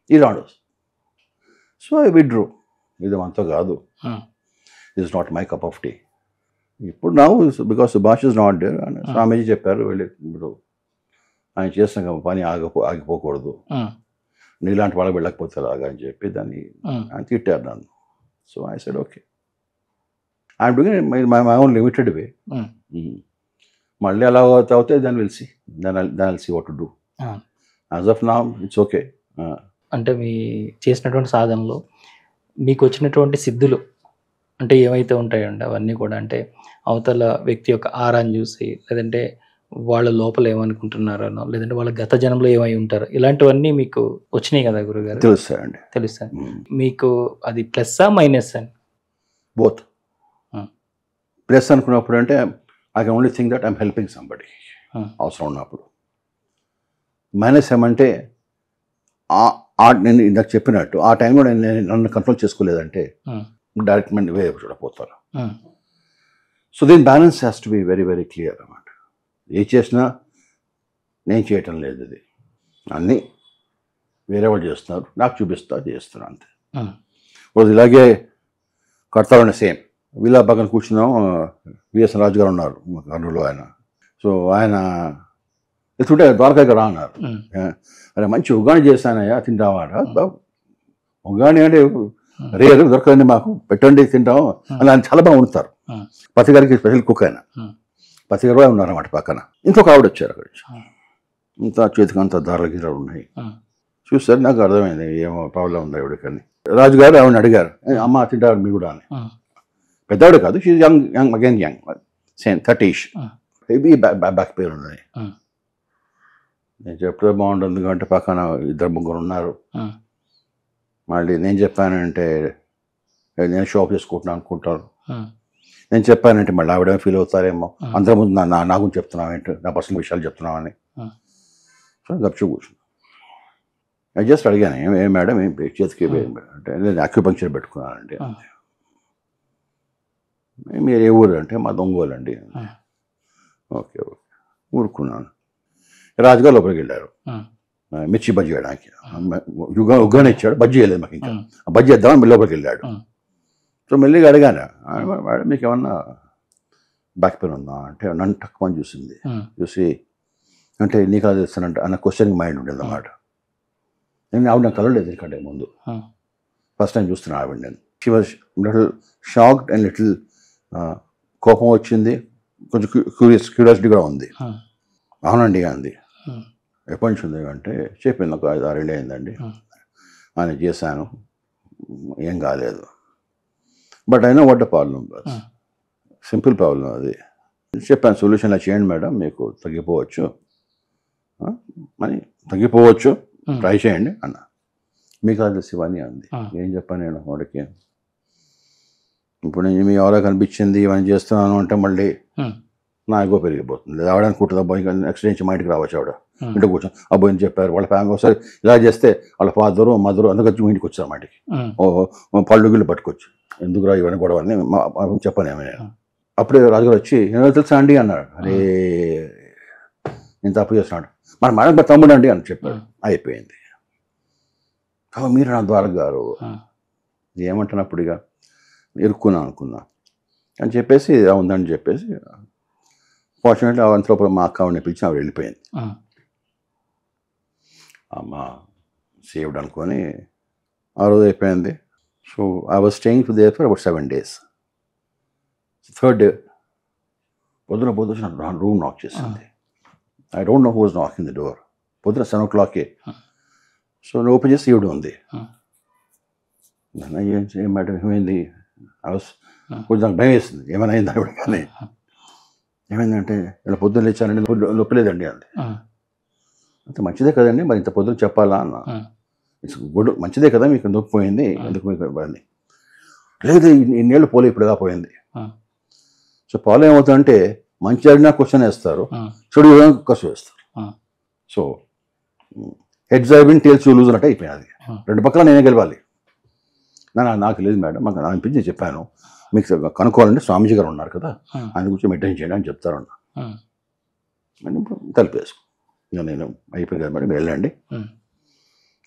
ఇలాంటి. సో ఐ విడ్రూ, ఇది అంతా కాదు, it's not my cup of tea. ఇప్పుడు నా because Subhash is not there, Swamiji చెప్పారు వెళ్ళి ఇప్పుడు ఆయన చేసిన పని ఆగిపోకూడదు, నీలాంటి వాళ్ళకి వెళ్ళకపోతే అలాగా అని చెప్పి దాన్ని ఆయన తిట్టారు నన్ను. So I said okay, I'm doing my own limited way. మళ్ళీ అలా అవుతే దాన్ని వెలిసి దాన్ని see what to do. As of now it's okay. అంటే మీ చేసినటువంటి సాధనలో మీకు వచ్చినటువంటి సిద్ధులు అంటే ఏమైతే ఉంటాయండి అవన్నీ కూడా, అంటే అవతల వ్యక్తి యొక్క ఆరాన్ని చూసి, లేదంటే వాళ్ళ లోపల ఏమనుకుంటున్నారనో, లేదంటే వాళ్ళ గత జన్మలో ఏమై ఉంటారో, ఇలాంటివన్నీ మీకు వచ్చినాయి కదా గురుగారు? తెలుస్తాయండి. తెలుస్తాయి. మీకు అది ప్లస్సా మైనస్ అని? బోత్. ప్లస్ అనుకున్నప్పుడు అంటే I can only think that I'm helping somebody అవసరం ఉన్నప్పుడు. మైనస్ ఏమంటే నేను ఇందాక చెప్పినట్టు ఆ టైంలో నేను నన్ను కంట్రోల్ చేసుకోలేదంటే డైరెక్ట్ వే చూడపోతాను. సో దీని balance has to be very very clear అన్నమాట. ఏ చేసినా నేను చేయటం లేదు, ఇది అన్నీ వేరే వాళ్ళు చేస్తున్నారు, నాకు చేస్తున్నా అంతే. రోజు ఇలాగే కడతారని సేమ్ వీళ్ళ పక్కన కూర్చున్నాం, విఎస్ రాజు గారు ఉన్నారు కర్నూలులో ఆయన. సో ఆయన ఎత్తుంటే ద్వారకాకి రా అన్నారు. అరే మంచి ఉగ్గాని చేశానయ్యా, తింటావా? ఉగ్గాని అంటే రేరు దొరకదండి, మాకు పెట్టండి తింటాం అని ఆయన చాలా బాగా ఉంటారు. పతి గారికి స్పెషల్ కుక్ ఆయన, పతి గారు ఉన్నారన్నమాట పక్కన. ఇంకొక ఆవిడ వచ్చారు అక్కడ, ఇంత చేతికి అంత దారాల గిరాలు ఉన్నాయి. చూస్తారు, నాకు అర్థమైంది ఏమో ప్రాబ్లం ఉంది ఆవిడకని. రాజుగారు ఆవిడని అడిగారు, అమ్మ తింటారు మీరు కూడా అని. పెద్దవాడు కాదు, she young again young, same 30ish, heavy back pain ఉన్నది. నేను చెప్తే బాగుంటుంది కాబట్టి పక్కన 2-3 ఉన్నారు. మళ్ళీ నేను చెప్పానంటే నేను షాప్ చేసుకుంటున్నాను అనుకుంటారు, నేను చెప్పానంటే మళ్ళీ ఆవిడ ఫీల్ అవుతారేమో, అందరి ముందు నా గురించి చెప్తున్నావు ఏంటి, నా పర్సనల్ విషయాలు చెప్తున్నామని. సో గప్చు కూర్చున్నాను. నేను జస్ట్ అడిగాను, ఏం మేడం ఏం చేతికి అంటే నేను అక్యుపంక్చర్ పెట్టుకున్నానండి. మీరు ఏ ఊరు అంటే మా దొంగోలు అండి. ఓకే ఓకే ఊరుకున్నాను. రాజుగారు లోపలికి వెళ్ళారు మిర్చి బజ్జీ వేయడానికి. ఉగ్గాని ఇచ్చాడు, బజ్జీ వేయలేదు మాకు, ఇంకా బజ్జీ వేద్దామని లోపలికి వెళ్ళాడు. సో మెల్లిగా అడిగాను, మేడం మీకు ఏమన్నా బ్యాక్ పెయిన్ ఉందా అంటే నన్ను తక్కువ చూసింది. చూసి అంటే నీకు అలా చేస్తానంటే అన్న క్వశ్చన్కి మైండ్ ఉండేది అన్నమాట. నేను ఆవిడ నాకు కలవలేదు ఎందుకంటే ముందు ఫస్ట్ టైం చూస్తున్నాను ఆవిడ. నేను she was little shocked and little కోపం వచ్చింది, కొంచెం క్యూరియాసిటీ కూడా ఉంది. అవునండి అంది. ఎప్పటి నుంచి ఉంది అంటే చెప్పింది, ఒక 5-6 ఏళ్ళు అయిందండి అని చేశాను, ఏం కాలేదు. బట్ అయినా what the problem, simple problem అది. చెప్పాను సొల్యూషన్ ఇలా చేయండి మేడం, మీకు తగ్గిపోవచ్చు అని, తగ్గిపోవచ్చు ట్రై చేయండి అన్న. మీకు అది శివాని అంది. ఏం చెప్పాను నేను వాడికి, ఇప్పుడు నేను మీ ఎవరో కనిపించింది ఇవన్నీ చేస్తున్నాను అంటే మళ్ళీ నా ఎగో పెరిగిపోతుంది. ఆవిడనుకుంటుంది అబ్బాయి నెక్స్ట్ నుంచి మా ఇంటికి రావచ్చు, ఆవిడ ఇంటికి కూర్చొని అబ్బాయి చెప్పారు వాళ్ళ ఫ్యామిలీ ఒకసారి ఇలా చేస్తే వాళ్ళ ఫాదరు మదరు అందుకొచ్చి ఇంటికి వచ్చారు మా ఇంటికి, పళ్ళు గిళ్ళు పట్టుకొచ్చు, ఎందుకు రా ఇవన్నీ గొడవ అని చెప్పాను ఏమో నేను. అప్పుడే రాజుగారు వచ్చి ఏమో తెలుసా అండి అన్నాడు. అరే నేను తప్పు చేస్తున్నాడు, మన మేడం తమ్ముడు అండి అని చెప్పాడు. అయిపోయింది. మీరు నా ద్వారక గారు ఏమంటున్నప్పుడు ఇక ఇరుక్కున్నాను అనుకున్నా అని చెప్పేసి ఉందని చెప్పేసి ఫార్చునేట్లీ అంతలో మా అక్క ఆవిడని పిలిచి ఆవిడ వెళ్ళిపోయింది. అమ్మ సేవ్డ్ అనుకొని ఆ రోజు అయిపోయింది. So I was staying there for about 7 days. Third day పొద్దున నా రూమ్ నాక్ చేసింది. I don't know who was knocking the door. పొద్దున 7 o'clock. సో నేను ఓపెన్ చేసి ఈవిడ ఉంది. ఏం మేడం ఏమైంది? కొంచెం నాకు భయం వేసింది, ఏమైనా అయింది ఆవిడ. కానీ ఏమైందంటే ఇలా పొద్దున్న లేచానండి, నొప్పి లేదండి అంది. అంత మంచిదే కదండి, మరి ఇంత పొద్దున చెప్పాలా అన్న. ఇట్స్ గుడ్, మంచిదే కదా, మీకు నొప్పి పోయింది, ఎందుకు మీకు ఇబ్బంది లేదు, ఇన్నేళ్ళు పోలే, ఇప్పుడుగా పోయింది. సో పోలే ఏమవుతుందంటే మంచి అడిగినా క్వశ్చన్ వేస్తారు, చెడు క్వశ్చన్ వేస్తారు. So heads I win tails you lose అన్నట్టు అయిపోయింది. రెండు పక్కల నేనే గెలవాలి. నాకు లేదు మేడం, మాకు అనిపించి చెప్పాను, మీకు కనుక్కోవాలంటే స్వామీజీ గారు ఉన్నారు కదా, ఆయన గురించి మెయింటైన్ చేయండి అని చెప్తారన్న. తలిపేసుకో, ఇంకా నేను అయిపోయింది కదా మేడం, వెళ్ళండి.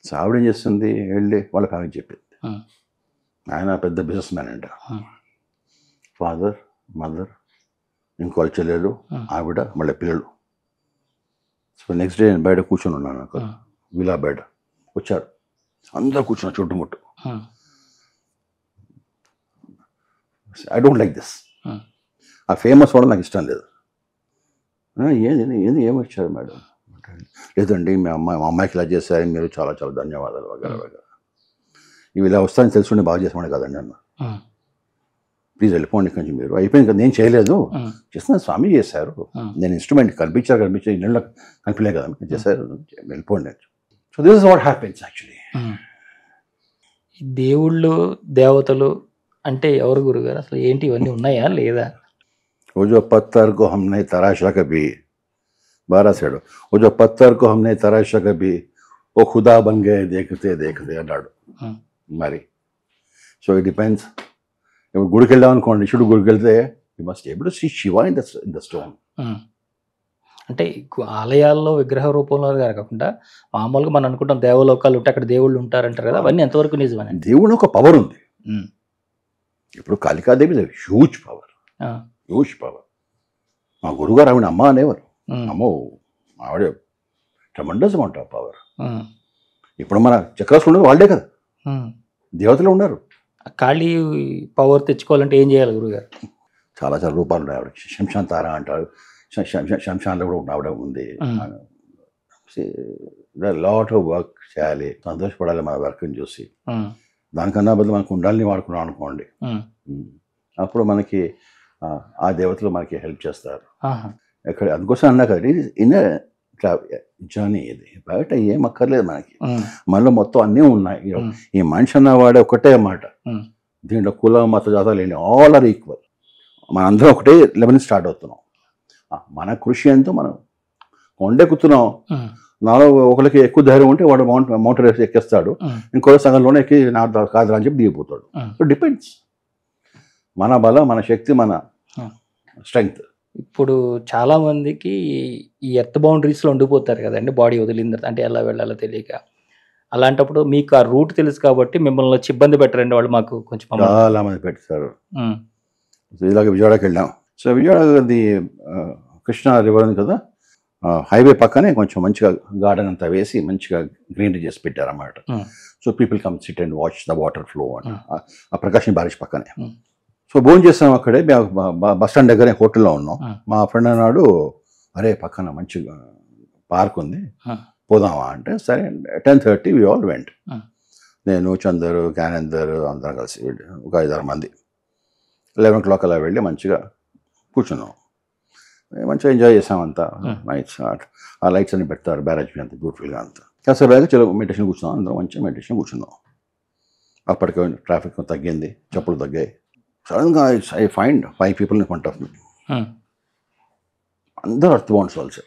సో ఆవిడ ఏం చేస్తుంది, వెళ్ళి వాళ్ళకి ఆమె చెప్పింది. ఆయన పెద్ద బిజినెస్ మ్యాన్ అంట, ఫాదర్ మదర్ ఇంకో చెల్లెలు ఆవిడ మళ్ళీ పిల్లలు. సో నెక్స్ట్ డే నేను బయట కూర్చొని ఉన్నాను, నాకు విలా బయట వచ్చారు అందరు కూర్చున్నారు చుట్టుముట్టు. ఐ డోంట్ లైక్ దిస్, ఆ ఫేమస్ కూడా నాకు ఇష్టం లేదు. ఏమొచ్చారు మేడం? లేదండి మా అమ్మాయికి ఇలా చేశారు, మీరు చాలా చాలా ధన్యవాదాలు వగేరా వగేరా. ఇవి ఇలా వస్తాయని తెలుసుండి బాగా చేసామని కదండి అన్న. ప్లీజ్ వెళ్ళిపోండి కొంచెం, మీరు అయిపోయింది కదా, నేను చేయలేదు, చేస్తున్నా స్వామి చేశారు, నేను ఇన్స్ట్రుమెంట్ కనిపించారు ఇళ్ళ కనిపించలే కదా మీకు చేశారు, వెళ్ళిపోండి. So this is what happens actually. దేవుళ్ళు దేవతలు అంటే ఎవరు గురుగారు, అసలు ఏంటి, ఇవన్నీ ఉన్నాయా లేదా? वो जो पत्थर को हमने तराशा कभी, 12 सेड, वो जो पत्थर को हमने तराशा कभी वो खुदा बन गए देखते देखते అన్నాడు. మరి సో ఇట్ డిపెండ్స్. ఇప్పుడు గుడికి వెళ్ళాం అనుకోండి, శివుడు గుడికి వెళ్తే you must able to see Shiva in the stone. అంటే ఆలయాల్లో విగ్రహ రూపంలో కాకుండా మామూలుగా మనం అనుకుంటాం దేవలోకాలు ఉంటే అక్కడ దేవుళ్ళు ఉంటారంటారు కదా, అవన్నీ ఎంతవరకు నిజమని? దేవుడు ఒక పవర్ ఉంది. ఇప్పుడు Kalikadevi huge power, huge power. మా గురుగారు ఆవిడ అమ్మ అనేవారు, అమ్మో ఆవిడ ట్రెమెండస్ అమౌంట్ ఆఫ్ పవర్. ఇప్పుడు మన చక్రాసులు వాళ్ళే కదా, దేవతలు ఉన్నారు. కాళీ పవర్ తెచ్చుకోవాలంటే ఏం చేయాలి గురుగారు? చాలా చాలా రూపాలు ఉన్నాయి ఆవిడ. శంషాన్ తార అంటారు, శంషాన్లో కూడా ఆవిడ ఉంది. లాట్ ఆఫ్ వర్క్ చేయాలి, సంతోషపడాలి మన వర్క్ని చూసి. దానికన్నా బదులు మనకు ఉండాలని వాడుకున్నాం అనుకోండి, అప్పుడు మనకి ఆ దేవతలు మనకి హెల్ప్ చేస్తారు. ఎక్కడ అందుకోసం అన్నా కదా, ఇన్ ఇట్లా జర్నీ ఇది, బయట ఏం అక్కర్లేదు మనకి, మనలో మొత్తం అన్నీ ఉన్నాయి. ఈ మనిషి అన్నవాడే ఒకటే మాట, దీంట్లో కుల మత జాతాలు ఏంటి, ఆల్ ఆర్ ఈక్వల్. మనందరం ఒకటే లెవెల్ స్టార్ట్ అవుతున్నాం. మన కృషి ఎంతో మనం కొండెక్కుతున్నాం. నాలో ఒకరికి ఎక్కువ ధైర్యం ఉంటే వాడు మౌంటైన్ ఎక్కేస్తాడు, ఇంకో సగంలోనే ఎక్కి నా కాదురా అని చెప్పి దిగిపోతాడు. సో డిపెండ్స్, మన బలం, మన శక్తి, మన స్ట్రెంగ్త్. ఇప్పుడు చాలా మందికి ఈ ఎర్త్ బౌండరీస్లో ఉండిపోతారు కదండి, బాడీ వదిలిన తర్వాత, అంటే ఎలా వెళ్ళాలో తెలియక. అలాంటప్పుడు మీకు ఆ రూట్ తెలుసు కాబట్టి మిమ్మల్ని వచ్చి ఇబ్బంది పెట్టరండి వాళ్ళు, మాకు కొంచెం చాలా మంది పెడతారు. ఇలాగ విజయవాడకి వెళ్ళాం. సో విజయవాడది కృష్ణా రివర్ ఉంది కదా, హైవే పక్కనే కొంచెం మంచిగా గార్డెన్ అంతా వేసి మంచిగా గ్రీనరీ చేసి పెట్టారన్నమాట. So people come SIT and watch the water flow అని, ఆ ప్రకాశం బారిష్ పక్కనే. సో భోజనం చేస్తాం అక్కడే, బస్ స్టాండ్ దగ్గరే హోటల్లో ఉన్నాం. మా ఫ్రెండ్ అన్నాడు, అరే పక్కన మంచి పార్క్ ఉంది పోదామా అంటే, సరే 10:30 వి ఆల్ వెంట్. నేను, చందరు, జ్ఞానేందర్ అందరం కలిసి వెళ్ళి ఒక 5-6 మంది 11 o'clock అలా వెళ్ళి మంచిగా కూర్చున్నాం, మంచిగా ఎంజాయ్ చేసామంతా. నైట్స్ ఆ లైట్స్ అన్ని పెడతారు, బ్యారేజ్ అంత బ్యూటిఫుల్గా అంతా. కాసేపు బాగా చలో మెడిటేషన్ కూర్చున్నాం, అందరం మంచిగా మెడిటేషన్ కూర్చున్నాం. అప్పటికే ట్రాఫిక్ తగ్గింది, చెప్పులు తగ్గాయి. సడన్గా I find 5 people in front of me. అందరూ earth bounds also,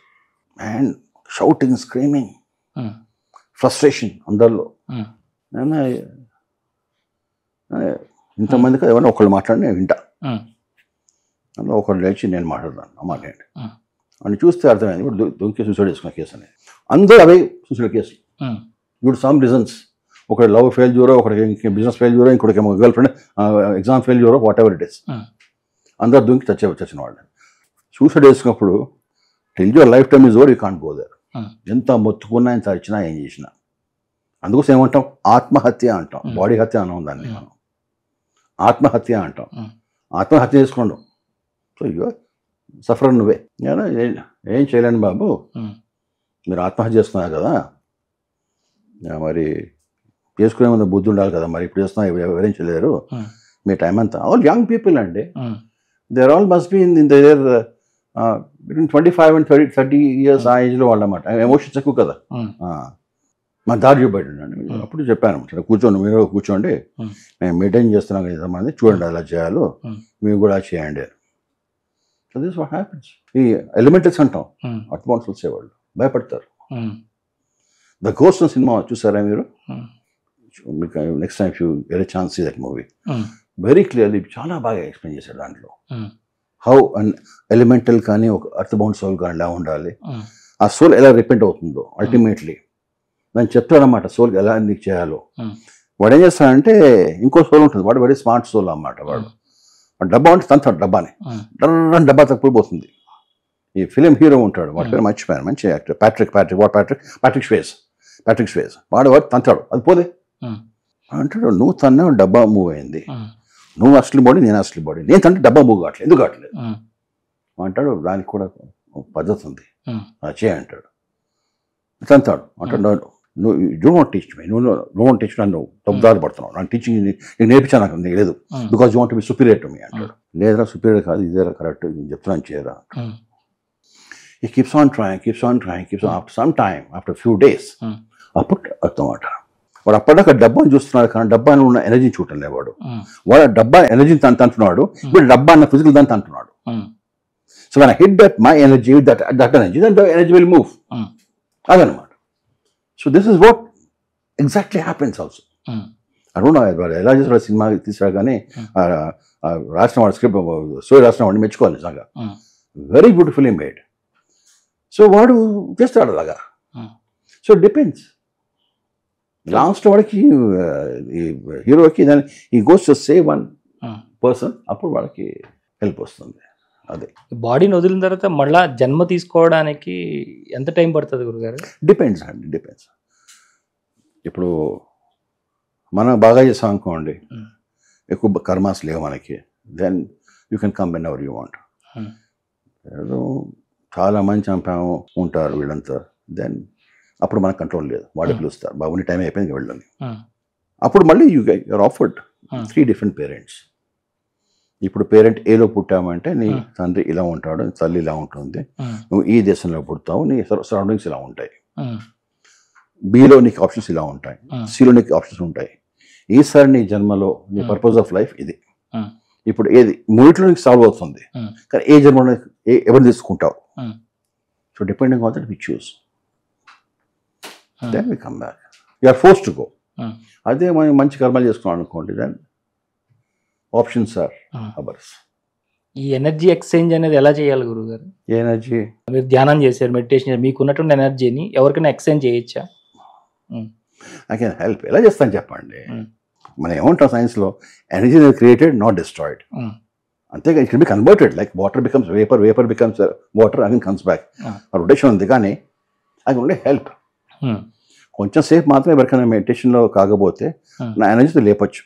and shouting, screaming, frustration అందరిలో. ఇంతమందికి ఎవరైనా ఒకళ్ళు మాట్లాడి నేను వింటా, అందులో ఒకళ్ళు లేచి నేను మాట్లాడతాను, మాట్లాడండి అని చూస్తే అర్థమైంది ఇప్పుడు దొంగకి సూసైడ్ చేసుకున్న కేసు అనేది. అందరూ అవే సూసైడ్ కేసులు. ఇప్పుడు సమ్ రీజన్స్ ఒక లవ్ ఫెయిల్యూరో, ఒకటి బిజినెస్ ఫెయిల్యూరో, ఇంకొకటి గర్ల్ ఫ్రెండ్ ఎగ్జామ్ ఫెయిల్యూరో, వాట్ ఎవర్ ఇట్ ఇస్. అందరు దుంకి చచ్చిన వాళ్ళు. సూసైడ్ చేసుకున్నప్పుడు till your lifetime is over, you can't go there. ఎంత మొత్తుకున్నా, ఎంత ఇచ్చినా, ఏం చేసినా. అందుకోసం ఏమంటాం, ఆత్మహత్య అంటాం. బాడీ హత్య అన్నాం దాన్ని మనం. ఆత్మహత్య అంటాం. ఆత్మహత్య చేసుకోండు. సో యువర్ సఫర్ నువ్వే. ఏం చేయలేండి బాబు, మీరు ఆత్మహత్య చేస్తున్నారు కదా, మరి చేసుకునే ముందు బుద్ధి ఉండాలి కదా, మరి ఇప్పుడు చేస్తున్నా ఎవరేం చేయలేరు, మీ టైం అంతా. ఆల్ యంగ్ పీపుల్ అండి, there all must be in there between 25 and 30 years ఆ ఏజ్లో వాళ్ళు అన్నమాట. ఎమోషన్స్ ఎక్కువ కదా. మా దారి చూపెట్టండి. అప్పుడు చెప్పాను, సరే కూర్చోండి, మీరు కూర్చోండి, మేము మెయింటైన్ చేస్తున్నాం కదా ఇంతమంది, చూడండి అలా చేయాలో, మీరు కూడా చేయండి. So this what happens. ఈ ఎలిమెంటల్స్ అంటాం, అట్మాన్స్ వచ్చేవాళ్ళు భయపడతారు. ద గోస్ట్ సినిమా చూసారా మీరు? మీకు next time you get a chance see that movie. Very clearly చాలా బాగా ఎక్స్ప్లెయిన్ చేశాడు దాంట్లో. హౌ అన్ ఎలిమెంటల్ కానీ ఒక అర్త్ బౌండ్ సోల్ కానీ ఎలా ఉండాలి, ఆ సోల్ ఎలా రిపెంట్ అవుతుందో అల్టిమేట్లీ దాన్ని చెప్తాడనమాట. సోల్ ఎలా నీకు చేయాలో. వాడు ఏం చేస్తాడంటే, ఇంకో సోల్ ఉంటుంది, వాడు వెరీ స్మార్ట్ సోల్ అన్నమాట. వాడు డబ్బా ఉంటే తంతాడు, డబ్బాని డబ్బా తప్పిపోతుంది. ఈ ఫిలిం హీరో ఉంటాడు, వాడి పేరు మర్చిపోయాను, మంచి యాక్టర్, ప్యాట్రిక్ స్వేజ్. వాడు తంతాడు, అది పోదే అంటాడు. నువ్వు తన్నా డబ్బా మూవ్ అయింది, నువ్వు అసలు బాడీ, నేను అసలు బాడీ, నేను తంటే డబ్బా మూవ్ కావట్లేదు, ఎందుకు కావట్లేదు అంటాడు. దానికి కూడా పద్ధతి ఉంది, చే అంటాడు. తంతాడు అంటాడు, నువ్వు డోంట్ టీచ్ మీ, నువ్వు టీచ్ నన్ను తప్పుదారి పడుతున్నావు, నాకు టీచింగ్ నీకు నేర్పించాను, నాకు నీకు లేదు, because you want be superior to me అంటాడు. లేదురా సుపీరియర్ కాదు, ఇదేరా కరెక్ట్, నేను చెప్తున్నాను చేయరా. He keeps on trying. After some time, after a few days, అప్పుడు అర్థమాట. వాడు అప్పటిదాకా డబ్బాని చూస్తున్నాడు, కానీ డబ్బాని ఉన్న ఎనర్జీని చూడటం లేదు. వాడు డబ్బా ఎనర్జీని అంటున్నాడు, ఇప్పుడు డబ్బా అన్న ఫిజికల్ దాన్ని అంటున్నాడు. So when I hit that my energy with that energy, then the energy will move. అదనమాట. So this is what exactly happens also. I don't know వాడు ఎలా చేస్తాడు, సినిమా తీసాడు కానీ రాసిన వాడు స్క్రిప్ట్ స్టోరీ రాసిన వాడిని మెచ్చుకోవాలి నిజంగా. Very beautifully made. సో వాడు చేస్తాడు అలాగా. So depends. లాస్ట్ వాడికి ఈ హీరోకి దాని ఈ goes to save one person, అప్పుడు వాడికి హెల్ప్ వస్తుంది. అదే బాడీని వదిలిన తర్వాత మళ్ళీ జన్మ తీసుకోవడానికి ఎంత టైం పడుతుంది గురుగారు? డిపెండ్స్ అండి, డిపెండ్స్. ఇప్పుడు మనం బాగా చేస్తాం అనుకోండి, ఎక్కువ కర్మాస్ లేవు మనకి, then you can come whenever you want. చాలా మంది చంపాము ఉంటారు వీళ్ళంతా, దెన్ అప్పుడు మనకు కంట్రోల్ లేదు, వాళ్ళు పిలుస్తారు, బాబుని టైం అయిపోయింది వెళ్ళని. అప్పుడు మళ్ళీ యూఆర్ ఆఫర్డ్ 3 different పేరెంట్స్. ఇప్పుడు పేరెంట్ ఏలో పుట్టామంటే నీ తండ్రి ఇలా ఉంటాడు, తల్లి ఇలా ఉంటుంది, నువ్వు ఈ దేశంలో పుడతావు, నీ సరౌండింగ్స్ ఇలా ఉంటాయి. బిలో నీకు ఆప్షన్స్ ఇలా ఉంటాయి, సిలో నీకు ఆప్షన్స్ ఉంటాయి. ఈసారి నీ జన్మలో నీ పర్పస్ ఆఫ్ లైఫ్ ఇది. ఇప్పుడు ఏది మూడిట్లో నీకు సాల్వ్ అవుతుంది, కానీ ఏ జన్మలో ఎవరు తీసుకుంటావు. So depending on that we choose, then we come back. You are forced to go. అదే మనం మంచి కర్మలు చేసుకున్నాం అనుకోండి, దెన్ ఆప్షన్స్ ఆర్ అవర్స్. ఈ ఎనర్జీ ఎక్స్చేంజ్ అనేది ఎలా చేయాలి గురుగారు? ఏ ఎనర్జీ? మీరు ధ్యానం చేశారు, మెడిటేషన్ చేశారు, మీకు ఉన్నటువంటి ఎనర్జీని ఎవరికైనా ఎక్స్చేంజ్ చేయొచ్చా? I can help. ఎలా చేస్తాను చెప్పండి. మనం ఏమంటాం సైన్స్లో, ఎనర్జీ క్రియేటెడ్ నాట్ డిస్ట్రాయిడ్. అంతేగా it can be converted, like water becomes vapour, vapour becomes water, again comes back. Rotation ఉంది, కానీ ఐ కెన్ ఓన్లీ హెల్ప్. కొంచెం సేపు మాత్రమే ఎవరికైనా మెడిటేషన్లో కాకపోతే నా ఎనర్జీతో లేపచ్చు,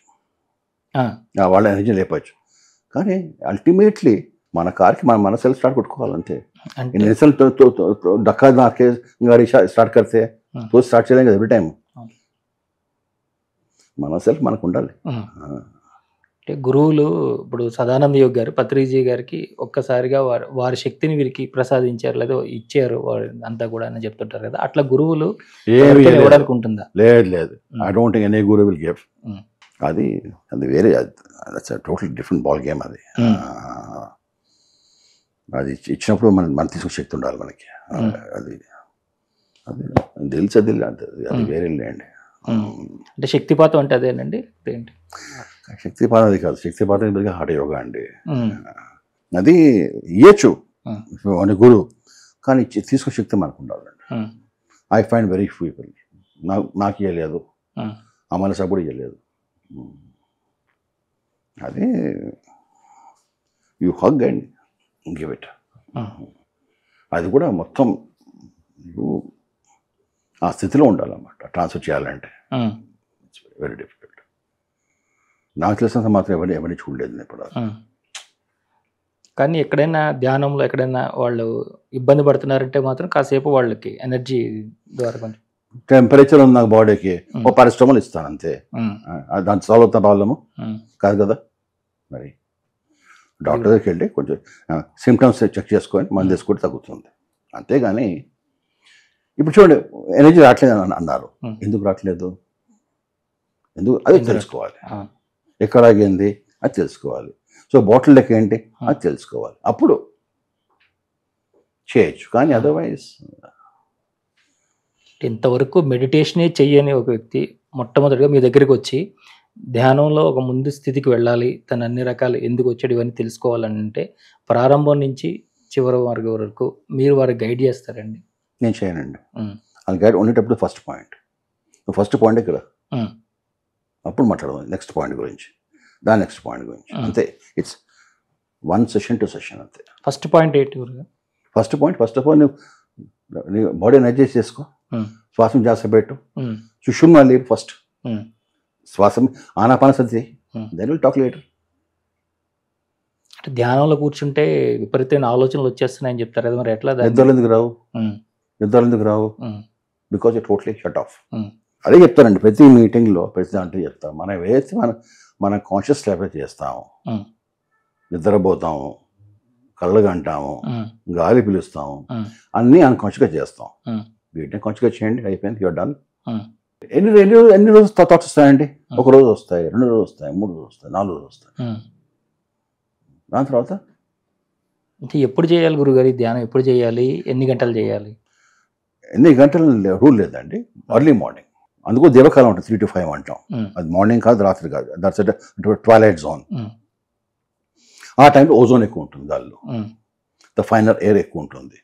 వాళ్ళ ఎనర్జీ లేపచ్చు. కానీ అల్టిమేట్లీ మన కార్కి మన సెల్ఫ్ స్టార్ట్ కొట్టుకోవాలంతే. సెల్ఫ్ డక్కా నాకే గాడి స్టార్ట్ కడితే तो స్టార్ట్ చేయలేం కదా ఎవ్రీ టైం. మన సెల్ఫ్ మనకు ఉండాలి. అంటే గురువులు ఇప్పుడు సదానంద యోగి గారు పత్రిజీ గారికి ఒక్కసారిగా వారి శక్తిని వీరికి ప్రసాదించారు, లేదా ఇచ్చారు వారు అంతా కూడా అని చెప్తుంటారు కదా, అట్లా గురువులు ఇవ్వడానికి ఉంటుందా? లేదు లేదు, I don't think any Guru will give. అది వేరే, that's total different ball game. అది ఇచ్చినప్పుడు మన తీసుకునే శక్తి ఉండాలి మనకి. అది అది తెలిసి అది వేరే లేండి. అంటే శక్తిపాతం అంటే అదేనండి? ఏంటి శక్తిపాతం? అది కాదు, శక్తిపాతం హఠ యోగా అండి. అది ఇయ్యచ్చు మన గురువు, కానీ తీసుకునే శక్తి మనకు ఉండాలండి. I find very few people నాకు ఇవ్వలేదు, ఆ మనసు కూడా ఇవ్వలేదు. అది you hug and give it. అది కూడా మొత్తం ఆ స్థితిలో ఉండాలన్నమాట ట్రాన్స్ఫర్ చేయాలంటే. It's very difficult. నాకు తెలిసినంత మాత్రం ఎవరిని చూడలేదు నేను ఇప్పుడు. కానీ ఎక్కడైనా ధ్యానంలో ఎక్కడైనా వాళ్ళు ఇబ్బంది పడుతున్నారంటే మాత్రం కాసేపు వాళ్ళకి ఎనర్జీ ద్వారా కొంచెం టెంపరేచర్ ఉంది నాకు బాడీకి, ఓ పారాసిటమాల్ ఇస్తాను అంతే. దాని సాల్వ్ అవుతున్న ప్రాబ్లము కాదు కదా. మరి డాక్టర్ దగ్గరికి వెళ్ళి కొంచెం సిమ్టమ్స్ చెక్ చేసుకొని మందు వేసుకుంటే తగ్గుతుంది. అంతేగాని ఇప్పుడు చూడండి ఎనర్జీ రావట్లేదు అని అన్నారు. ఎందుకు రావట్లేదు? అది తెలుసుకోవాలి. ఎక్కడ ఆగింది అది తెలుసుకోవాలి. సో బాటిల్ లెక్క ఏంటి అది తెలుసుకోవాలి, అప్పుడు చేయొచ్చు. కానీ అదర్వైజ్ ఇంతవరకు మెడిటేషనే చెయ్యని ఒక వ్యక్తి మొట్టమొదటిగా మీ దగ్గరికి వచ్చి ధ్యానంలో ఒక ముందు స్థితికి వెళ్ళాలి, తను అన్ని రకాలు ఎందుకు వచ్చాడు ఇవన్నీ తెలుసుకోవాలని అంటే ప్రారంభం నుంచి చివరి వరకు మీరు వారికి గైడ్ చేస్తారండి? నేను చేయనండి. అది గైడ్ ఉండేటప్పుడు ఫస్ట్ పాయింట్ ఇక్కడ, అప్పుడు మాట్లాడదాం నెక్స్ట్ పాయింట్ గురించి, దాని నెక్స్ట్ పాయింట్ గురించి. అంతే. ఇట్స్ 1 సెషన్ 2 సెషన్ అంతే. ఫస్ట్ పాయింట్ ఏంటి? ఫస్ట్ ఆఫ్ ఆల్ నీ బాడీ ఎనర్జైజ్ చేసుకో, శ్వాసం జాస్తి పెట్టు, సుషుమ్నా లేవు ఫస్ట్, శ్వాసం ఆనాపానసతి, దెన్ విల్ టాక్ లేటర్. అంటే ధ్యానంలో కూర్చుంటే విపరీతమైన ఆలోచనలు వచ్చేస్తున్నాయని చెప్తారు కదా, మరి ఎట్లా? నిద్రలు ఎందుకు రావు? Because you totally shut off. అదే చెప్తానండి ప్రతి మీటింగ్లో, ప్రతి దాంట్లో చెప్తాం. మనం వేసి మన కాన్షియస్ లెవెల్ చేస్తాము, నిద్రపోతాము, కళ్ళగా అంటాము, గాలి పిలుస్తాము, అన్నీ అన్కాన్షియస్గా చేస్తాం. వీటిని కాన్షియస్గా చేయండి, అయిపోయింది, యూర్ డన్. ఎన్ని రోజు థాట్స్ వస్తాయండి? ఒక రోజు వస్తాయి, 2 రోజులు వస్తాయి, 3 రోజులు వస్తాయి, 4 రోజులు వస్తాయి. దాని తర్వాత అంటే ఎప్పుడు చేయాలి గురుగారు ధ్యానం? ఎప్పుడు చేయాలి? ఎన్ని గంటలు చేయాలి? ఎన్ని గంటలు రూల్ లేదండి. ఎర్లీ మార్నింగ్, అందుకు దేవకాలం ఉంటుంది 3 to 5 అంటాం. అది మార్నింగ్ కాదు, రాత్రి కాదు. That's twilight zone. ఆ టైంలో ఓజోన్ ఎక్కువ ఉంటుంది గాలిలో, ద ఫైనర్ ఎయిర్ ఎక్కువ ఉంటుంది.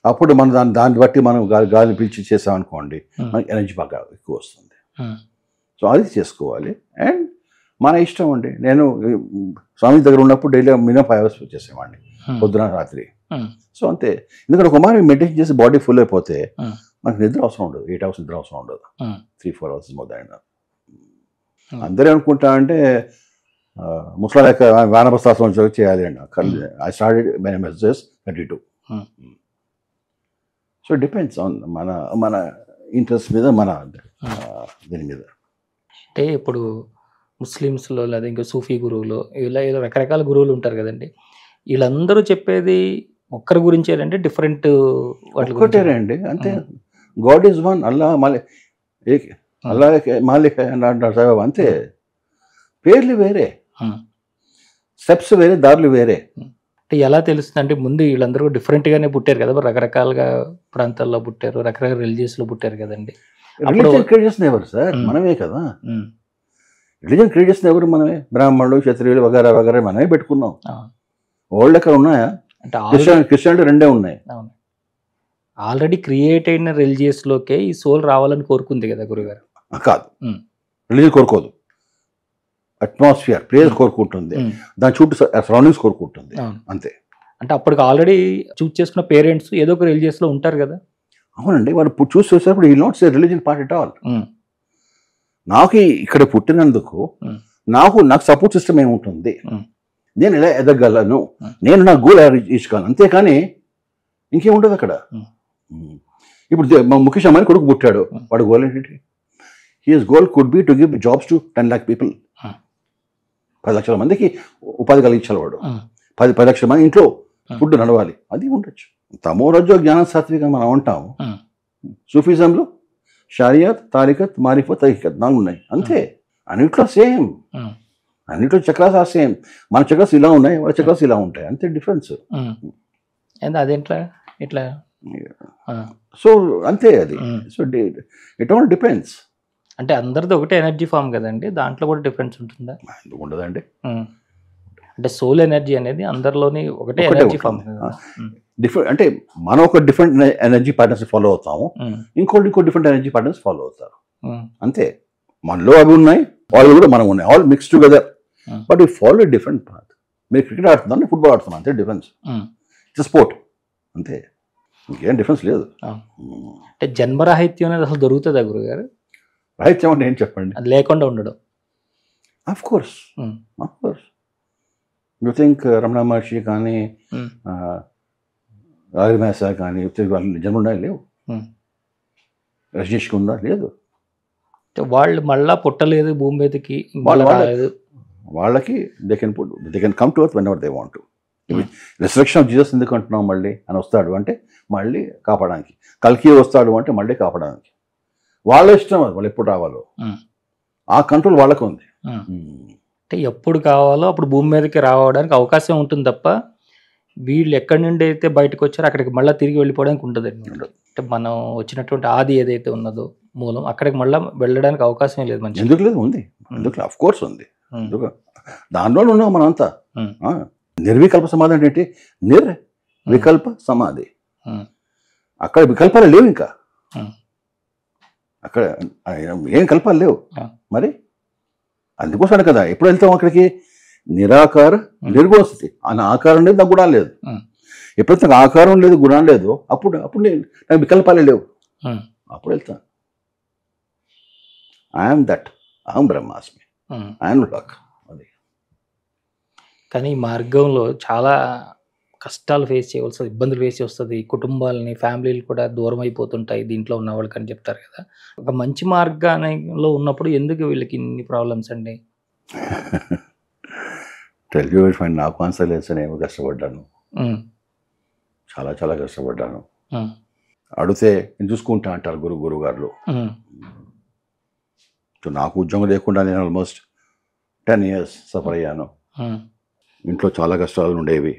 అప్పుడు మనం దాన్ని బట్టి మనం గాలి పీల్చి చేసామనుకోండి, మనకి ఎనర్జీ బాగా ఎక్కువ వస్తుంది. సో అది చేసుకోవాలి. అండ్ మన ఇష్టం అండి. నేను స్వామి దగ్గర ఉన్నప్పుడు డైలీ మినిమం 5 hours చేసేవాడిని, పొద్దున రాత్రి. సో అంతే. ఎందుకంటే ఒక మారి మెడిటేషన్ చేసి బాడీ ఫుల్ అయిపోతే మనకు నిద్ర అవసరం ఉండదు, 8 hours నిద్ర అవసరం ఉండదు, 3-4 hours మొదలైన. అందరూ అనుకుంటా అంటే ముసలా లెక్క వానప్రస్థాసం చేయాలి అండి. I started my messages 32. So depends on మన ఇంట్రెస్ట్ మీద, మన దీని మీద. అంటే ఇప్పుడు ముస్లిమ్స్లో లేదా ఇంకా సూఫీ గురువులు ఇలా రకరకాల గురువులు ఉంటారు కదండి, వీళ్ళందరూ చెప్పేది ఒక్కరి గురించి అంటే డిఫరెంట్ ఒకటేరే అండి. అంతే. గాడ్ ఈజ్ వన్, అల్లా మాలిక్ అంటారు అంతే. పేర్లు వేరే, స్టెప్స్ వేరే, దారులు వేరే. అంటే ఎలా తెలుస్తుంది అంటే ముందు వీళ్ళందరూ డిఫరెంట్గానే పుట్టారు కదా, రకరకాలుగా ప్రాంతాల్లో పుట్టారు, రకరకాల రిలీజియస్లో పుట్టారు కదండి. రిలీజియన్ క్రియేట్ చేసిన ఎవరు సార్? మనమే కదా. రిలీజియన్ క్రియేట్ చేసిన ఎవరు? మనమే. బ్రాహ్మణులు, క్షత్రియులు వగేరా వగేరా మనమే పెట్టుకున్నాం. వరల్డ్ ఎక్కడ ఉన్నాయా? అంటే క్రిస్టియానిటీ 2 ఉన్నాయి. ఆల్రెడీ క్రియేట్ అయిన రిలీజియస్లోకే ఈ సోల్ రావాలని కోరుకుంది కదా గురుగారు? కాదు, రిలీజియన్ కోరుకోదు. అట్మాస్ఫియర్, ప్లేస్ కోరుకుంటుంది, దాని చుట్టూ సరౌండింగ్స్ కోరుకుంటుంది, అంతే. అంటే అప్పటికి ఆల్రెడీ చూస్ చేసుకున్న పేరెంట్స్ ఏదో ఒక రిలీజియస్లో ఉంటారు కదా. అవునండి. వాళ్ళు చూస్ చేసేటప్పుడు ఈ not say religion part at all. నాకు ఇక్కడ పుట్టినందుకు నాకు సపోర్ట్ సిస్టమ్ ఏముంటుంది, నేను ఎలా ఎదగలను, నేను నా గోల్ ఇచ్చుకోను, అంతేకాని ఇంకేముంటుంది అక్కడ. ఇప్పుడు ముఖేష్ అంబానీ కొడుకు పుట్టాడు, వాడు గోల్ ఏంటి? His goal could be to give jobs to 10 lakh people. 10 లక్షల మందికి ఉపాధి కలిగించాలి వాడు. 10 లక్షల మంది ఇంట్లో ఫుడ్ నడవాలి, అది ఉండొచ్చు. తమో రజో జ్ఞాన సాత్విక మనం అంటాము. సూఫిజంలో షారియాత్, తారికత్, మారిఫత్, హకీకత్ 4 ఉన్నాయి, అంతే. అన్నిట్లో సేమ్, అన్నిట్లో చక్రాస్ సేమ్. మన చక్రాస్ ఇలా ఉన్నాయి, వాళ్ళ చక్రాస్ ఇలా ఉంటాయి, అంతే డిఫరెన్స్. అదేంట్లా ఇట్లా? సో అంతే అది. So it all depends. అంటే అందరిది ఒకటే ఎనర్జీ ఫామ్ కదండి, దాంట్లో కూడా డిఫరెన్స్ ఉంటుందా? ఎందుకు ఉండదండి. అంటే సోల్ ఎనర్జీ అనేది అందరిలోని ఒకటే ఎనర్జీ ఫామ్. డిఫరెంట్ అంటే మనం ఒక డిఫరెంట్ ఎనర్జీ ప్యాటర్న్స్ ఫాలో అవుతాము, ఇంకో డిఫరెంట్ ఎనర్జీ ప్యాటర్న్స్ ఫాలో అవుతారు, అంతే. మనలో అవి ఉన్నాయి, వాళ్ళు కూడా మనం ఉన్నాయి, all mix together. But we follow different path. మీరు క్రికెట్ ఆడుతున్నాను, ఫుట్బాల్ ఆడుతున్నాను, అంతే డిఫరెన్స్. ఇట్స్ స్పోర్ట్ అంతే, ఇంకేం డిఫరెన్స్ లేదు. అంటే జన్మరాహిత్యం అనేది అసలు దొరుకుతుందా గురుగారు? రాహిత్యం అంటే ఏం చెప్పండి? అది లేకుండా ఉండడం. Of course, of course. You think Ramana Maharshi కానీ రాజమేస కానీ వాళ్ళు జన్మ ఉన్నాయి లేవు? రజనీష్కి ఉందా? లేదు. వాళ్ళు మళ్ళా పుట్టలేదు భూమి మీదకి, వాళ్ళకి they can come to earth when ever they want to. Restriction of Jesus ఎందుకు అంటున్నాం మళ్ళీ అని వస్తాడు అంటే మళ్ళీ కాపాడడానికి, కల్కి వస్తాడు అంటే మళ్ళీ కాపాడడానికి. వాళ్ళ ఇష్టం అది, వాళ్ళు ఎప్పుడు రావాలో ఆ కంట్రోల్ వాళ్ళకు ఉంది. అంటే ఎప్పుడు కావాలో అప్పుడు భూమి మీదకి రావడానికి అవకాశం ఉంటుంది తప్ప వీళ్ళు ఎక్కడి నుండి అయితే బయటకు వచ్చారో అక్కడికి మళ్ళీ తిరిగి వెళ్ళిపోవడానికి ఉంటుంది. అంటే మనం వచ్చినటువంటి ఆది ఏదైతే ఉన్నదో మూలం, అక్కడికి మళ్ళీ వెళ్ళడానికి అవకాశం లేదు. మంచి ఎందుకు లేదు? ఉంది, ఎందుకు? ఆఫ్ కోర్స్ ఉంది. ఎందుకు? దానిలో ఉన్నాం మనం అంతా. నిర్వికల్ప సమాధి అంటే ఏంటి? నిర్వికల్ప సమాధి. అక్కడ వికల్పాలు లేవు, ఇంకా అక్కడ ఏం కల్పాలు లేవు. మరి అందుకోసమే కదా ఎప్పుడు వెళ్తాం అక్కడికి? నిరాకార నిర్గుణ స్థితి. అని ఆకారం లేదు, నాకు గుణాలు లేదు. ఎప్పుడైతే నాకు ఆకారం లేదు, గుణాలు లేదు, అప్పుడు నాకు వికల్పాలే లేవు, అప్పుడు వెళ్తాను. ఐఎమ్ దట్, అహం బ్రహ్మాస్మి, ఐఎమ్ లాక్. అది. కానీ ఈ మార్గంలో చాలా కష్టాలు ఫేస్ చేయవలసి వస్తుంది, ఇబ్బందులు ఫేస్ వస్తుంది. కుటుంబాలని, ఫ్యామిలీలు కూడా దూరం అయిపోతుంటాయి దీంట్లో ఉన్న వాళ్ళకి అని చెప్తారు కదా. ఒక మంచి మార్గంలో ఉన్నప్పుడు ఎందుకు వీళ్ళకి ఇన్ని ప్రాబ్లమ్స్ అండి? టెలివిజన్ నాకు ఆన్సర్ లేదు. నేను కష్టపడ్డాను, చాలా చాలా కష్టపడ్డాను. అడిగితే నేను చూసుకుంటా అంటారు గురువు గారు. నాకు ఉద్యోగం లేకుండా నేను ఆల్మోస్ట్ 10 years సఫర్ అయ్యాను. ఇంట్లో చాలా కష్టాలు ఉండేవి.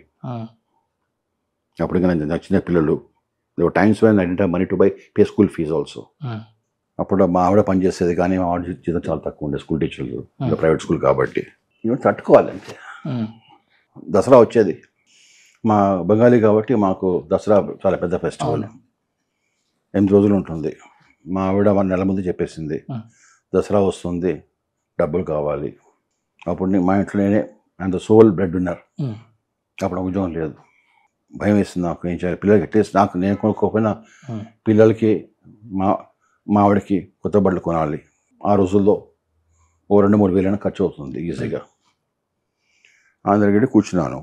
అప్పటికి నా చిన్న పిల్లలు, times when I didn't have money to buy pay school fees also. అప్పుడు మా ఆవిడ పనిచేసేది, కానీ మా ఆవిడ జీతం చాలా తక్కువ ఉండే, స్కూల్ టీచర్లు, ప్రైవేట్ స్కూల్ కాబట్టి ఇవన్నీ తట్టుకోవాలంటే. దసరా వచ్చేది, మా బెంగాలీ కాబట్టి మాకు దసరా చాలా పెద్ద ఫెస్టివల్, 8 రోజులు ఉంటుంది. మా ఆవిడ 1 నెల ముందు చెప్పేసింది, దసరా వస్తుంది, డబ్బులు కావాలి. అప్పుడు మా ఇంట్లో నేనే and the sole breadwinner. అప్పుడు నాకు ఉద్యోగం లేదు, భయం వేస్తుంది నాకు. ఏం చేయాలి? పిల్లలకి అట్లీస్ట్ నాకు నేను కొనుక్కోకపోయినా పిల్లలకి, మా ఆవిడకి కొత్త బట్టలు కొనాలి. ఆ రోజుల్లో 2-3 వేలైనా ఖర్చు అవుతుంది ఈజీగా. అందరికీ కూర్చున్నాను,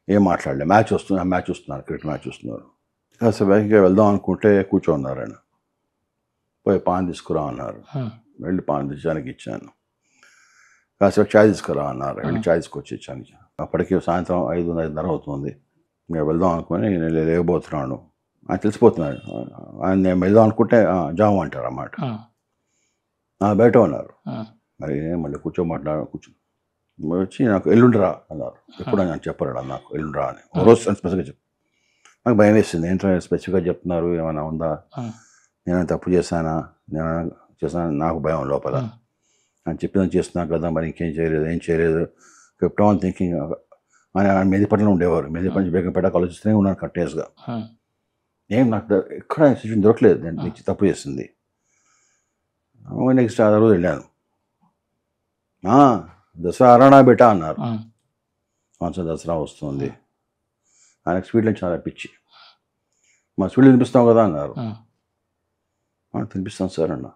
ఏం మాట్లాడలే. మ్యాచ్ చూస్తున్నారు, క్రికెట్ మ్యాచ్ చూస్తున్నారు. కాసేపు బ్యాంక్కి వెళ్దాం అనుకుంటే కూర్చోన్నారు ఆయన. పోయి పాన్ తీసుకురా అన్నారు, వెళ్ళి పాన్ తెచ్చడానికి ఇచ్చాను. కాసేపు చాయ్ తీసుకురా అన్నారు, వెళ్ళి చాయ్ తీసుకొచ్చి ఇచ్చాను. అప్పటికి సాయంత్రం 5-5:30 అవుతుంది. మేము వెళ్దాం అనుకుని నేను లేకపోతున్నాను, ఆయన తెలిసిపోతున్నాడు. ఆయన నేను వెళ్దాం అనుకుంటే జాము అంటారు అన్నమాట. బయట ఉన్నారు. మరి మళ్ళీ కూర్చోమంటున్నారు. వచ్చి నాకు ఎల్లుండిరా అన్నారు. ఎప్పుడు అని చెప్పారు నాకు ఎల్లుండిరా అని. ఒక రోజు స్పెసిఫిక్గా చెప్పు. నాకు భయం వేసింది, ఏంటో స్పెసిఫిక్గా చెప్తున్నారు, ఏమైనా ఉందా, నేను తప్పు చేశానా, నాకు భయం లోపల. అని చెప్పిన చేస్తున్నా కదా, మరి ఇంకేం చేయలేదు, ఏం చేయలేదు. Kept on thinking. ఆయన మెదిపట్లలో ఉండేవారు, మెదిపట్టి బేగంపేట ఆలోచిస్తూనే ఉన్నాను కంటిన్యూస్గా. ఏం నాకు ఎక్కడ సిచ్యువేషన్ దొరకలేదు, నేను తప్పు చేసింది. నెక్స్ట్ ఆ రోజు వెళ్ళాను. దసరా అరాణా బేటా అన్నారు. సార్ దసరా వస్తుంది, ఆయనకు స్వీట్లు చాలా పిచ్చి. మా స్వీట్లు తినిపిస్తాం కదా అన్నారు. తినిపిస్తాను సార్ అన్న.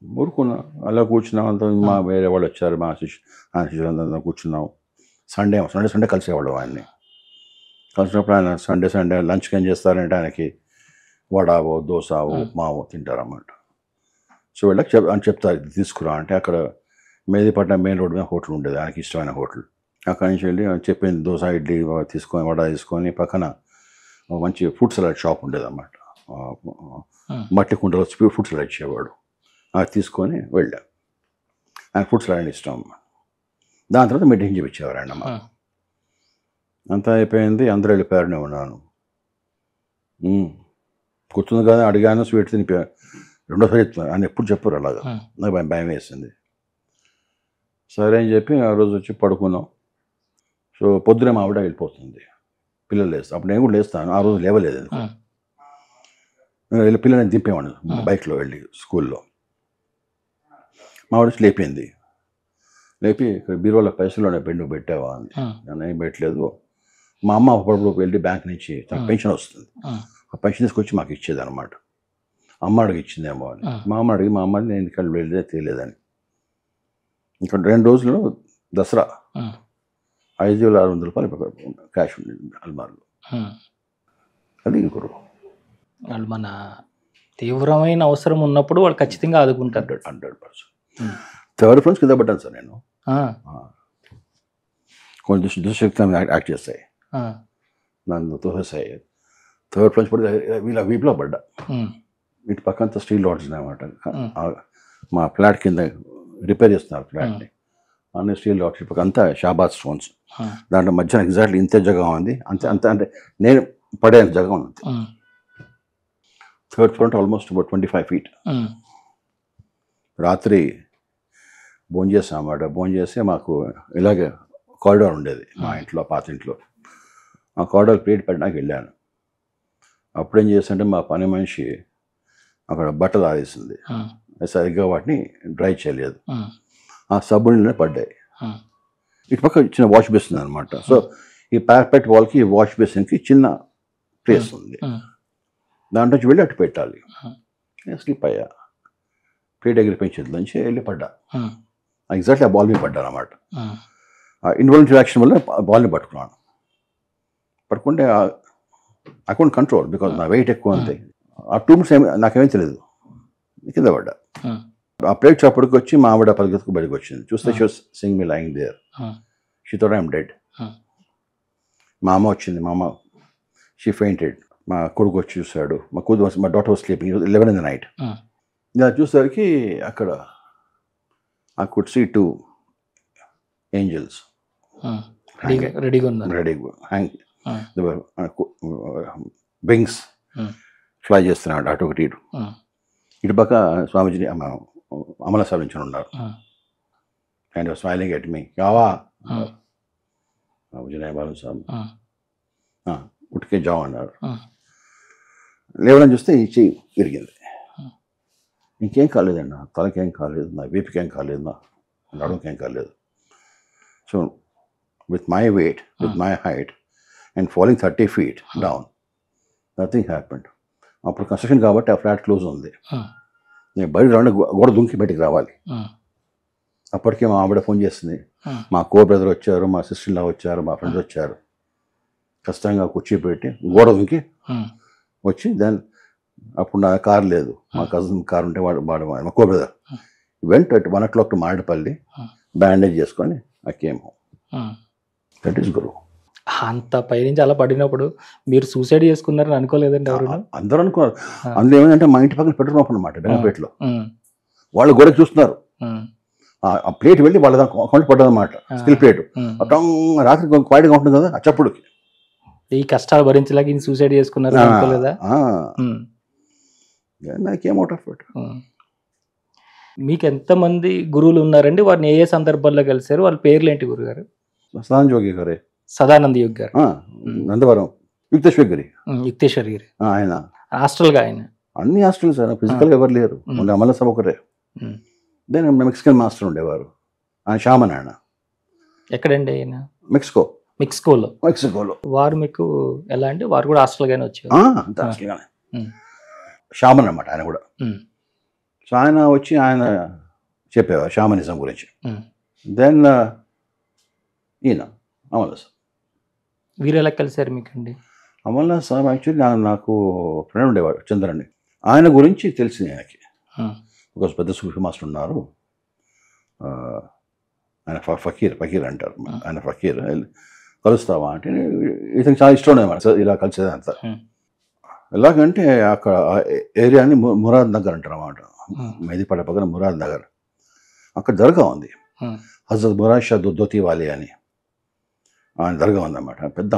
ఊరుకున్నా, అలా కూర్చున్నాం. అంత మా వేరే వాళ్ళు వచ్చారు, మా శిష్యులంతా కూర్చున్నాం. సండే కలిసేవాళ్ళు ఆయన్ని. కలిసినప్పుడు ఆయన సండే లంచ్కి ఏం చేస్తారంటే ఆయనకి వడావో, దోసావో, ఉప్మావో తింటారన్నమాట. సో వీళ్ళకి అని చెప్తారు, ఇది తీసుకురా అంటే. అక్కడ మేదీపట్నం మెయిన్ రోడ్ మీద హోటల్ ఉండేది, ఆయనకి ఇష్టమైన హోటల్. అక్కడి నుంచి వెళ్ళి చెప్పింది దోశ, ఇడ్లీ తీసుకొని, వడ తీసుకొని, పక్కన మంచి ఫుడ్ సలాడ్ షాప్ ఉండేది అన్నమాట. మట్టి కుండలో ఫుడ్ సలాడ్ ఇచ్చేవాడు. అది తీసుకొని వెళ్ళాం. ఆయన ఫుడ్ సలాడ్ ఇష్టం. దాని తర్వాత మెడిటేషన్ చేయించేవారు ఆయన. అంతా అయిపోయింది, అందరూ వెళ్ళిపోయారనే ఉన్నాను. గుర్తుంది కదా, అడిగాను, స్వీట్ తినిపోయాను. రెండోసారి చెప్తున్నారు, ఆయన ఎప్పుడు చెప్పారు అలాగా. నాకు భయం వేసింది. సరే అని చెప్పి ఆ రోజు వచ్చి పడుకున్నాం. సో పొద్దున మా ఆవిడ వెళ్ళిపోతుంది, పిల్లలు లేస్తాను. అప్పుడు నేను కూడా లేస్తాను, ఆ రోజు లేవలేదు. వెళ్ళి పిల్లల్ని దింపేవాడిని బైక్లో వెళ్ళి స్కూల్లో. మా ఆవిడ వచ్చి లేపింది. లేపి ఇక్కడ బీరువాలో పైసలు పెండు పెట్టావా అని. నేను ఏం పెట్టలేదు. మా అమ్మ అప్పుడప్పుడు వెళ్ళి బ్యాంక్ నుంచి తనకు పెన్షన్ వస్తుంది, ఆ పెన్షన్ తీసుకొచ్చి మాకు ఇచ్చేది అనమాట. అమ్మ అడిగి ఇచ్చిందేమో అని. మా అమ్మ అడిగి, మా అమ్మని నేను ఇక్కడ వెళ్ళేదే తెలియదని. ఇంకా 2 రోజులు దసరా 5,600 రూపాయలు క్యాష్ ఉండేది అల్మార్లో. అది గురువు. వాళ్ళు మన తీవ్రమైన అవసరం ఉన్నప్పుడు వాళ్ళు ఖచ్చితంగా ఆదుకుంటారు. 100%. థర్డ్ ఫ్రెండ్స్ కింద పడ్డాను సార్ నేను. కొన్ని దుశ్శక్తి యాక్ట్ చేస్తాయి, నన్ను తోసేస్తాయి. థర్డ్ ఫ్రెండ్స్ పడితే వీళ్ళ వీపులో పడ్డా. ఇటు పక్కంతా స్టీల్ లాడ్స్ అనమాట. మా ఫ్లాట్ కింద రిపేర్ చేస్తున్నారు ఫ్లాట్ని, అన్ని స్టీల్ లాడ్స్. ఇటు అంతా షాబాద్ స్టోన్స్. దాంట్లో మధ్యన ఎగ్జాక్ట్లీ ఇంతే జగం ఉంది, అంతే అంత అంటే నేను పడేంత జగం ఉంది. Third front almost about 25 feet. రాత్రి భోజనం చేసాం అన్నమాట. భోజనం చేస్తే మాకు ఇలాగే కారిడార్ ఉండేది మా ఇంట్లో, పాత ఇంట్లో. ఆ కారిడార్ ప్లేట్ పెట్టడానికి వెళ్ళాను. అప్పుడేం చేస్తుంటే మా పని మనిషి అక్కడ బట్టలు ఆరేసింది, సరిగ్గా వాటిని డ్రై చేయలేదు. ఆ సబ్బుని పడ్డాయి. ఇటు పక్క చిన్న వాష్ బేసిన్ అనమాట. సో ఈ పార్పెట్ వాల్కి వాష్ బేసిన్కి చిన్న ప్లేస్ ఉంది, దాంట్లోంచి వెళ్ళి అటు పెట్టాలి. నేను స్లిప్ అయ్యా, ప్లేట్ ఎగిరిపోయింది నుంచి వెళ్ళి పడ్డా. ఎగ్జాక్ట్లీ ఆ బాల్ మీద పడ్డాను అనమాట. ఇన్వాలంటరీ యాక్షన్ వల్ల బాల్ని పట్టుకున్నాను. పట్టుకుంటే అకౌంట్ కంట్రోల్, బికాజ్ నా వెయిట్ ఎక్కువ ఉంది. ఆ 2 minutes నాకేమీ తెలియదు, కింద పడ్డా. ఆ ప్లేట్ చప్పటికి వచ్చి మా ఆవిడ పరిగెత్తుకు బయటకు వచ్చింది. చూస్తే she was seeing me lying there. She thought I'm dead. మా అమ్మ వచ్చింది. మా అమ్మ షీ ఫెయింటెడ్. మా కొడుకు వచ్చి చూశాడు. మా daughter was sleeping. 11 in the night. ఇలా చూసేసరికి అక్కడ I could see 2 angels రెడీగా hang. They were wings fly చేస్తున్నాడు అటు ఒకటి ఇటు. ఇటు పక్క స్వామీజీ అమల సార్ నుంచి ఉన్నారు. అండ్ స్మైలింగ్ ఎట్ మీ, కావా బాబు సార్ ఉట్కే జావ్ అన్నారు. లేవడం చూస్తే ఈ చెయ్యి విరిగింది. ఇంకేం కాలేదండి, తలకేం కాలేదు, నా వీపుకేం కాలేదు, నా నడుముకేం కాలేదు. So with my weight, with my height and falling 30 feet down, nothing happened. అప్పుడు కన్స్ట్రక్షన్ కాబట్టి ఆ ఫ్లాట్ క్లోజ్ ఉంది. నేను బయట రావడం గోడ దుంకి బయటికి రావాలి. అప్పటికే మా ఆవిడ ఫోన్ చేస్తుంది, మా బ్రదర్ వచ్చారు, మా సిస్టర్లా వచ్చారు, మా ఫ్రెండ్స్ వచ్చారు. కష్టంగా కుర్చీ పెట్టి గోడ దుంకి వచ్చి దాన్ని, అప్పుడు నా కారు లేదు, మా కజిన్ కారు ఉంటే వాడు మా బ్రదర్ వెంట 1 o'clock టు మారేడుపల్లి, బ్యాండేజ్ చేసుకొని I came home. That is guru. అంత పైనుంచి అలా పడినప్పుడు మీరు సూసైడ్ చేసుకున్నారని అనుకోలేదండి ఎవరు? అందరూ అనుకున్నారు. అందులో ఏమైందంటే మా ఇంటి పక్కన పెట్రోల్ పంప్ అనమాట, బెంగపేటలో. వాళ్ళు గోడకి చూస్తున్నారు. ఆ ప్లేట్ వెళ్ళి వాళ్ళ అకౌంట్ పడ్డది అనమాట, స్టీల్ ప్లేట్. రాత్రి క్వైట్గా ఉంటుంది కదా, ఆ చప్పుడుకి ఈ కష్టాలు భరించలేక ఈయన సూసైడ్ చేసుకున్నారు అనుకోలేదా? నాకేం అవుట్ ఆఫ్ ఇట్. మీకు ఎంతమంది గురువులు ఉన్నారండి? వారిని ఏ సందర్భాల్లో కలిసారు? వాళ్ళ పేర్లు ఏంటి గురుగారు? సదానంద యోగి గారే, సదానంద యోగి గారు, నందవరం యుక్తేశ్వర్ గిరి, యుక్తేశ్వర్ గిరి ఆయన హాస్టల్గా, ఆయన అన్ని హాస్టల్స్, ఆయన ఫిజికల్గా ఎవరు లేరు, అమల సభ ఒకరే. దెన్ మెక్సికన్ మాస్టర్ ఉండేవారు, ఆయన షామన్. ఆయన ఎక్కడండి? ఆయన మెక్సికోలో. వారు మీకు ఎలా అంటే వారు కూడా హాస్టల్గానే వచ్చారు? హాస్టల్గానే, షామన్ అనమాట ఆయన కూడా. సో ఆయన వచ్చి ఆయన చెప్పేవారు షామనిజం గురించి. దెన్ ఈయన అమల్నాథ్ సార్. వీరు ఎలా కలిసారు మీకండి? అమల్నాథ్ సార్ యాక్చువల్లీ నాకు ఫ్రెండ్ ఉండేవాడు, చంద్రని. ఆయన గురించి తెలిసింది ఆయనకి. ఒక పెద్ద సూఫీ మాస్టర్ ఉన్నారు, ఆయన ఫకీర్ అంటారు. ఆయన ఫకీర్, కలుస్తావా అంటే ఇతనికి చాలా ఇష్టం ఉండేది ఇలా కలిసేదంతా. ఎలాగంటే అక్కడ ఏరియాని మురాద్ నగర్ అంటారు అన్నమాట, మెహదీపేట పక్కన మురాద్ నగర్. అక్కడ దర్గా ఉంది, హజరత్ మురాద్ షా దోతీవాలి అని ఆయన దర్గా ఉందన్నమాట. పెద్ద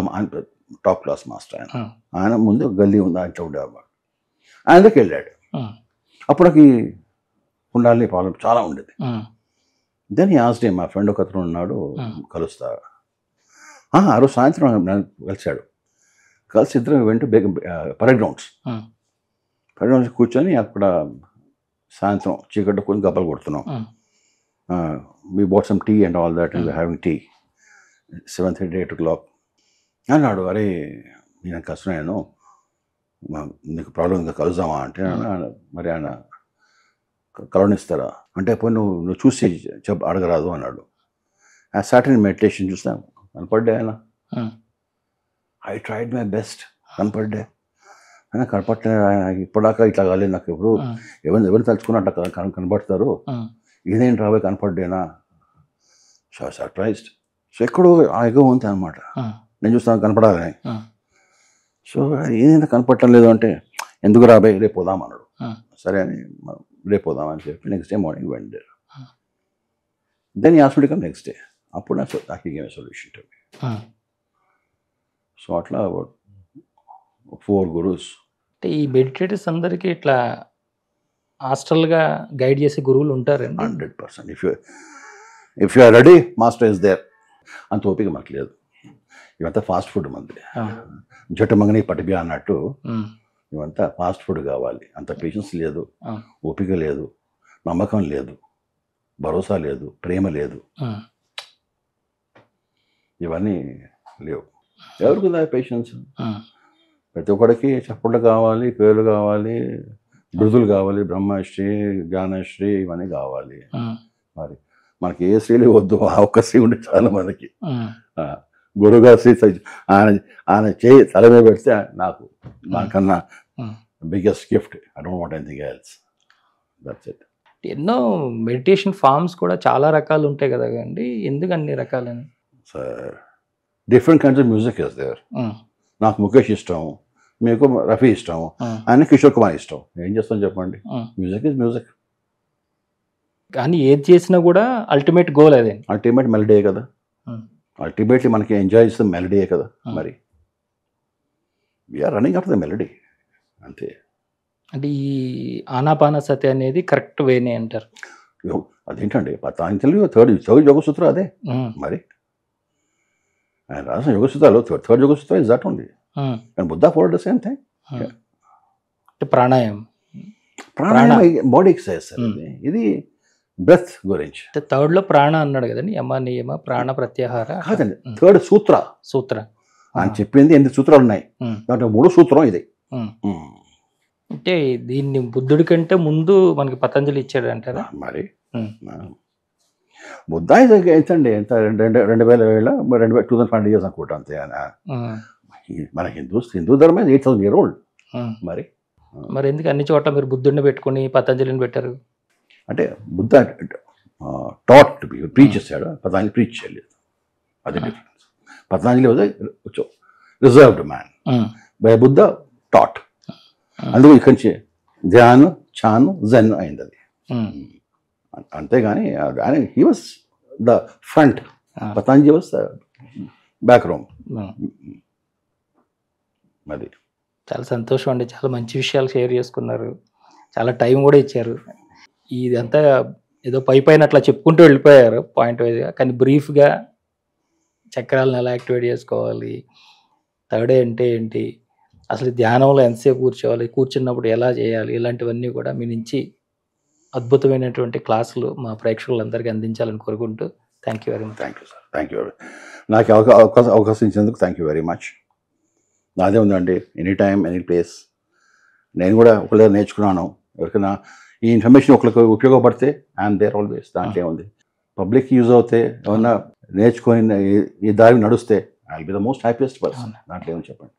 టాప్ క్లాస్ మాస్టర్ ఆయన. ఆయన ముందు గల్లీ ఉంది, ఆయన ఉండేవాడు. ఆయన దగ్గరికి వెళ్ళాడు. అప్పుడు నాకు ఉండాలి ప్రాబ్లం చాలా ఉండేది. దెన్ యాజ్ డే మా ఫ్రెండ్ ఒక అతను ఉన్నాడు, కలుస్తా. ఆ రోజు సాయంత్రం కలిశాడు. కలిసి ఇద్దరు వెంట పరేడ్ గ్రౌండ్స్ కూర్చొని అక్కడ సాయంత్రం చీకట్లో కొంచెం గబ్బలు కొడుతున్నాం. we bought some tea and all that, and we were having tea. 7:30, 8 o'clock. అన్నాడు, అరే నేను కష్టమయ్యాను, నీకు ప్రాబ్లం ఇంకా కలుద్దామా అంటే, మరి ఆయన కలవనిస్తారా అంటే, పోయి నువ్వు చూసి అడగరాదు అన్నాడు. ఆ సాటర్డే మెడిటేషన్ చూస్తాను, కనపడ్డా ఆయన. ఐ ట్రైడ్ మై బెస్ట్, కనపడ్డా ఆయన. కనపట్లే ఆయన ఇప్పటిదాకా ఇట్లా కాలేదు నాకు. ఎప్పుడు ఎవరు తలుచుకున్నా అట్లా కనపడతారు, ఇదేంటి రాబోయే కనపడ్డేనా. So surprised. సో ఎక్కడో ఆ ఎగో ఉంది అనమాట. నేను చూస్తాను కనపడాలని. సో ఏదైనా కనపడటం లేదు అంటే, ఎందుకు రాబోయే రేపు పోదాం అన్నాడు. సరే అని రేపు పోదాం అని చెప్పి next day morning went then hospital come next day. అప్పుడు నాకు gave solution to me. So అట్లా 4 గురువుస్. అంటే ఈ మెడిటేటర్స్ అందరికీ ఇట్లా హాస్టల్గా గైడ్ చేసే గురువులు ఉంటారండి? 100%. If you are ready, master is there. అంత ఓపిక మాకు లేదు. ఇవంతా ఫాస్ట్ ఫుడ్ మంది. జటమంగని పటిబియా అన్నట్టు ఇవంతా ఫాస్ట్ ఫుడ్ కావాలి. అంత పేషెన్స్ లేదు, ఓపిక లేదు, నమ్మకం లేదు, భరోసా లేదు, ప్రేమ లేదు, ఇవన్నీ లేవు. ఎవరికి పేషెన్స్? ప్రతి ఒక్కడికి చప్పుళ్ళు కావాలి, పేర్లు కావాలి, బిరుదులు కావాలి, బ్రహ్మశ్రీ, జ్ఞానశ్రీ, ఇవన్నీ కావాలి. మరి మనకి ఏ శ్రీలు వద్దు, ఆ ఒక్క శ్రీ ఉంటే చాలా మనకి. గురువుగారు శ్రీ ఆయన చేయి తల మీద పెడితే నాకు నాకన్నా biggest gift. I don't want anything else. That's it. ఎన్నో మెడిటేషన్ ఫార్మ్స్ కూడా చాలా రకాలు ఉంటాయి కదా అండి, ఎందుకు అన్ని రకాలని? Sir, different kinds of music is there. నాకు ముఖేష్ ఇష్టం, మీకు రఫీ ఇష్టం, ఆయన కిషోర్ కుమార్ ఇష్టం. ఏం చేస్తాం చెప్పండి? Music is music. కానీ ఏది చేసినా కూడా అల్టిమేట్ గోల్ అదే. అల్టిమేట్ మెలడీయే కదా. అల్టిమేట్లీ మనకి ఎంజాయ్ చేస్తే మెలడీయే కదా. మరి we are running after the melody అంతే. అంటే ఈ ఆనాపానసతి అనేది కరెక్ట్ వేనే అంటారు. అదేంటండి, పతాంజలి థర్డ్ యోగసూత్రం అదే. మరి ఆయన రాసిన యోగసూత్రాలు థర్డ్ యోగసూత్రం is that only. And Buddha followed the same thing. ప్రాణాయామం బాడీ ఎక్సర్సైజ్. ఇది బ్రెత్ గురించి. థర్డ్ లో ప్రాణ అన్నాడు కదండి, యమ నియమ ప్రాణ ప్రత్యాహార. కాదండి, థర్డ్ సూత్ర అని చెప్పింది. 8 సూత్రాలు ఉన్నాయి, దాంట్లో 3 సూత్రం ఇది. అంటే దీన్ని బుద్ధుడి కంటే ముందు మనకి పతంజలి ఇచ్చాడు అంటారా? మరి బుద్ధ ఎంతండి, ఎంత 2000 ఇయర్స్ అనుకుంటా అంతే. మన హిందూ ధర్మం 8000 years old. మరి ఎందుకు అన్ని చోట్ల మీరు బుద్ధుడిని పెట్టుకుని పతంజలిని పెట్టారు? అంటే Buddha taught to be preach చేశాడు, పతంజలి ప్రీచ్ చేయలేదు. అది difference. Patanjali was reserved man, by Buddha taught. అందుకు ఇక్కడి నుంచి ధ్యానం, చాను, జెన్ అయింది అది. అంతేగాని he was the front, Patanjali was the back room. అది చాలా సంతోషం అండి, చాలా మంచి విషయాలు షేర్ చేసుకున్నారు, చాలా టైం కూడా ఇచ్చారు. ఇదంతా ఏదో పైన అట్లా చెప్పుకుంటూ వెళ్ళిపోయారు పాయింట్ వైజ్గా, కానీ బ్రీఫ్గా చక్రాలను ఎలా యాక్టివేట్ చేసుకోవాలి, థర్డ్ ఐ అంటే ఏంటి, అసలు ధ్యానంలో ఎంతసేపు కూర్చోవాలి, కూర్చున్నప్పుడు ఎలా చేయాలి, ఇలాంటివన్నీ కూడా మీ నుంచి అద్భుతమైనటువంటి క్లాసులు మా ప్రేక్షకులందరికీ అందించాలని కోరుకుంటూ thank you very much. Thank you sir, thank you. నాకు అవకాశం ఇచ్చినందుకు థ్యాంక్ యూ వెరీ మచ్. నాదే ఉందండి, ఎనీ టైం ఎనీ ప్లేస్. నేను కూడా ఒకళ్ళ నేర్చుకున్నాను. ఎవరికైనా ఈ ఇన్ఫర్మేషన్ ఒకరికి ఉపయోగపడితే ఐఎమ్ దేర్ ఆల్వేస్. దాంట్లో ఏముంది, పబ్లిక్ యూజ్ అవుతే, ఏమన్నా నేర్చుకొని ఈ దారి నడుస్తే I will be the most happiest person. దాంట్లో ఏమని చెప్పండి.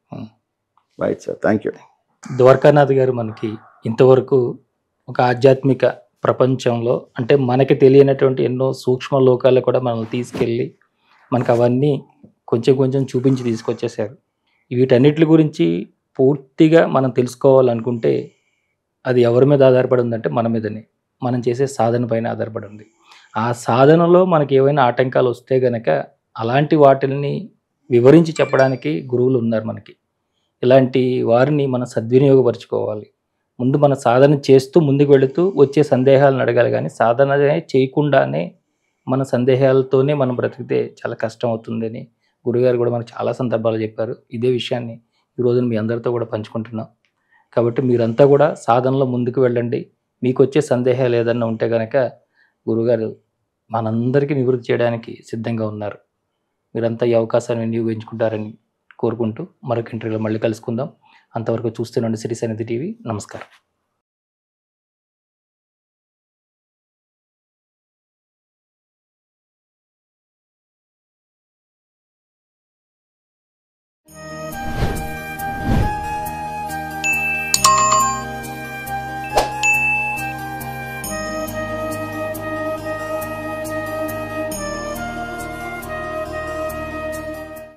Right sir, thank you. Dwarakanath గారు మనకి ఇంతవరకు ఒక ఆధ్యాత్మిక ప్రపంచంలో, అంటే మనకి తెలియనటువంటి ఎన్నో సూక్ష్మ లోకాలు కూడా మనల్ని తీసుకెళ్ళి మనకు అవన్నీ కొంచెం కొంచెం చూపించి తీసుకొచ్చేసారు. వీటన్నిటి గురించి పూర్తిగా మనం తెలుసుకోవాలనుకుంటే అది ఎవరి మీద ఆధారపడి ఉందంటే మన మీదనే, మనం చేసే సాధన పైన ఆధారపడి ఉంది. ఆ సాధనలో మనకి ఏవైనా ఆటంకాలు వస్తే గనక అలాంటి వాటిని వివరించి చెప్పడానికి గురువులు ఉన్నారు మనకి. ఇలాంటి వారిని మనం సద్వినియోగపరచుకోవాలి. ముందు మన సాధన చేస్తూ ముందుకు వెళుతూ వచ్చే సందేహాలను అడగాలి, కానీ సాధన చేయకుండానే మన సందేహాలతోనే మనం బ్రతికితే చాలా కష్టం అవుతుందని గురుగారు కూడా మనకు చాలా సందర్భాలు చెప్పారు. ఇదే విషయాన్ని ఈరోజు మీ అందరితో కూడా పంచుకుంటున్నాం. కాబట్టి మీరంతా కూడా సాధనలో ముందుకు వెళ్ళండి. మీకు వచ్చే సందేహాలు ఏదన్నా ఉంటే కనుక గురుగారు మనందరికీ నివృత్తి చేయడానికి సిద్ధంగా ఉన్నారు. మీరంతా ఈ అవకాశాన్ని వినియోగించుకుంటారని కోరుకుంటూ మరొక ఇంటర్వ్యూలో మళ్ళీ కలుసుకుందాం. అంతవరకు చూస్తూనండి సిరి సన్నిధి టీవీ. నమస్కారం.